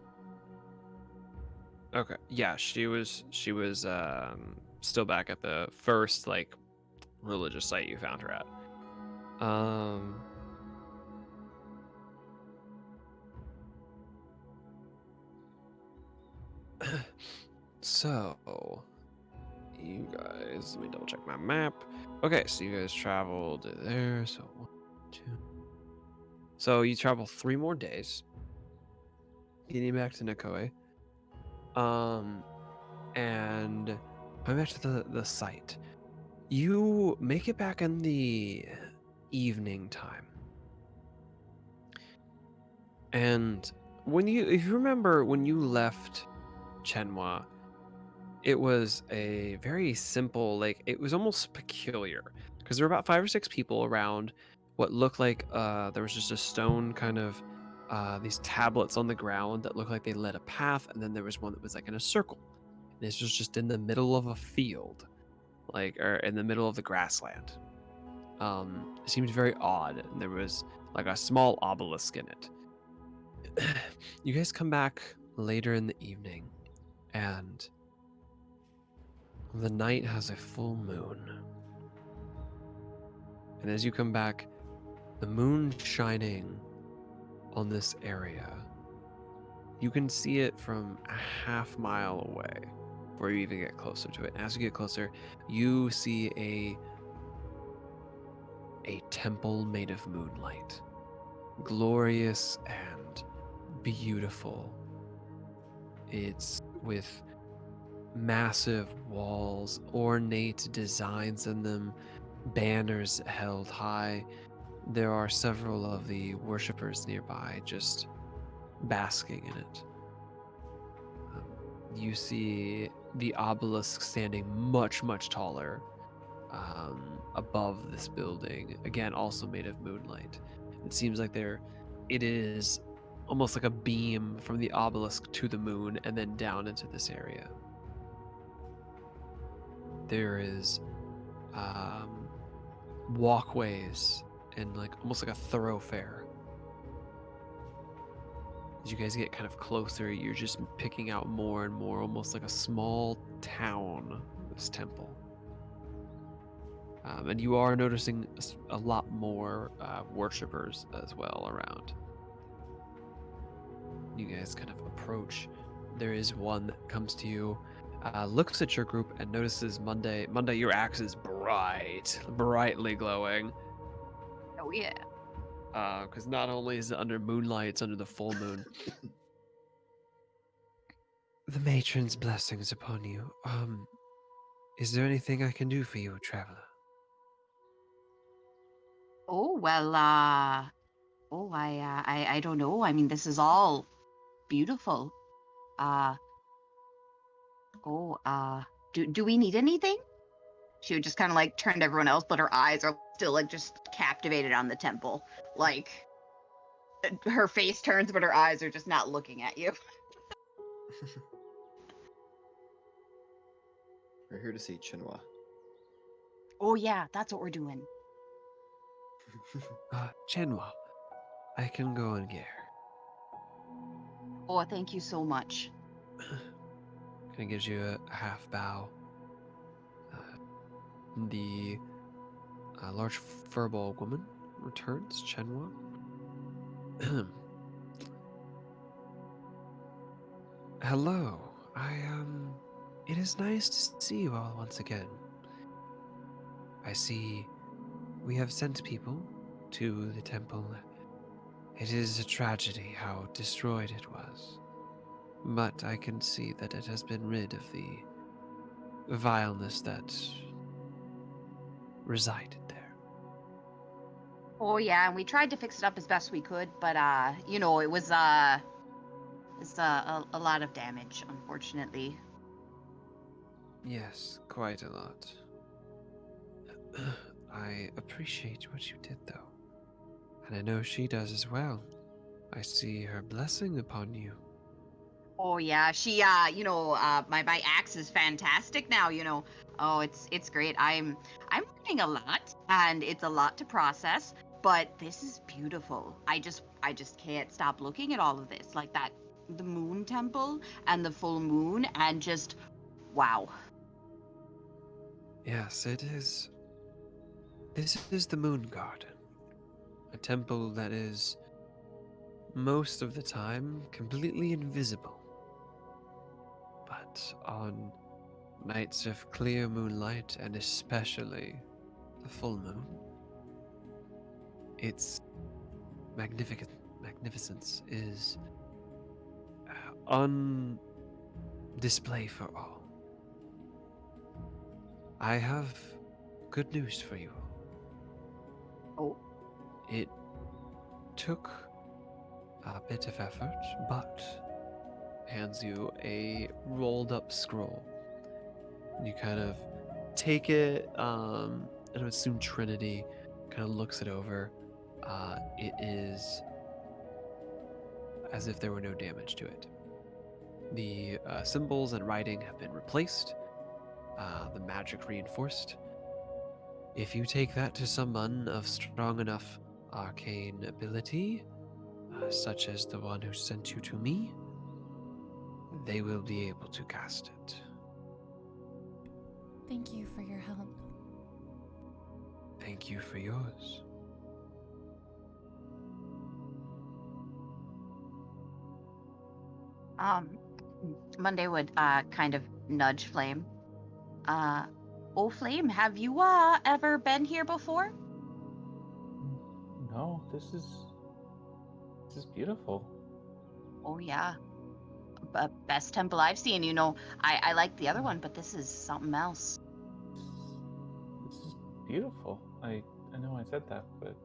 Okay. Yeah, she was still back at the first like religious site you found her at. So you guys, let me double check my map. Okay, so you guys traveled there, so 1, 2. So you travel 3 more days. Getting back to Nicoe. And going back to the site. You make it back in the evening time. And if you remember when you left Chenhua, it was a very simple, like it was almost peculiar because there were about 5 or 6 people around what looked like there was just a stone kind of these tablets on the ground that looked like they led a path, and then there was one that was like in a circle. And this was just in the middle of a field, like or in the middle of the grassland. It seemed very odd, and there was like a small obelisk in it. You guys come back later in the evening, and the night has a full moon. And as you come back, the moon shining on this area, You can see it from a half mile away before you even get closer to it. As you get closer, you see a temple made of moonlight. Glorious and beautiful. It's with massive walls, ornate designs in them, banners held high. There are several of the worshippers nearby just basking in it. You see the obelisk standing much, much taller above this building, again, also made of moonlight. It seems like it is almost like a beam from the obelisk to the moon and then down into this area. There is walkways and like almost like a thoroughfare. As you guys get kind of closer, you're just picking out more and more, almost like a small town, this temple. And you are noticing a lot more worshippers as well around. You guys kind of approach. There is one that comes to you, looks at your group, and notices Monday. Monday, your axe is brightly glowing. Oh yeah. Because not only is it under moonlight, it's under the full moon. The matron's blessings upon you. Is there anything I can do for you, traveler? Oh well. I don't know. I mean, this is all beautiful. Uh. Oh. Do we need anything? She would just kind of like turn to everyone else, but her eyes are still like just captivated on the temple. Like her face turns, but her eyes are just not looking at you. We're here to see Chinua. Oh yeah, that's what we're doing. Chenwa, I can go and get her. Oh, thank you so much. Kind of gives you a half bow. The large furball woman returns, Chenwa. Hello. It is nice to see you all once again. I see we have sent people to the temple. It is a tragedy how destroyed it was. But I can see that it has been rid of the vileness that resided there. Oh yeah, and we tried to fix it up as best we could, but you know, it's a lot of damage, unfortunately. Yes, quite a lot. I appreciate what you did, though. And I know she does as well. I see her blessing upon you. Oh yeah, she you know, my axe is fantastic now, you know. Oh, it's great. I'm learning a lot, and it's a lot to process, but this is beautiful. I just can't stop looking at all of this, like that the moon temple and the full moon, and just wow. Yes, it is. This is the Moon Garden. A temple that is, most of the time, completely invisible. But on nights of clear moonlight, and especially the full moon, its magnificence is on display for all. I have good news for you. Oh. It took a bit of effort, but hands you a rolled up scroll. You kind of take it, and I assume Trinity kind of looks it over. It is as if there were no damage to it. The symbols and writing have been replaced, the magic reinforced. If you take that to someone of strong enough arcane ability, such as the one who sent you to me, they will be able to cast it. Thank you for your help. Thank you for yours. Um, Monday would kind of nudge Flame. Oh, Flame, have you ever been here before? No, this is beautiful. Oh yeah, best temple I've seen. You know, I like the other one, but this is something else. This is beautiful. I know I said that, but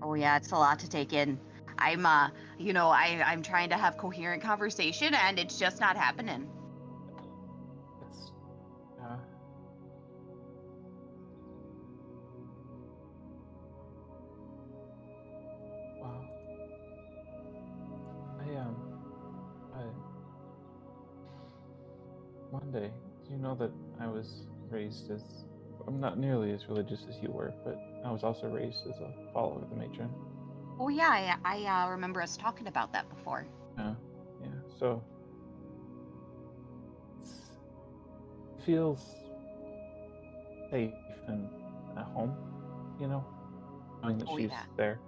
Oh yeah, it's a lot to take in. I'm I'm trying to have coherent conversation and it's just not happening. it's wow. I Monday. Do you know that I was raised as I'm not nearly as religious as you were, but I was also raised as a follower of the matron. Oh yeah, I remember us talking about that before. Yeah, yeah. So it feels safe and at home, you know, knowing that Oh she's yeah. there.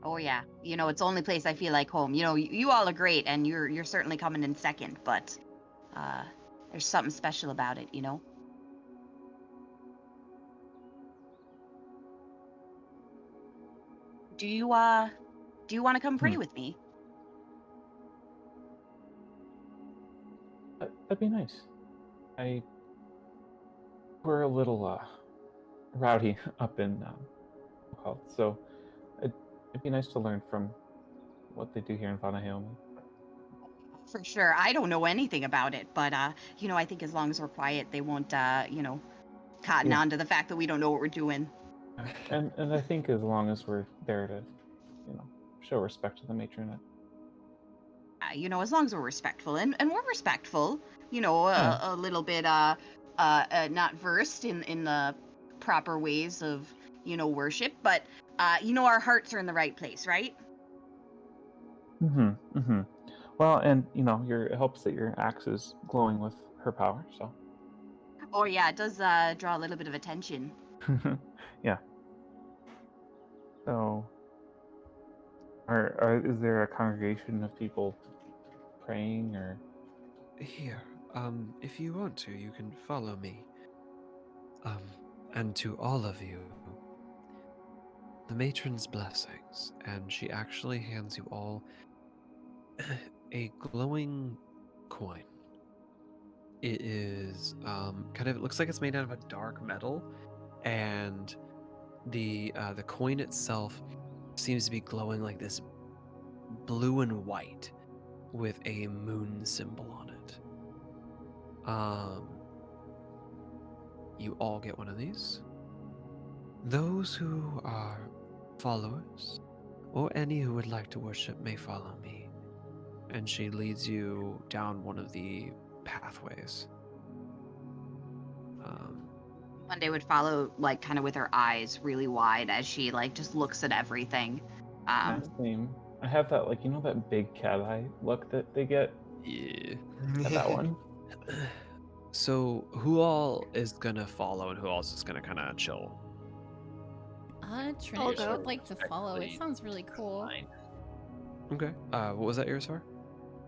Oh yeah. You know, it's the only place I feel like home. You know, you all are great and you're certainly coming in second, but uh there's something special about it, you know? Do you want to come Hmm. pray with me? That'd be nice. I We're a little rowdy up in health, so it'd be nice to learn from what they do here in Vanaheim. For sure. I don't know anything about it, but I think as long as we're quiet, they won't cotton Yeah, on to the fact that we don't know what we're doing. and I think as long as we're there to, show respect to the matron. As long as we're respectful and we're respectful, Yeah. a little bit not versed in the proper ways of, worship, but our hearts are in the right place, right? Mm-hmm. Mm-hmm. Well, and it helps that your axe is glowing with her power. So. Oh yeah, it does draw a little bit of attention. Yeah. So, is there a congregation of people praying or? Here, if you want to, you can follow me. Um, and to all of you, the matron's blessings, and she actually hands you all a glowing coin. It is it looks like it's made out of a dark metal, and the coin itself seems to be glowing like this blue and white with a moon symbol on it. You all get one of these. Those who are followers, or any who would like to worship, may follow me. And she leads you down one of the pathways. Um, Monday would follow, like, kind of with her eyes really wide as she, like, just looks at everything. Yeah, same. I have that that big cat eye look that they get. yeah. At that one. So, who all is gonna follow and who else is gonna kind of chill? Trinity go. would like to follow. It sounds really cool. Decline. Okay. What was that, Irisfar?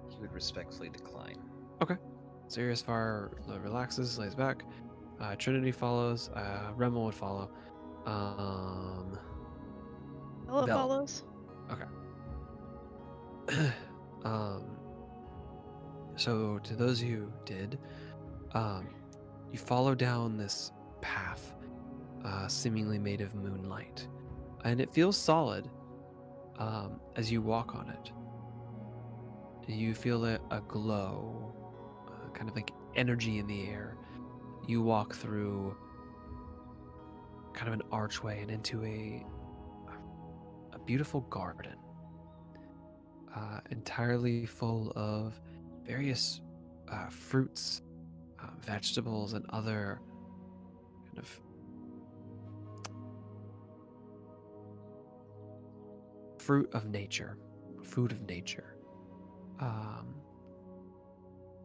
He would respectfully decline. Okay. So Irisfar relaxes, lays back. Trinity follows. Remmel would follow. Bella Bella. follows. Okay. um. So to those of you who did, you follow down this path, seemingly made of moonlight, and it feels solid. As you walk on it, you feel a glow, kind of like energy in the air. You walk through kind of an archway and into a beautiful garden, entirely full of various fruits, vegetables, and other kind of fruit of nature, food of nature.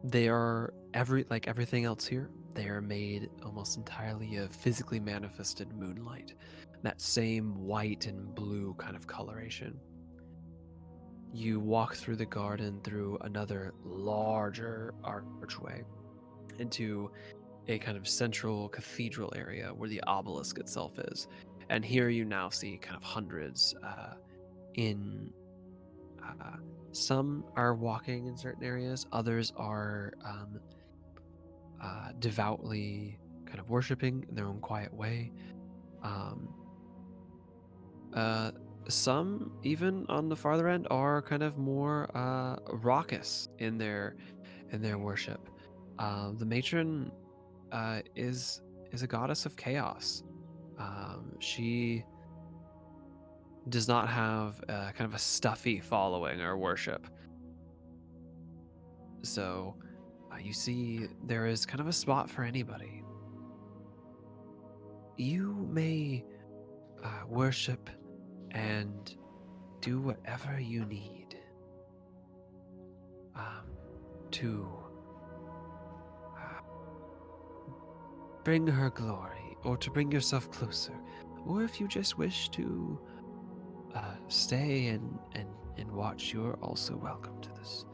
They are like everything else here. They are made almost entirely of physically manifested moonlight, that same white and blue kind of coloration. you walk through the garden through another larger archway into a kind of central cathedral area where the obelisk itself is. And here you now see kind of hundreds in. Some are walking in certain areas, others are devoutly kind of worshiping in their own quiet way. Um, some, even on the farther end, are kind of more raucous in their worship. The matron is a goddess of chaos. She does not have kind of a stuffy following or worship. So you see, there is kind of a spot for anybody. You may worship and do whatever you need to bring her glory, or to bring yourself closer, or if you just wish to stay and watch, you are also welcome to this.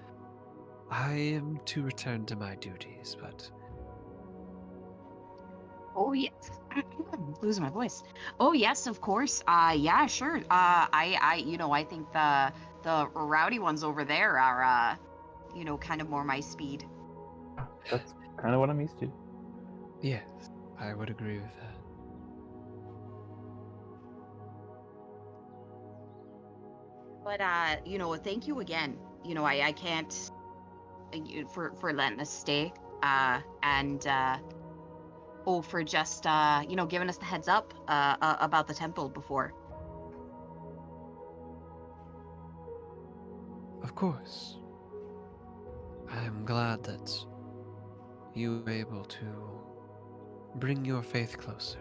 I am to return to my duties, but Oh yes. I'm losing my voice. Oh yes, of course. Yeah, sure. I think the rowdy ones over there are, kind of more my speed. That's kind of what I'm used to. yes, I would agree with that. But thank you again. I can't for letting us stay. And for just giving us the heads up about the temple before. Of course. I am glad that you were able to bring your faith closer.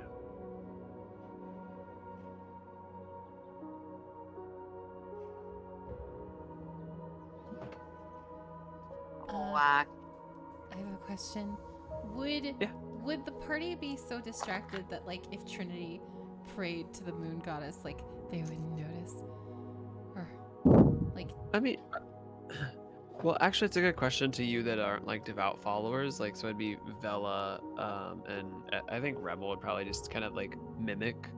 I have a question. Yeah. Would the party be so distracted that, like, if Trinity prayed to the moon goddess, like, they wouldn't notice? Or, like... I mean, well, actually, it's a good question to you that aren't, like, devout followers. Like, so it'd be Vela, and I think Rebel would probably just kind of, like, mimic,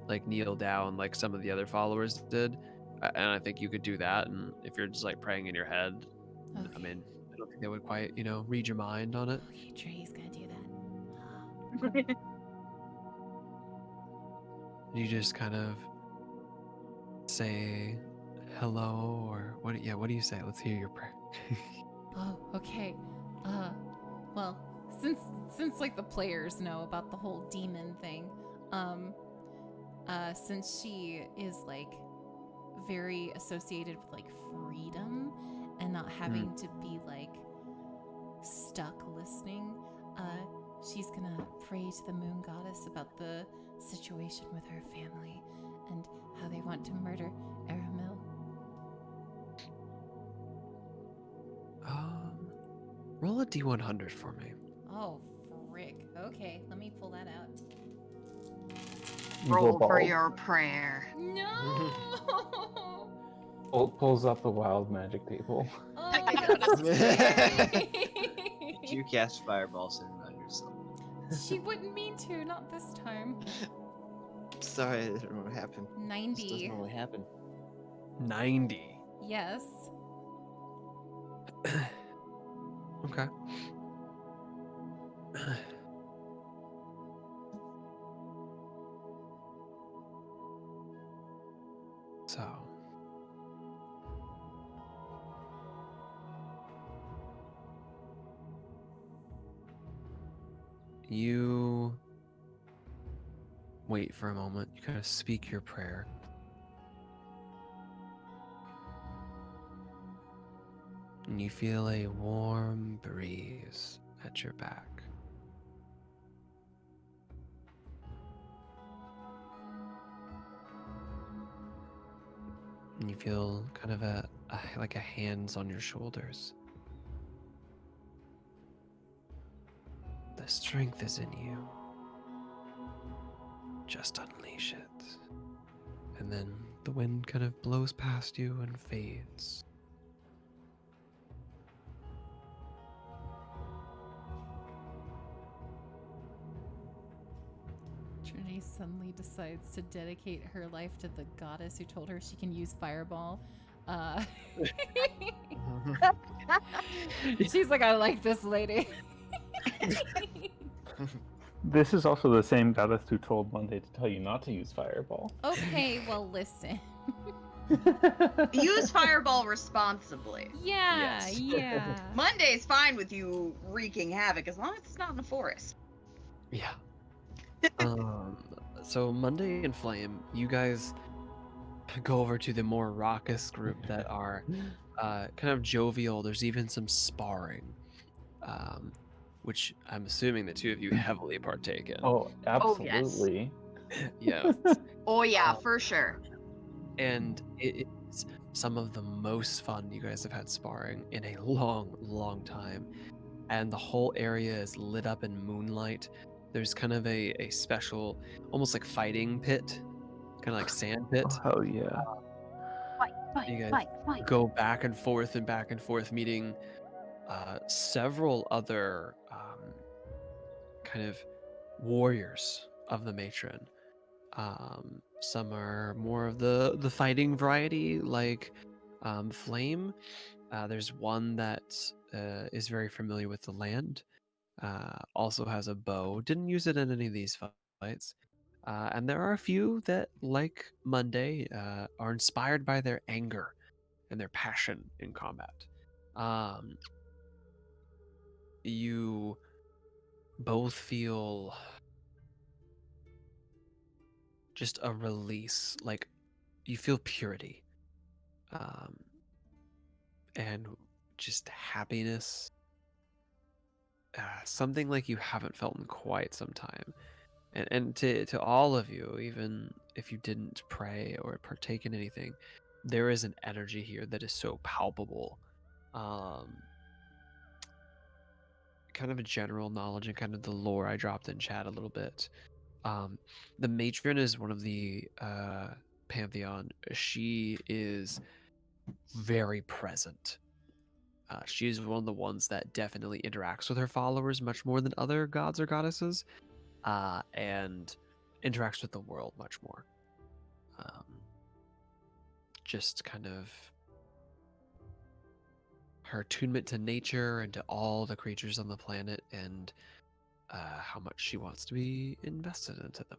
like, kneel down like some of the other followers did. And I think you could do that. And if you're just, like, praying in your head, Okay. I mean, I don't think they would quite, read your mind on it. Okay, Trey's gonna do that. You just kind of say hello, or what? Yeah, what do you say? Let's hear your prayer. Oh, okay. Well, since like the players know about the whole demon thing, since she is like very associated with like freedom and not having to be like stuck listening, she's gonna pray to the moon goddess about the situation with her family and how they want to murder Aramil. Roll a d100 for me. Oh, frick. Okay, let me pull that out. You go Roll for bald. your prayer. No! Pulls up the wild magic table. Oh, that's scary. Did you cast Fireball Cinnamon on yourself? She wouldn't mean to, not this time. Sorry, I don't know what happened. This 90. doesn't normally happen. 90. Yes. Okay. So, you wait for a moment. You kind of speak your prayer. And you feel a warm breeze at your back. And you feel kind of like a hands on your shoulders. The strength is in you. Just unleash it. And then The wind kind of blows past you and fades. Trinity suddenly decides to dedicate her life to the goddess who told her she can use fireball. She's like, I like this lady. This is also the same goddess who told Monday to tell you not to use fireball. Okay, well, listen. Use fireball responsibly. Yeah, Yes. yeah. Monday's fine with you wreaking havoc as long as it's not in the forest. Yeah. So Monday and Flame, you guys go over to the more raucous group that are kind of jovial. There's even some sparring, which I'm assuming the two of you heavily partake in. Oh, Oh, yes. absolutely. Yeah. Oh yeah, for sure. And it is some of the most fun you guys have had sparring in a long, long time. And the whole area is lit up in moonlight. There's kind of a special, almost like fighting pit, kind of like sand pit. Oh, hell yeah. You guys go back and forth, meeting several other kind of warriors of the matron. Some are more of the fighting variety, like Flame. There's one that is very familiar with the land. Also has a bow. Didn't use it in any of these fights. And there are a few that, like Monday, are inspired by their anger and their passion in combat. You both feel just a release, like you feel purity, and just happiness, something like you haven't felt in quite some time. And to all of you, even if you didn't pray or partake in anything, there is an energy here that is so palpable. Kind of a general knowledge and kind of the lore I dropped in chat a little bit. The matron is one of the pantheon. She is very present. She is one of the ones that definitely interacts with her followers much more than other gods or goddesses, and interacts with the world much more. Just kind of her attunement to nature and to all the creatures on the planet, and how much she wants to be invested into them.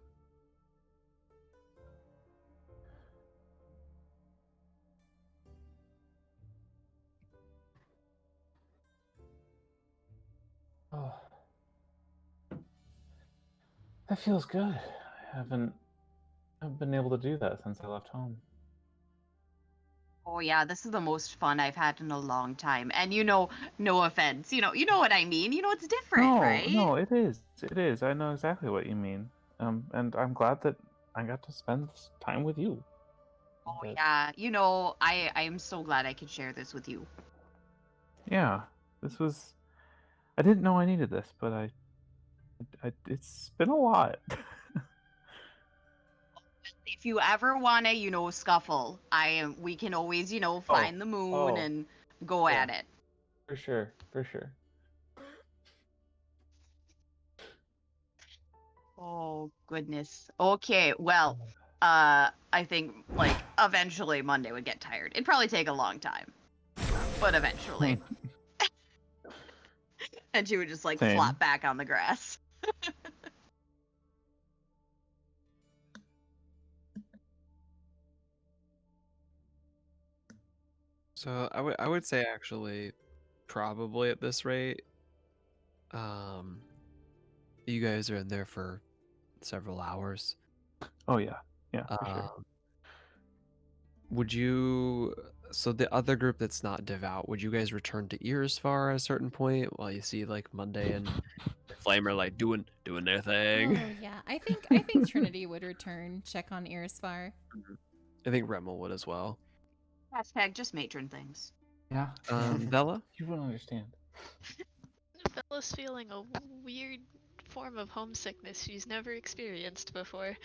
Oh, that feels good. I haven't been able to do that since I left home. Oh yeah, this is the most fun I've had in a long time. And no offense, you know what I mean. It's different, right? No, it is. It is. I know exactly what you mean. And I'm glad that I got to spend this time with you. Oh But, yeah, I am so glad I could share this with you. yeah, this was. I didn't know I needed this, but it's been a lot. If you ever wanna, scuffle, we can always, find the moon and go yeah. at it. For sure, for sure. Oh goodness. Okay, well, I think like eventually Monday would get tired. It'd probably take a long time, but eventually. And she would just like Same. flop back on the grass. So I would say actually, probably at this rate, you guys are in there for several hours. Oh yeah, for sure. Would you? So the other group that's not devout, would you guys return to Earsfar at a certain point while you see like Monday and Flame are like doing their thing? Oh yeah, I think Trinity would return, check on Irisfar. I think Remel would as well. Hashtag just matron things. Yeah. Bella? You wouldn't understand. Bella's feeling a weird form of homesickness she's never experienced before.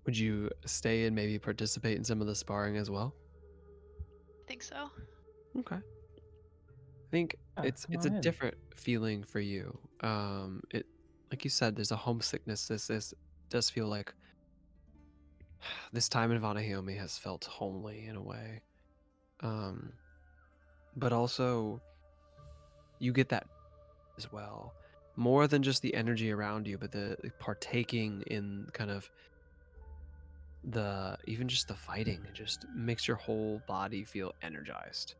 Would you stay and maybe participate in some of the sparring as well? I think so. Okay. I think it's Come a on in. different feeling for you. It like you said, there's a homesickness. This does feel like this time in Vanaheim has felt homely in a way. Um, but also you get that as well. More than just the energy around you, but the partaking in kind of even just the fighting. It just makes your whole body feel energized.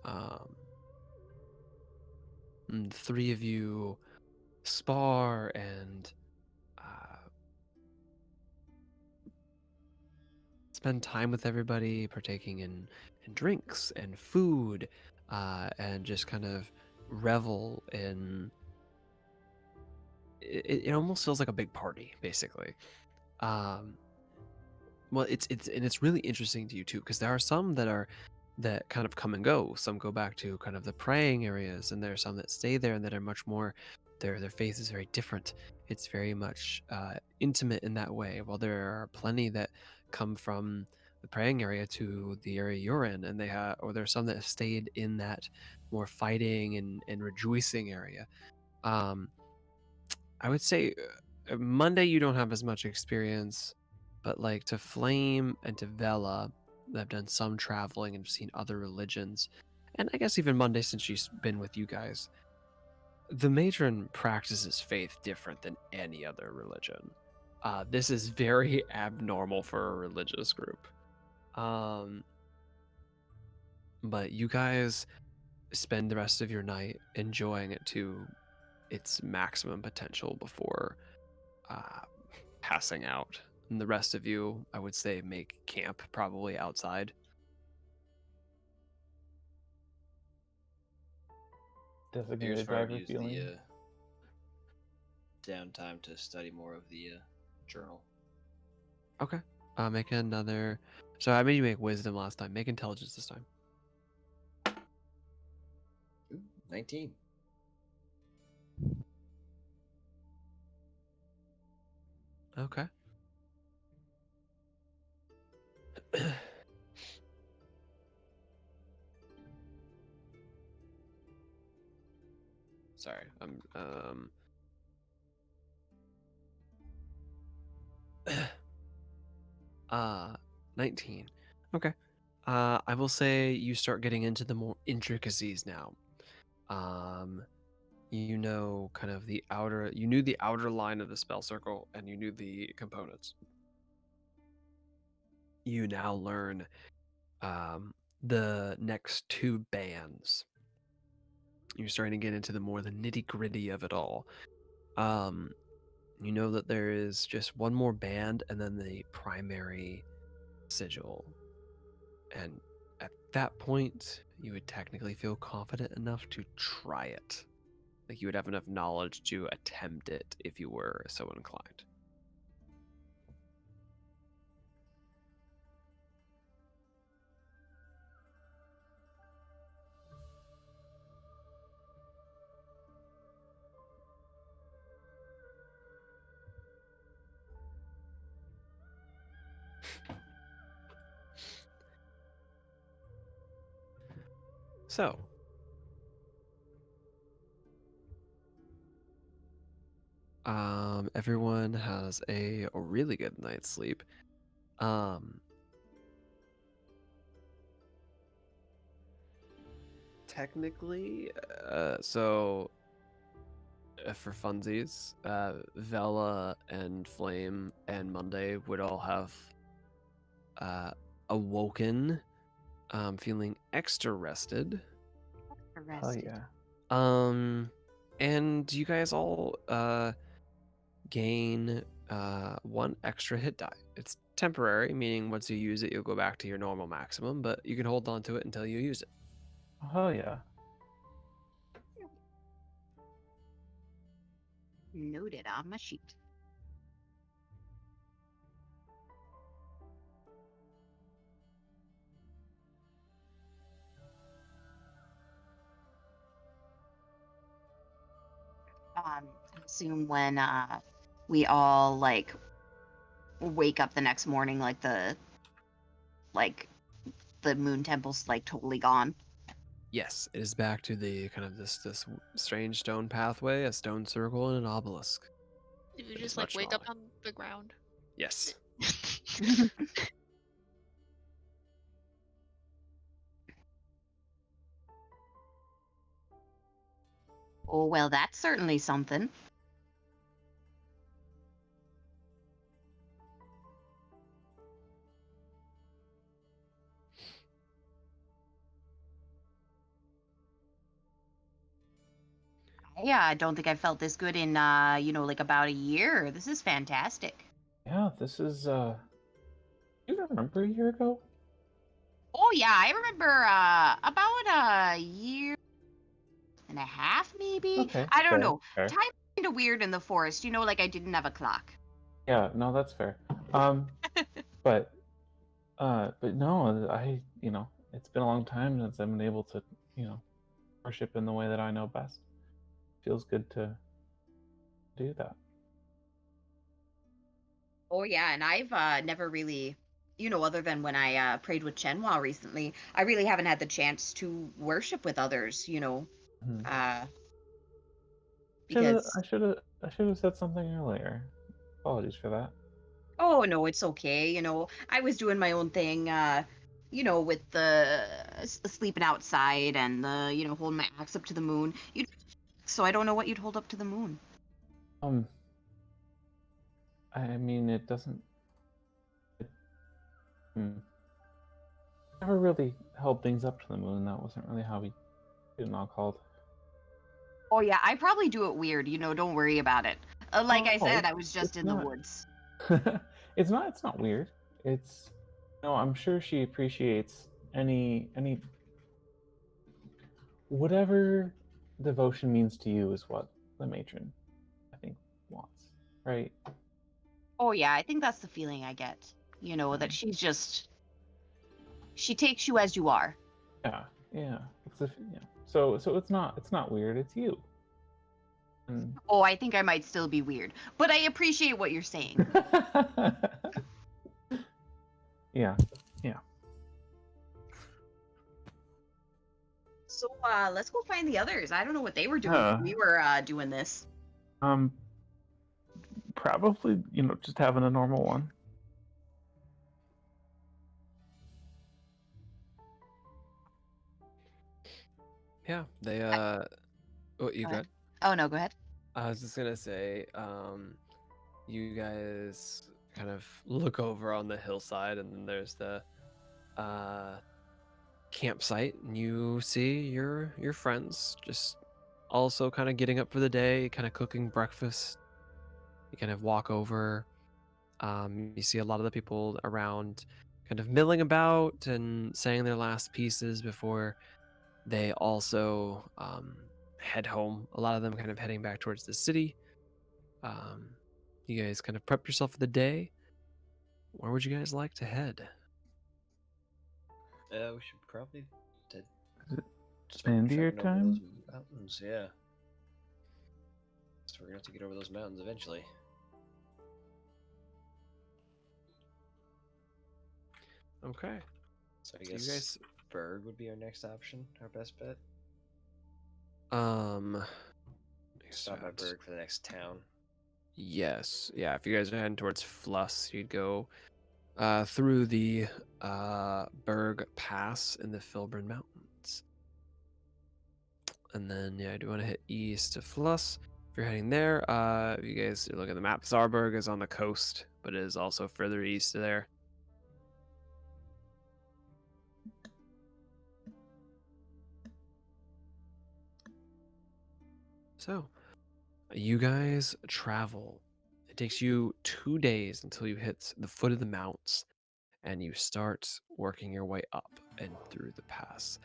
Um, and the three of you spar and spend time with everybody, partaking in drinks and food, and just kind of revel in. It almost feels like a big party, basically. Um, well, it's really interesting to you too, because there are some that kind of come and go. Some go back to kind of the praying areas, and there are some that stay there and that are much more. Their faith is very different. It's very much intimate in that way. While there are plenty that come from the praying area to the area you're in, and they have, or there are some that have stayed in that more fighting and rejoicing area. Um, I would say Monday you don't have as much experience, but like to Flame and to Vela, I've done some traveling and seen other religions, and I guess even Monday since she's been with you guys, the matron practices faith different than any other religion. This is very abnormal for a religious group. But you guys spend the rest of your night enjoying it to its maximum potential before uh, passing out. And the rest of you, I would say, make camp probably outside. Designated Far driver use feeling. the downtime to study more of the journal. Okay. Make another. So I made you make wisdom last time. Make intelligence this time. Ooh, 19. Okay. Sorry, I'm 19. Okay. I will say you start getting into the more intricacies now. Um, you know kind of you knew the outer line of the spell circle and you knew the components. You now learn the next two bands. You're starting to get into the more the nitty-gritty of it all. Um, you know that there is just one more band and then the primary sigil. And at that point, you would technically feel confident enough to try it. Like you would have enough knowledge to attempt it if you were so inclined. So, everyone has a really good night's sleep. Technically, for funsies, Vela and Flame and Monday would all have awoken, feeling extra rested. Hell Arrested. yeah. And you guys all gain one extra hit die. It's temporary, meaning once you use it, you'll go back to your normal maximum, but you can hold on to it until you use it. Hell yeah. Noted on my sheet. I assume when we all like wake up the next morning like the moon temple's like totally gone. Yes, it is back to the kind of this strange stone pathway, a stone circle, and an obelisk. You It is just like much wake up smaller. on the ground. Yes. Oh, well, that's certainly something. Yeah, I don't think I felt this good in, like about a year. This is fantastic. Yeah, this is. You remember a year ago? Oh, yeah, I remember about a year and a half, maybe? Okay, I don't fair, know. fair. Time kind of weird in the forest, like I didn't have a clock. Yeah, no, that's fair. But no, it's been a long time since I've been able to, worship in the way that I know best. Feels good to do that. Oh, yeah, and I've never really, other than when I prayed with Chenhua recently, I really haven't had the chance to worship with others, Hmm. because, I should have said something earlier. Apologies for that. oh, no, it's okay. I was doing my own thing, with the sleeping outside and the, holding my axe up to the moon. So I don't know what you'd hold up to the moon. Um, I mean, it doesn't. Hmm. Never really held things up to the moon. That wasn't really how we did it all called. Oh, yeah, I probably do it weird, don't worry about it. Like I Oh, said, I was just it's in the not. woods. It's not. It's not weird. It's. No, I'm sure she appreciates any whatever devotion means to you is what the matron, I think, wants, right? Oh, yeah, I think that's the feeling I get, that she takes you as you are. Yeah, yeah. Yeah. So it's not weird. It's you. And... Oh, I think I might still be weird, but I appreciate what you're saying. yeah, yeah. So, let's go find the others. I don't know what they were doing when we Uh, were doing this. Probably just having a normal one. Yeah, they what you Go got? ahead. Oh, no, go ahead. I was just gonna say, you guys kind of look over on the hillside, and then there's the campsite, and you see your friends just also kind of getting up for the day, kind of cooking breakfast. You kind of walk over. You see a lot of the people around, kind of milling about and saying their last pieces before they also head home. A lot of them kind of heading back towards the city. You guys kind of prep yourself for the day. Where would you guys like to head? We should probably start Sandier trekking over those time? mountains. Yeah. So we're gonna have to get over those mountains eventually. Okay. So I So guess you guys Berg would be our next option, our best bet. Stop by Berg for the next town. Yes. Yeah, if you guys are heading towards Fluss, you'd go through the Berg Pass in the Filbrin Mountains. And then, yeah, I do want to hit east to Fluss. If you're heading there, if you guys look at the map, Saarburg is on the coast, but it is also further east of there. So, you guys travel. It takes you 2 days until you hit the foot of the mounts, and you start working your way up and through the pass.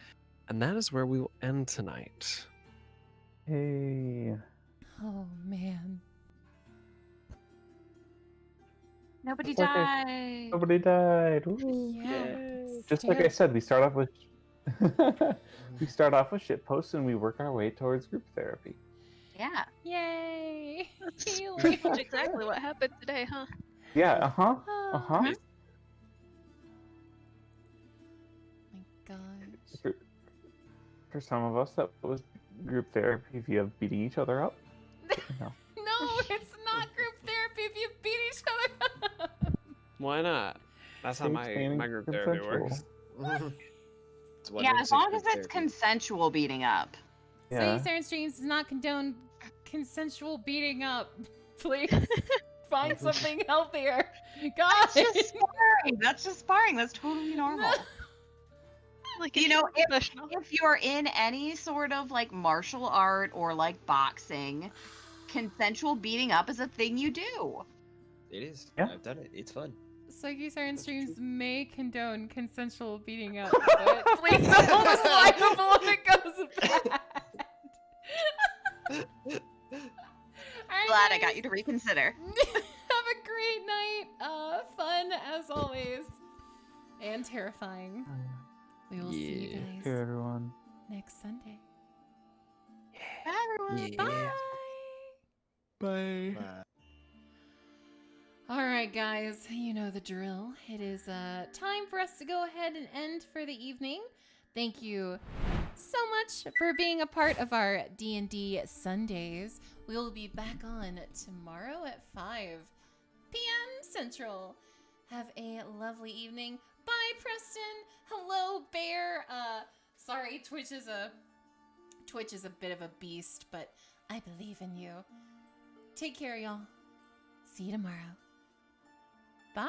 And that is where we will end tonight. Hey. Oh man. Nobody It's like died. nobody died. Woo. Yeah. Just like I said, we start off with we start off with shit posts and we work our way towards group therapy. Yeah. Yay. That's Healing. pretty much exactly what happened today, huh? Yeah, uh-huh. Oh, Uh-huh. my gosh. For some of us, that was group therapy via beating each other up. No. No, it's not group therapy if you beat each other up. Why not? That's how Safe, sane, my and group therapy works. It's one Yeah, in as six long group as it's therapy. consensual beating up. Yeah. PsycheSiren Streams does not condone consensual beating up. Please find something healthier. That's Guys. just sparring. That's just sparring. That's totally normal. Like, You it's know, professional. if you're in any sort of like martial art or like boxing, consensual beating up is a thing you do. It is. Yeah. I've done it. It's fun. PsycheSiren That's Streams true. may condone consensual beating up, but please don't hold us liable if it goes bad. Alright, Glad I guys. got you to reconsider. Have a great night. Fun as always. And terrifying. We will see you Yeah. Okay, guys everyone. next Sunday. Bye, everyone. Yeah. Bye. Bye. All right, guys, you know the drill. It is time for us to go ahead and end for the evening. Thank you so much for being a part of our D&D Sundays. We will be back on tomorrow at 5 p.m. Central. Have a lovely evening. Bye, Preston. Hello, Bear. Sorry, Twitch is a bit of a beast, but I believe in you. Take care, y'all. See you tomorrow. Bye.